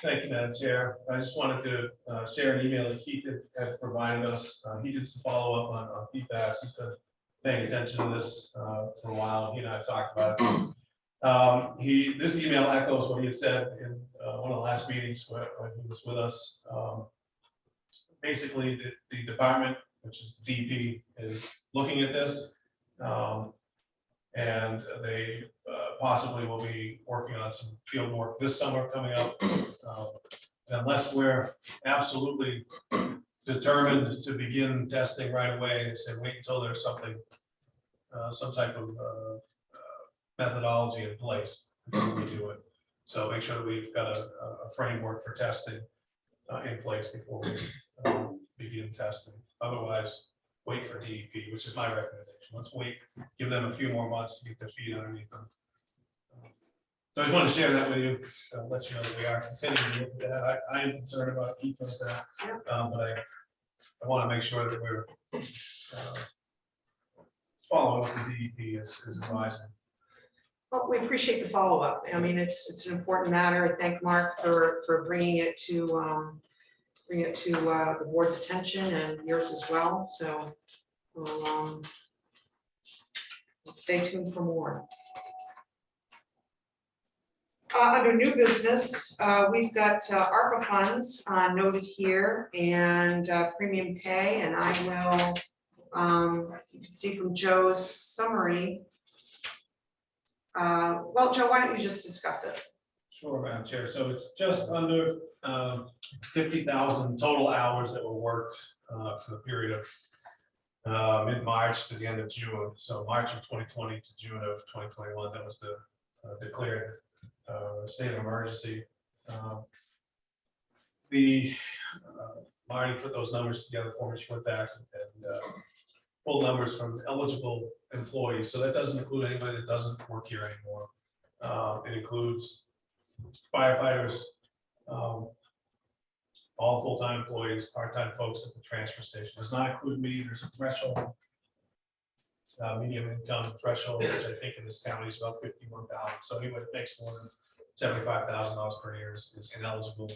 Thank you, Madam Chair. I just wanted to share an email that Keith had provided us. He did some follow-up on PFAS. He's been paying attention to this for a while. He and I have talked about it. This email echoes what he had said in one of the last meetings when he was with us. Basically, the department, which is DP, is looking at this. And they possibly will be working on some field work this summer coming up. Unless we're absolutely determined to begin testing right away, they said wait until there's something, some type of methodology in place before we do it. So make sure that we've got a framework for testing in place before we begin testing. Otherwise, wait for DEP, which is my recommendation. Let's wait, give them a few more months to get their feet underneath them. So I just wanted to share that with you, let you know that we are continuing to look at that. I am concerned about ethos that, but I want to make sure that we're following what the DEP is advising. Well, we appreciate the follow-up. I mean, it's an important matter. I thank Mark for bringing it to the board's attention and yours as well. So we'll stay tuned for more. Under new business, we've got ARPA funds noted here and premium pay, and I will, you can see from Joe's summary. Well, Joe, why don't you just discuss it? Sure, Madam Chair. So it's just under 50,000 total hours that were worked for the period of mid-March to the end of June. So March of 2020 to June of 2021, that was the declared state of emergency. Marty put those numbers together for me. She went back and pulled numbers from eligible employees. So that doesn't include anybody that doesn't work here anymore. It includes firefighters, all full-time employees, part-time folks at the transfer station. Does not include me. There's a threshold, medium income threshold, which I think in this county is about 51,000. So anyone that makes more than $75,000 per year is ineligible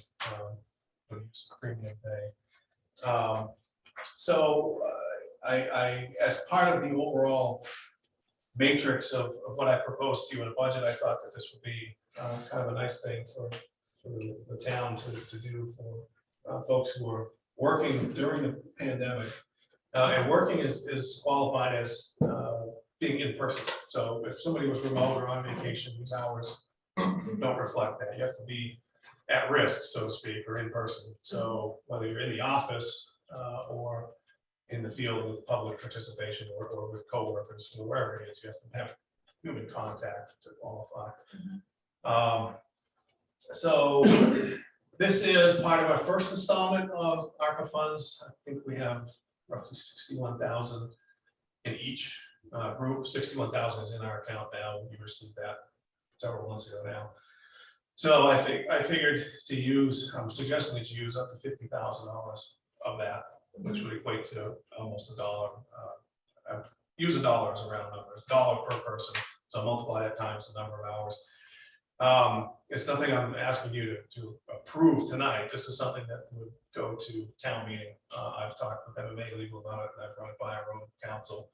for use of premium pay. I, as part of the overall matrix of what I proposed to you in the budget, I thought that this would be kind of a nice thing for the town to do for folks who are working during the pandemic. And working is qualified as being in person. So if somebody was remote or on vacation, these hours don't reflect that. You have to be at risk, so to speak, or in person. So whether you're in the office or in the field with public participation or with coworkers or wherever it is, you have to have human contact to qualify. So this is part of our first installment of ARPA funds. I think we have roughly 61,000 in each group. 61,000 is in our account now. We received that several months ago now. So I figured to use, I'm suggesting that you use up to $50,000 of that, which would equate to almost $1. Use $1 as a round number, $1 per person. So multiply that times the number of hours. It's nothing I'm asking you to approve tonight. This is something that would go to town meeting. I've talked with MMA legal about it, and I've run it by our own council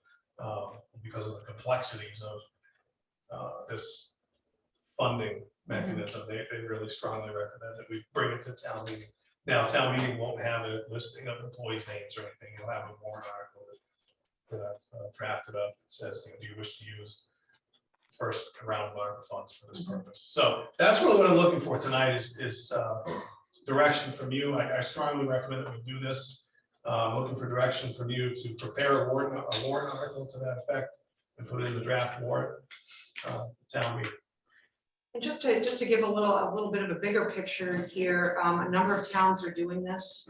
because of the complexities of this funding mechanism. They really strongly recommend that we bring it to town meeting. Now, town meeting won't have a listing of employees' names or anything. You'll have a warrant article that I've drafted up that says, do you wish to use first round of ARPA funds for this purpose? So that's really what I'm looking for tonight is direction from you. I strongly recommend that we do this. Looking for direction from you to prepare a warrant article to that effect and put it in the draft warrant town meeting. And just to give a little bit of a bigger picture here, a number of towns are doing this.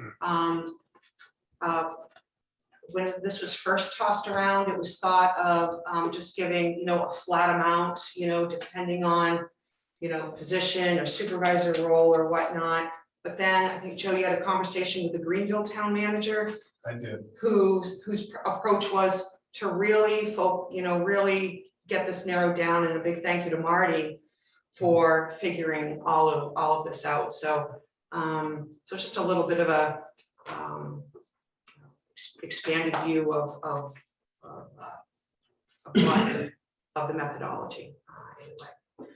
When this was first tossed around, it was thought of just giving, a flat amount, depending on, position or supervisor role or whatnot. But then I think, Joe, you had a conversation with the Greenville town manager, I did. whose approach was to really really get this narrowed down, and a big thank you to Marty for figuring all of this out. So just a little bit of a expanded view of the methodology. Anyway.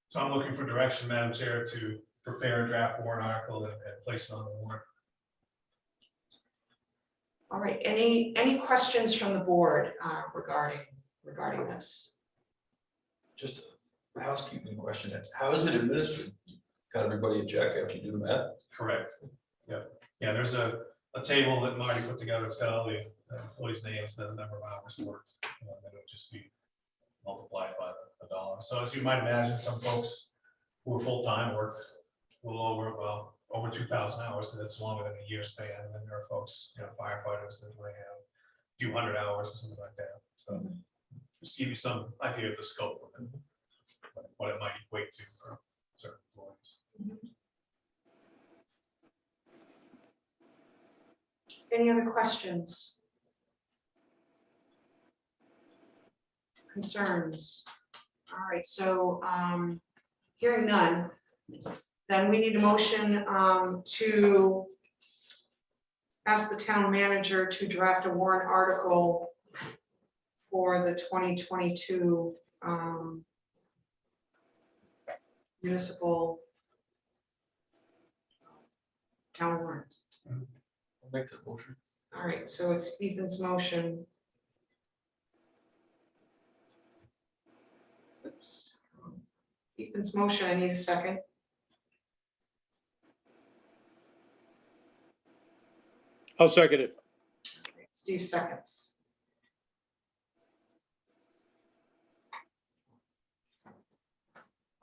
So I'm looking for direction, Madam Chair, to prepare a draft warrant article and place it on the warrant. All right, any questions from the board regarding this? Just a housekeeping question. How is it administered? You got everybody a check after you do the math? Correct. Yeah, there's a table that Marty put together. It's got all the employees' names and the number of hours worked. And it would just be multiplied by the dollar. So as you might imagine, some folks who are full-time worked a little over 2,000 hours, and that's longer than a year span. And then there are folks, firefighters that might have a few hundred hours or something like that. So just give you some idea of the scope of it, what it might equate to for certain employees. Any other questions? Concerns? All right, so hearing none, then we need a motion to ask the town manager to draft a warrant article for the 2022 municipal town warrant. I'll make that motion. All right, so it's Ethan's motion. Oops. Ethan's motion, I need a second. I'll second it. Steve seconds.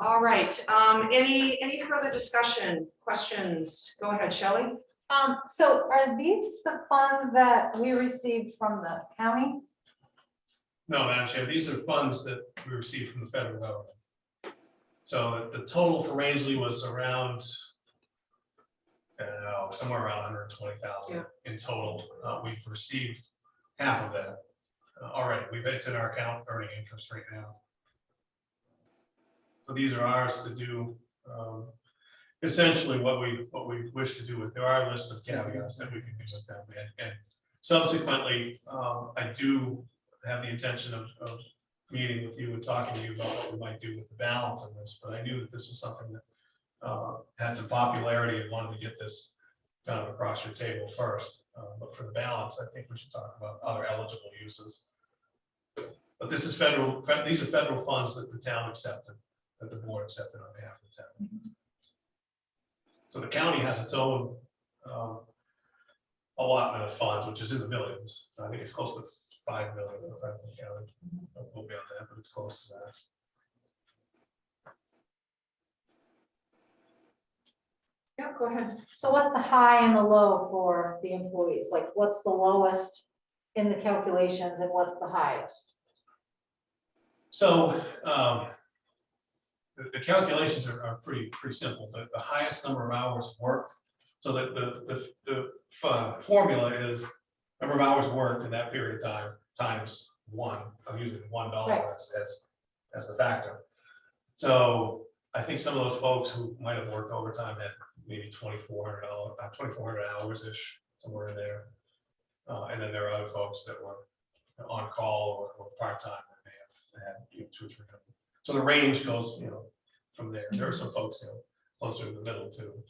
All right, any further discussion, questions? Go ahead, Shelley. So are these the funds that we received from the county? No, Madam Chair, these are funds that we received from the federal government. So the total for Rangeley was around, somewhere around 120,000 in total. We've received half of that already. It's in our account earning interest right now. So these are ours to do essentially what we wish to do with. There are a list of caveats that we can do with them, and subsequently, I do have the intention of meeting with you and talking to you about what we might do with the balance of this. But I knew that this was something that had some popularity and wanted to get this kind of across your table first. But for the balance, I think we should talk about other eligible uses. But this is federal. These are federal funds that the town accepted, that the board accepted on behalf of the town. So the county has its own allotment of funds, which is in the millions. I think it's close to 5 million. If I think we'll be on that, but it's close to that. Yeah, go ahead. So what's the high and the low for the employees? Like what's the lowest in the calculations and what's the highest? So the calculations are pretty simple. The highest number of hours worked. So that the formula is number of hours worked in that period of time times one. I'm using $1 Right. as the factor. So I think some of those folks who might have worked overtime had maybe $2,400 hours ish, somewhere in there. And then there are other folks that were on call or part-time that may have had 200 or 300. So the range goes, from there. There are some folks, closer to the middle too.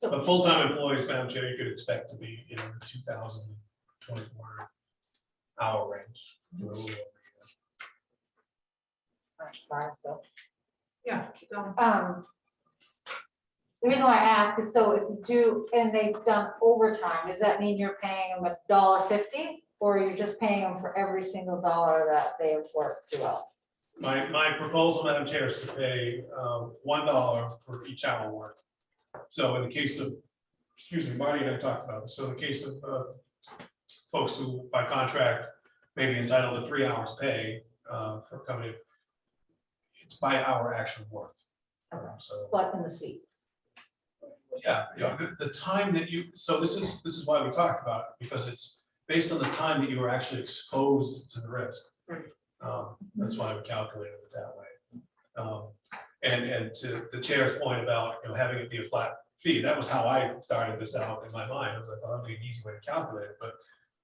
But full-time employees, Madam Chair, you could expect to be, the 2,000 to 2,400 hour range. Sorry, so. Yeah, keep going. The reason why I ask is so if you do, and they've done overtime, does that mean you're paying them $1.50? Or you're just paying them for every single dollar that they have worked throughout? My proposal, Madam Chair, is to pay $1 for each hour worked. So in the case of, excuse me, Marty and I talked about this, so in the case of folks who by contract may be entitled to 3 hours pay for coming in, it's by hour actually worked. So, But in the seat. yeah, the time that you, so this is why we talked about it, because it's based on the time that you were actually exposed to the risk. That's why we calculated it that way. And to the chair's point about, having it be a flat fee, that was how I started this out in my mind. I was like, oh, that'd be an easy way to calculate it, but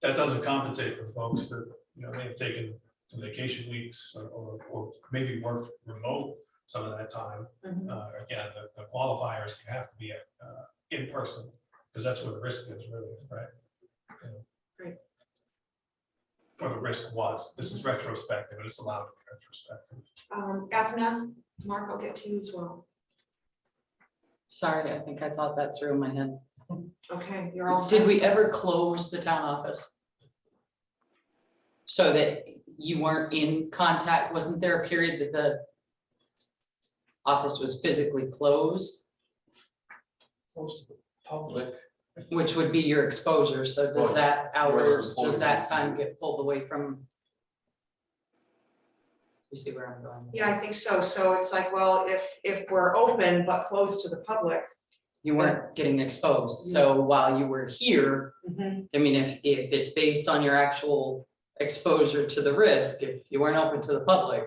that doesn't compensate for folks that, may have taken some vacation weeks or maybe worked remote some of that time. Again, the qualifiers have to be in person, because that's where the risk is really, right? Great. Or the risk was. This is retrospective, and it's allowed to be retrospective. Ethna, Mark, I'll get to you as well. Sorry, I think I thought that through in my head. Okay, you're all Did set? we ever close the town office? So that you weren't in contact? Wasn't there a period that the office was physically closed, Close to the public. which would be your exposure? So does Right. that hours, Where does that employees- time get pulled away from? You see where I'm going? Yeah, I think so. So it's like, well, if we're open but closed to the public. You weren't getting exposed. So while you were here, I mean, if it's based on your actual exposure to the risk, if you weren't open to the public,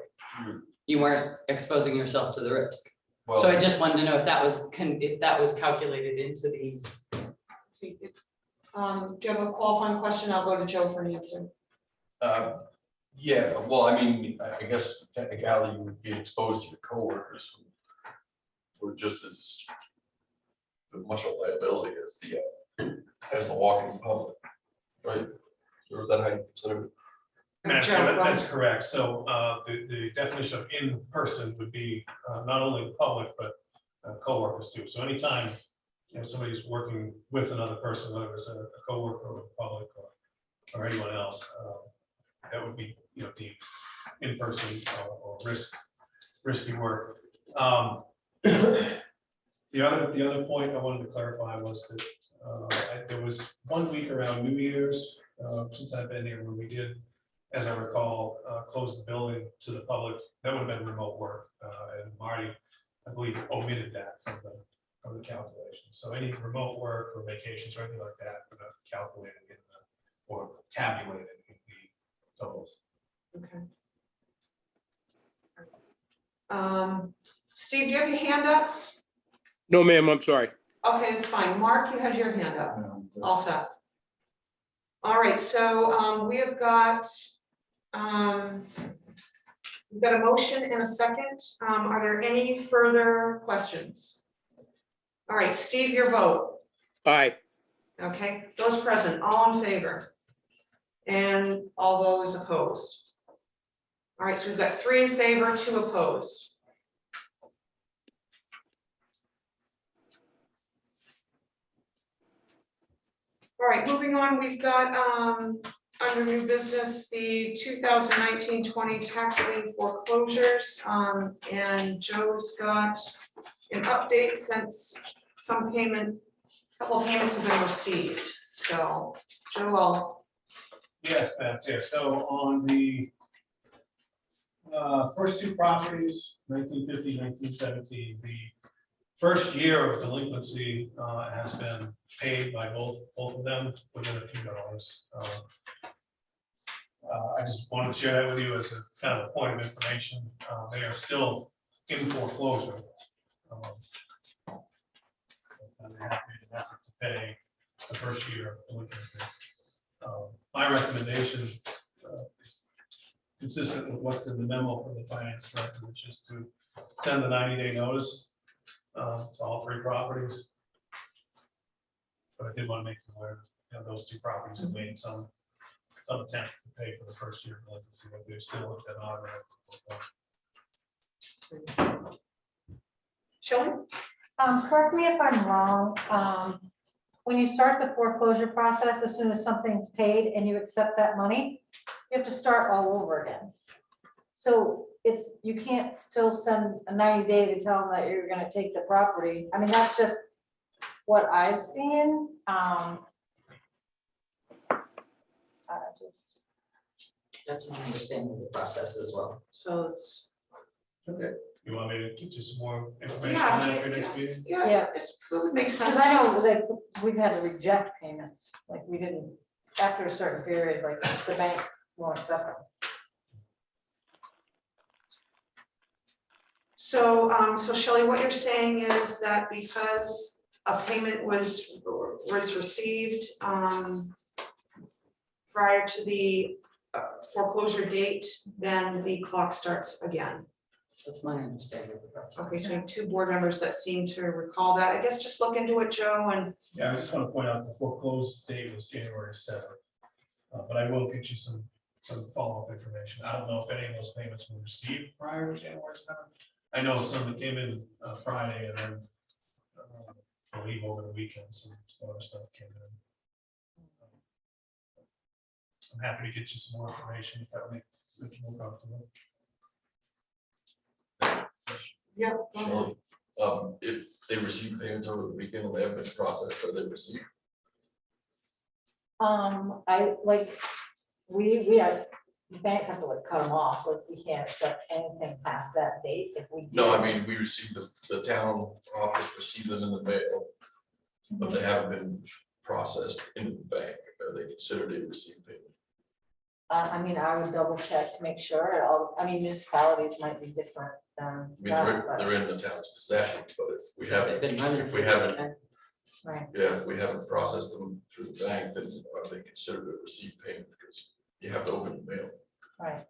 you weren't exposing yourself to the risk. Well, So I just wanted to know if that was calculated into these. Do you have a qualifying question? I'll go to Joe for an answer. yeah, well, I mean, I guess technically you would be exposed to your coworkers who were just as much a liability as the walking public, right? Or is that how you consider it? Madam Joe, Chair, go ahead. that's correct. So the definition of in person would be not only the public, but coworkers too. So anytime somebody's working with another person, whether it's a coworker or the public or anyone else, that would be deemed in person or risky work. The other point I wanted to clarify was that there was 1 week around New Year's since I've been here when we did, as I recall, close the building to the public. That would have been remote work, and Marty, I believe, omitted that from the calculation. So any remote work or vacations or anything like that would have calculated or tabulated in the totals. Okay. Steve, do you have your hand up? No, ma'am, I'm sorry. Okay, that's fine. Mark, you had your hand up. All set. All right, so we have got we've got a motion and a second. Are there any further questions? All right, Steve, your vote. Aye. Okay, those present, all in favor? And all those opposed? All right, so we've got 3 in favor, 2 opposed. All right, moving on, we've got under new business, the 2019-20 tax lien foreclosures. And Joe's got an update since some payments, a couple of payments have been received. So Joe, Yes, Madam Chair. So on the first 2 properties, 1950, 1970, the first year of delinquency has been paid by both of them within a few dollars. I just wanted to share that with you as a kind of a point of information. They are still in foreclosure. And they have made an effort to pay the first year of delinquency. My recommendation is consistent with what's in the memo from the finance director, which is to send the 90-day notice to all 3 properties. But I did want to make you aware, those 2 properties have made some attempt to pay for the first year of delinquency, but they're still at that on. Shelley? Correct me if I'm wrong, when you start the foreclosure process, as soon as something's paid and you accept that money, you have to start all over again. So it's, you can't still send a 90-day to tell them that you're gonna take the property. I mean, that's just what I've seen. Just, That's my understanding of the process as well. So it's, Okay. You want me to get you some more information Yeah, on that for next meeting? yeah, it would make sense. because I know, like, we've had to reject payments, like, we didn't, after a certain period, like, the bank won't accept them. So, so Shelley, what you're saying is that because a payment was received, prior to the foreclosure date, then the clock starts again. That's my understanding of the process. Okay, so we have two board members that seem to recall that. I guess just look into it, Joe, and Yeah, I just want to point out the foreclosed date was January 7th. But I will get you some follow-up information. I don't know if any of those payments were received prior to January 7th. I know some that came in Friday and then I believe over the weekend, some other stuff came in. I'm happy to get you some more information if that would make you more comfortable. yeah. Shelley, if they receive payments over the weekend and they haven't been processed, are they received? I like, we have, banks have to like cut them off, like, we can't accept anything past that date if we. No, do. I mean, we received the town office received them in the mail, but they haven't been processed into the bank. Are they considered a received payment? I mean, I would double check to make sure, all, I mean, municipalities might be different than I mean, that, but, they're in the town's possession, but if we haven't, They've been running. if we haven't, right. yeah, if we haven't processed them through the bank, then are they considered a received payment? Because you have to open the mail. Right.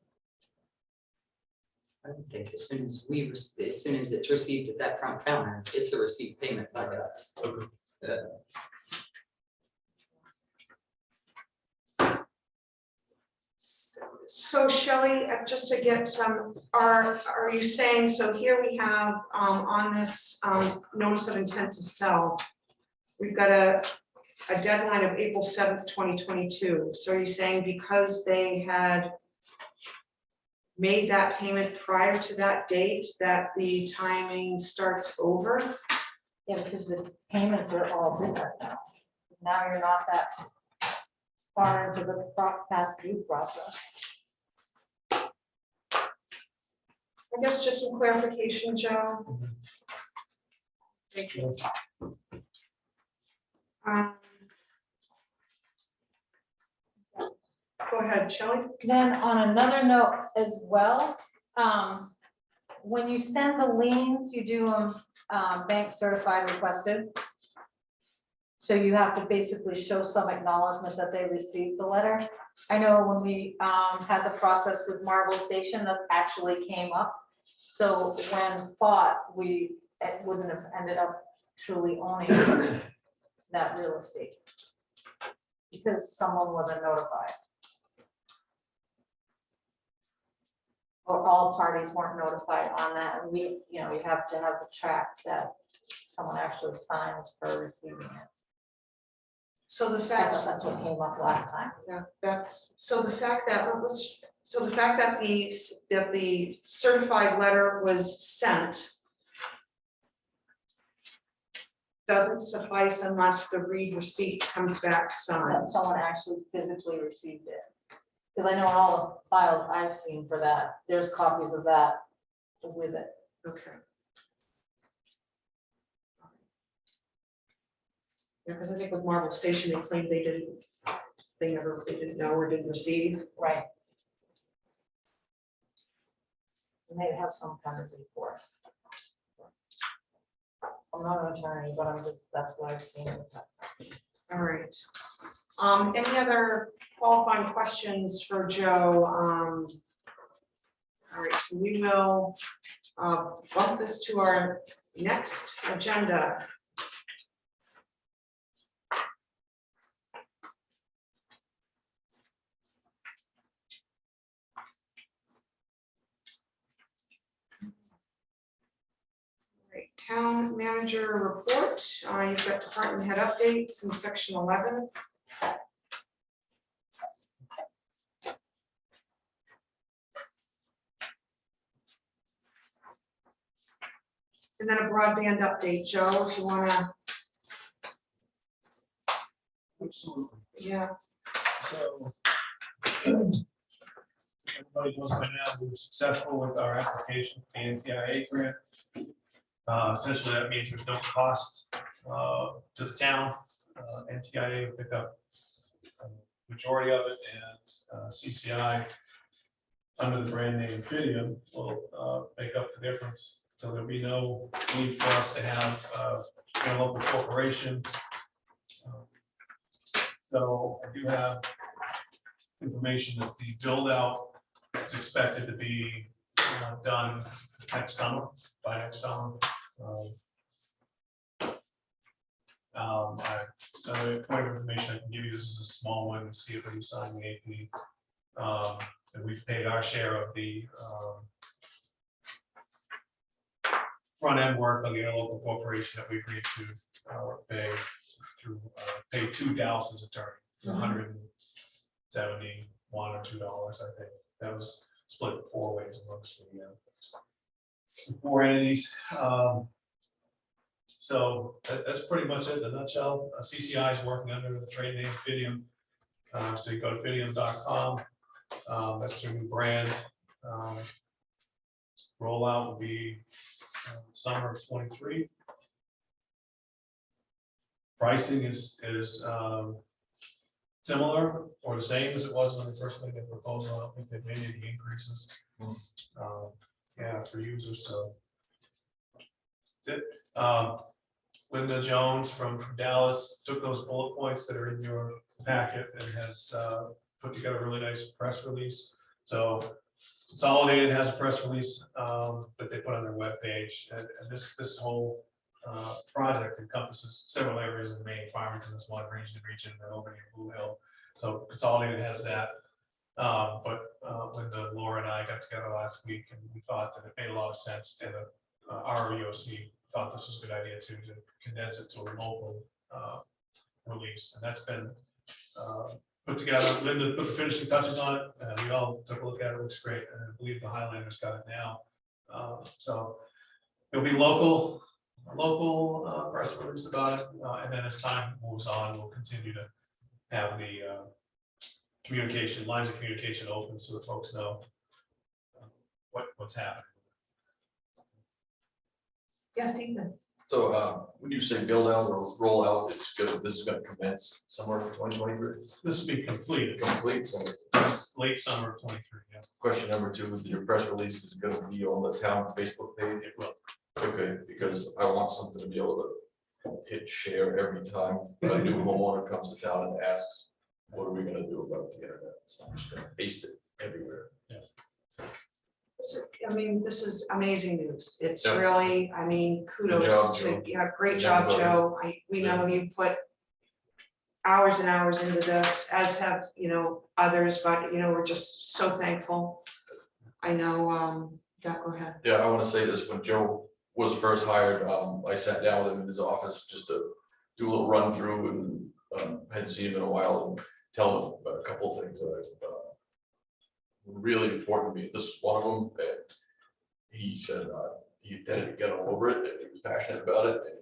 I would think as soon as as soon as it's received at that front counter, it's a received payment by us. Okay. So Shelley, just to get some, are you saying, so here we have on this notice of intent to sell, we've got a deadline of April 7th, 2022. So are you saying because they had made that payment prior to that date, that the timing starts over? Yeah, because the payments are all different now. Now you're not that far into the past due process. I guess just some clarification, Joe. Thank you. Go ahead, Shelley. Then on another note as well, when you send the liens, you do them bank certified requested. So you have to basically show some acknowledgement that they received the letter. I know when we had the process with Marble Station, that actually came up. So when fought, it wouldn't have ended up truly owning that real estate because someone wasn't notified. Or all parties weren't notified on that, and we, you have to have the track that someone actually signs for receiving it. So the fact, That's what came up last time. yeah, that's, so the fact that, so the fact that the certified letter was sent doesn't suffice unless the read receipt comes back signed. That someone actually physically received it. Because I know in all the files I've seen for that, there's copies of that with it. Okay. Yeah, because I think with Marble Station, they claimed they didn't know or didn't receive. Right. And they have some kind of recourse. I'm not an attorney, but that's what I've seen. All right. Any other qualifying questions for Joe? All right, so we will bump this to our next agenda. Town manager report. You've got department head updates in section 11. And then a broadband update, Joe, if you wanna, Absolutely. yeah. So everybody knows by now, we were successful with our application for the NTIA grant. Essentially, that means there's no cost to the town. NTIA will pick up majority of it, and CCI, under the brand name Fidium, will make up the difference. So there'll be no need for us to have a local corporation. So I do have information that the build out is expected to be done next summer, by next summer. So a point of information I can give you, this is a small one, to see if we sign the AP. And we've paid our share of the front end work on the local corporation that we agreed to pay through, pay to Dallas's attorney, $171 or $2, I think. That was split 4 ways amongst the 4 entities. So that's pretty much it in a nutshell. CCI is working under the trade name Fidium. So you go to fidium.com. That's their new brand. Rollout will be summer of 23. Pricing is similar or the same as it was when they first made the proposal. I don't think they've made any increases. Yeah, for users. So that's it. Linda Jones from Dallas took those bullet points that are in your packet and has put together a really nice press release. So Consolidated has a press release that they put on their webpage, and this whole project encompasses several areas in Maine. Farmington is one region, and Albany and Blue Hill. So Consolidated has that. But Linda, Laura, and I got together last week, and we thought that it made a lot of sense, and our EOC thought this was a good idea to condense it to a local release, and that's been put together. Linda put the finishing touches on it, and we all took a look at it. It looks great, and I believe the Highlanders got it now. So it'll be local press release about it, and then as time moves on, we'll continue to have the lines of communication open so that folks know what's happening. Yes, Ethan. So when you say build out or roll out, it's good, this is gonna commence somewhere in 2023? This will be completed. Complete, so Late summer of 23. Yeah. question number 2, your press release is gonna be on the town Facebook page? It will. Okay, because I want something to be able to hit share every time a new homeowner comes to town and asks, what are we gonna do about the internet? So I'm just gonna paste it everywhere. I mean, this is amazing news. It's Yeah. really, I mean, Good job, kudos to, Joe. yeah, great And job, everybody. Joe. We know you put hours and hours into this, as have, others, but, we're just so thankful. I know, yeah, go ahead. Yeah, I want to say this, when Joe was first hired, I sat down with him in his office just to do a little run through, and hadn't seen him in a while, and tell him about a couple of things that were really important to me. This is one of them, and he said he intended to get all over it, and he was passionate about it, and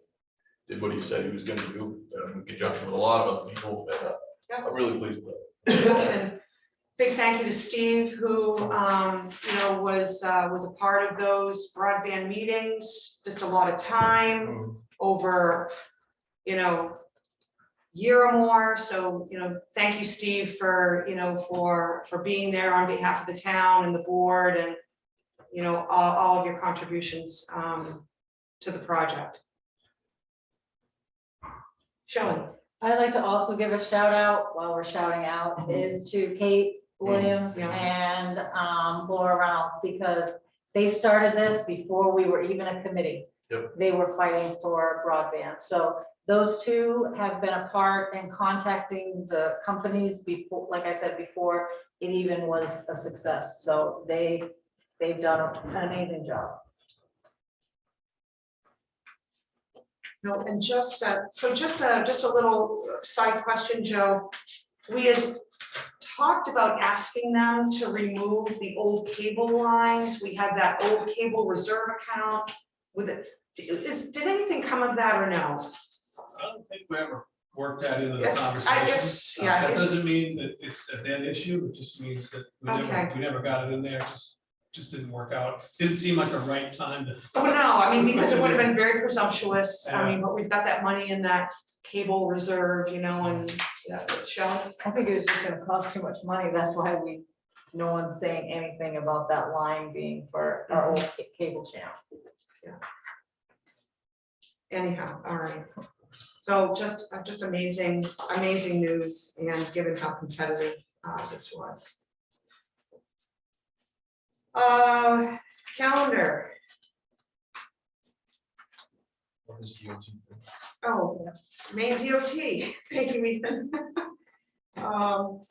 did what he said he was going to do in conjunction with a lot of other people, and I'm really pleased with it. And big thank you to Steve, who, was a part of those broadband meetings, just a lot of time over, year or more. So, thank you, Steve, for, for being there on behalf of the town and the board, and, all of your contributions to the project. Shelley. I'd like to also give a shout out, while we're shouting out, is to Kate Williams Yeah. and Laura Reynolds, because they started this before we were even a committee. Yep. They were fighting for broadband. So those two have been a part in contacting the companies before, like I said, before it even was a success. So they've done an amazing job. No, and just a little side question, Joe. We had talked about asking them to remove the old cable lines. We had that old cable reserve account with it. did anything come of that or no? I don't think we ever worked that into the It's- conversation. it's- yeah, That it- doesn't mean that it's a dead issue, it just means that Okay. we never got it in there, just didn't work out. Didn't seem like a right time to. Oh, no, I mean, because it would have been very presumptuous, I mean, but we've got that money in that cable reserve, you know, and, Shelley? I think it was just gonna cost too much money, that's why no one's saying anything about that line being for our old cable channel. Anyhow, all right. So just amazing news, and given how competitive this was. Calendar. What is DOT thing? Oh, Maine DOT. Thank you, Ethan. All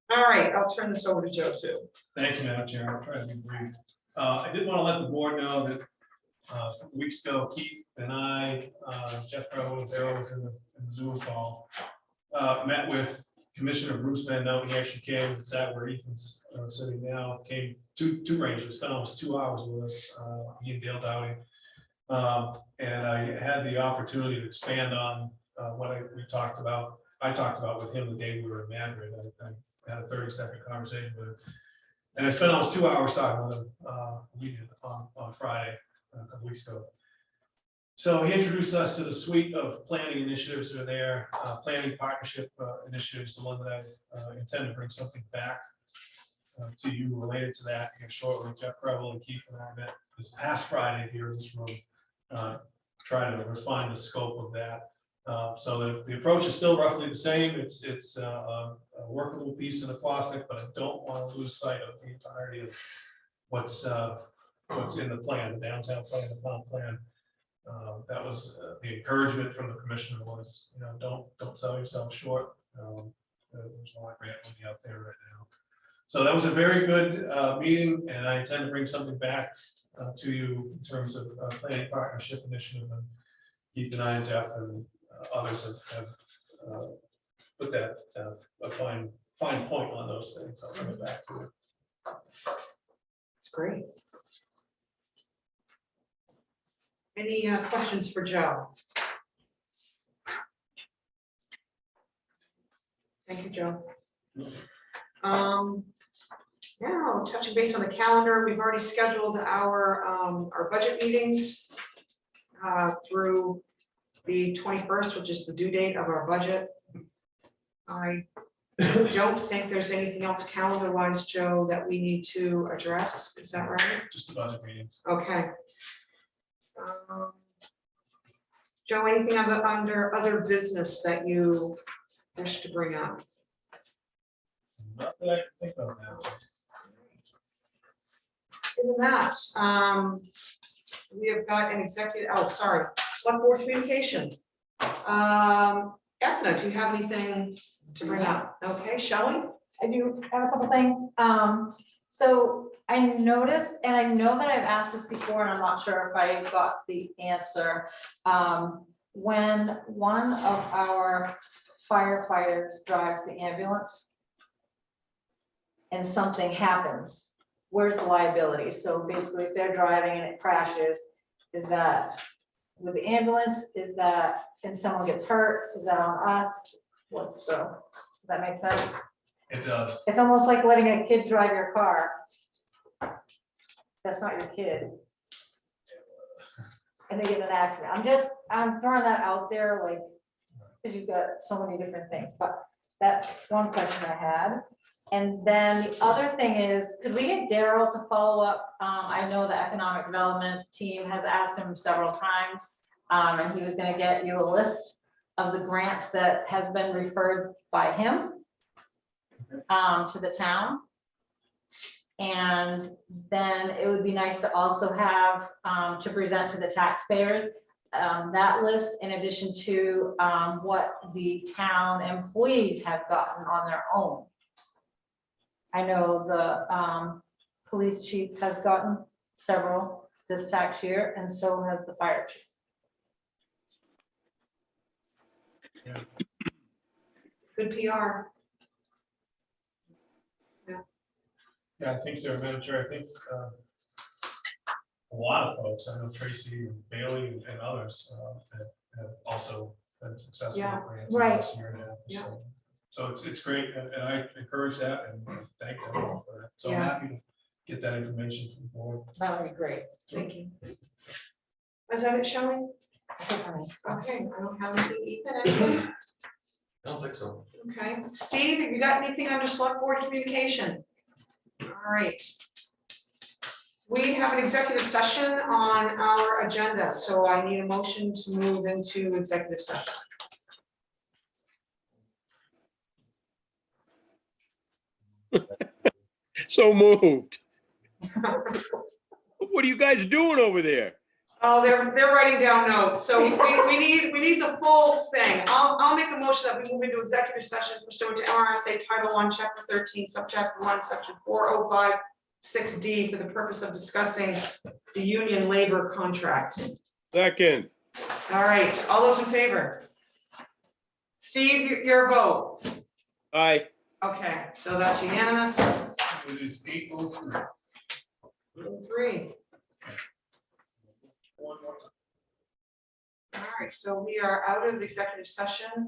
right, I'll turn this over to Joe too. Thank you, Madam Chair. I'll try to be brief. I did want to let the board know that a couple weeks ago, Keith and I, Jeff Crowe and Darrell was in the Zoom call, met with Commissioner Bruce Van Noten. He actually came and sat where Ethan's sitting now, came two rangers, spent almost 2 hours with us, he and Dale Dowdy. And I had the opportunity to expand on what I talked about with him the day we were in Madrid. I had a 30-second conversation with him. And I spent almost 2 hours talking with him, we did on Friday, a couple weeks ago. So he introduced us to the suite of planning initiatives that are there, planning partnership initiatives, the one that I intend to bring something back to you related to that here shortly. Jeff Preble and Keith and I met this past Friday here in this room, try to refine the scope of that. So the approach is still roughly the same. It's a workable piece in the closet, but I don't want to lose sight of the entirety of what's in the plan, the downtown plan, the town plan. That was the encouragement from the commissioner was, don't sell yourself short. There's a lot of grant money out there right now. So that was a very good meeting, and I intend to bring something back to you in terms of planning partnership initiative. And Keith and I and Jeff and others have put that a fine point on those things. I'll bring it back to you. It's great. Any questions for Joe? Thank you, Joe. Now, touching base on the calendar, we've already scheduled our budget meetings through the 21st, which is the due date of our budget. I don't think there's anything else calendar-wise, Joe, that we need to address. Is that right? Just the budget meetings. Okay. Joe, anything under other business that you wish to bring up? Not that I can think of now. Other than that, we have got an executive, select board communication. Ethna, do you have anything to bring up? Okay, Shelley? I do have a couple things. So I noticed, and I know that I've asked this before, and I'm not sure if I got the answer. When one of our firefighters drives the ambulance and something happens, where's the liability? So basically, if they're driving and it crashes, is that with the ambulance? Is that, and someone gets hurt, is that on us? Does that make sense? It does. It's almost like letting a kid drive your car. That's not your kid. And they get in an accident. I'm throwing that out there, like, because you've got so many different things, but that's one question I had. And then the other thing is, could we get Daryl to follow up? I know the economic development team has asked him several times, and he was gonna get you a list of the grants that has been referred by him to the town. And then it would be nice to also have to present to the taxpayers that list, in addition to what the town employees have gotten on their own. I know the police chief has gotten several this tax year, and so has the fire chief. Good PR. Yeah, I think they're Madam Chair, I think a lot of folks, I know Tracy and Bailey and others have also been successful. Yeah, with grants in the right. last year and a half, Yeah. So it's great, and I encourage that and thank them all for that. So I'm Yeah. happy to get that information from the board. That would be great. Thank you. Is that it, Shelley? That's it for me. Okay, I don't have anything, Ethan, anything? I don't think so. Okay, Steve, have you got anything under select board communication? All right. We have an executive session on our agenda, so I need a motion to move into executive session. So moved. What are you guys doing over there? Oh, they're writing down notes, so we need the full thing. I'll make a motion that we move into executive session pursuant to MRSA Title I, Chapter 13, Subchapter 1, Section 4056D for the purpose of discussing the union labor contract. Second, All right, all those in favor? Steve, your vote. aye. Okay, so that's unanimous. It is 8:03. 3. All right, so we are out of executive session,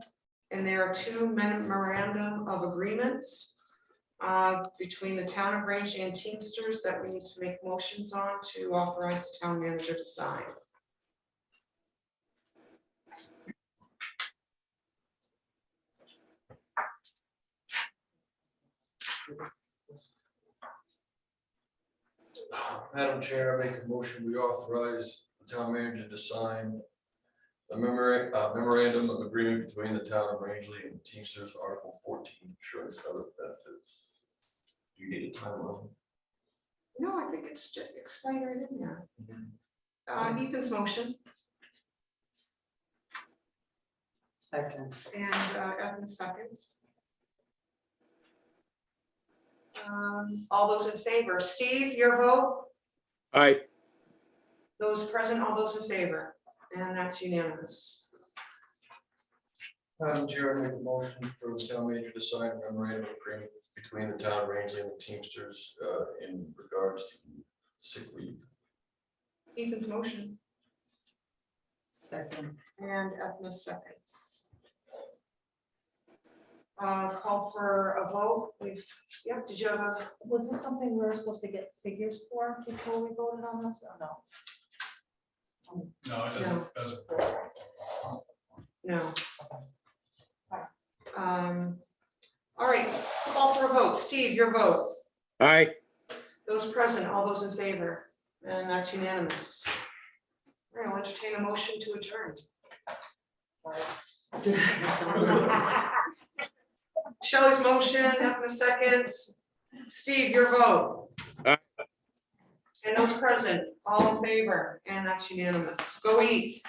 and there are 2 memorandum of agreements between the town of Rangeley and Teamsters that we need to make motions on to authorize the town manager to sign. Madam Chair, I make a motion, we authorize the town manager to sign a memorandum of agreement between the town of Rangeley and Teamsters, Article 14, insurance cover benefits. Do you need a timeline? No, I think it's just explained right in there. Ethan's motion Second. and Ethan seconds. All those in favor, Steve, your vote? Aye. Those present, all those in favor, and that's unanimous. Madam Chair, I make a motion for the town manager to sign a memorandum of agreement between the town of Rangeley and the Teamsters in regards to sick leave. Ethan's motion Second. and Ethna's seconds. Call for a vote. Yep, did you have a? Was this something we were supposed to get figures for before we voted on this, or no? No, it doesn't. No. All right, call for a vote. Steve, your vote. Aye. Those present, all those in favor, and that's unanimous. All right, I'll entertain a motion to adjourn. Shelley's motion, Ethna seconds. Steve, your vote. Aye. And those present, all in favor, and that's unanimous. Go eat.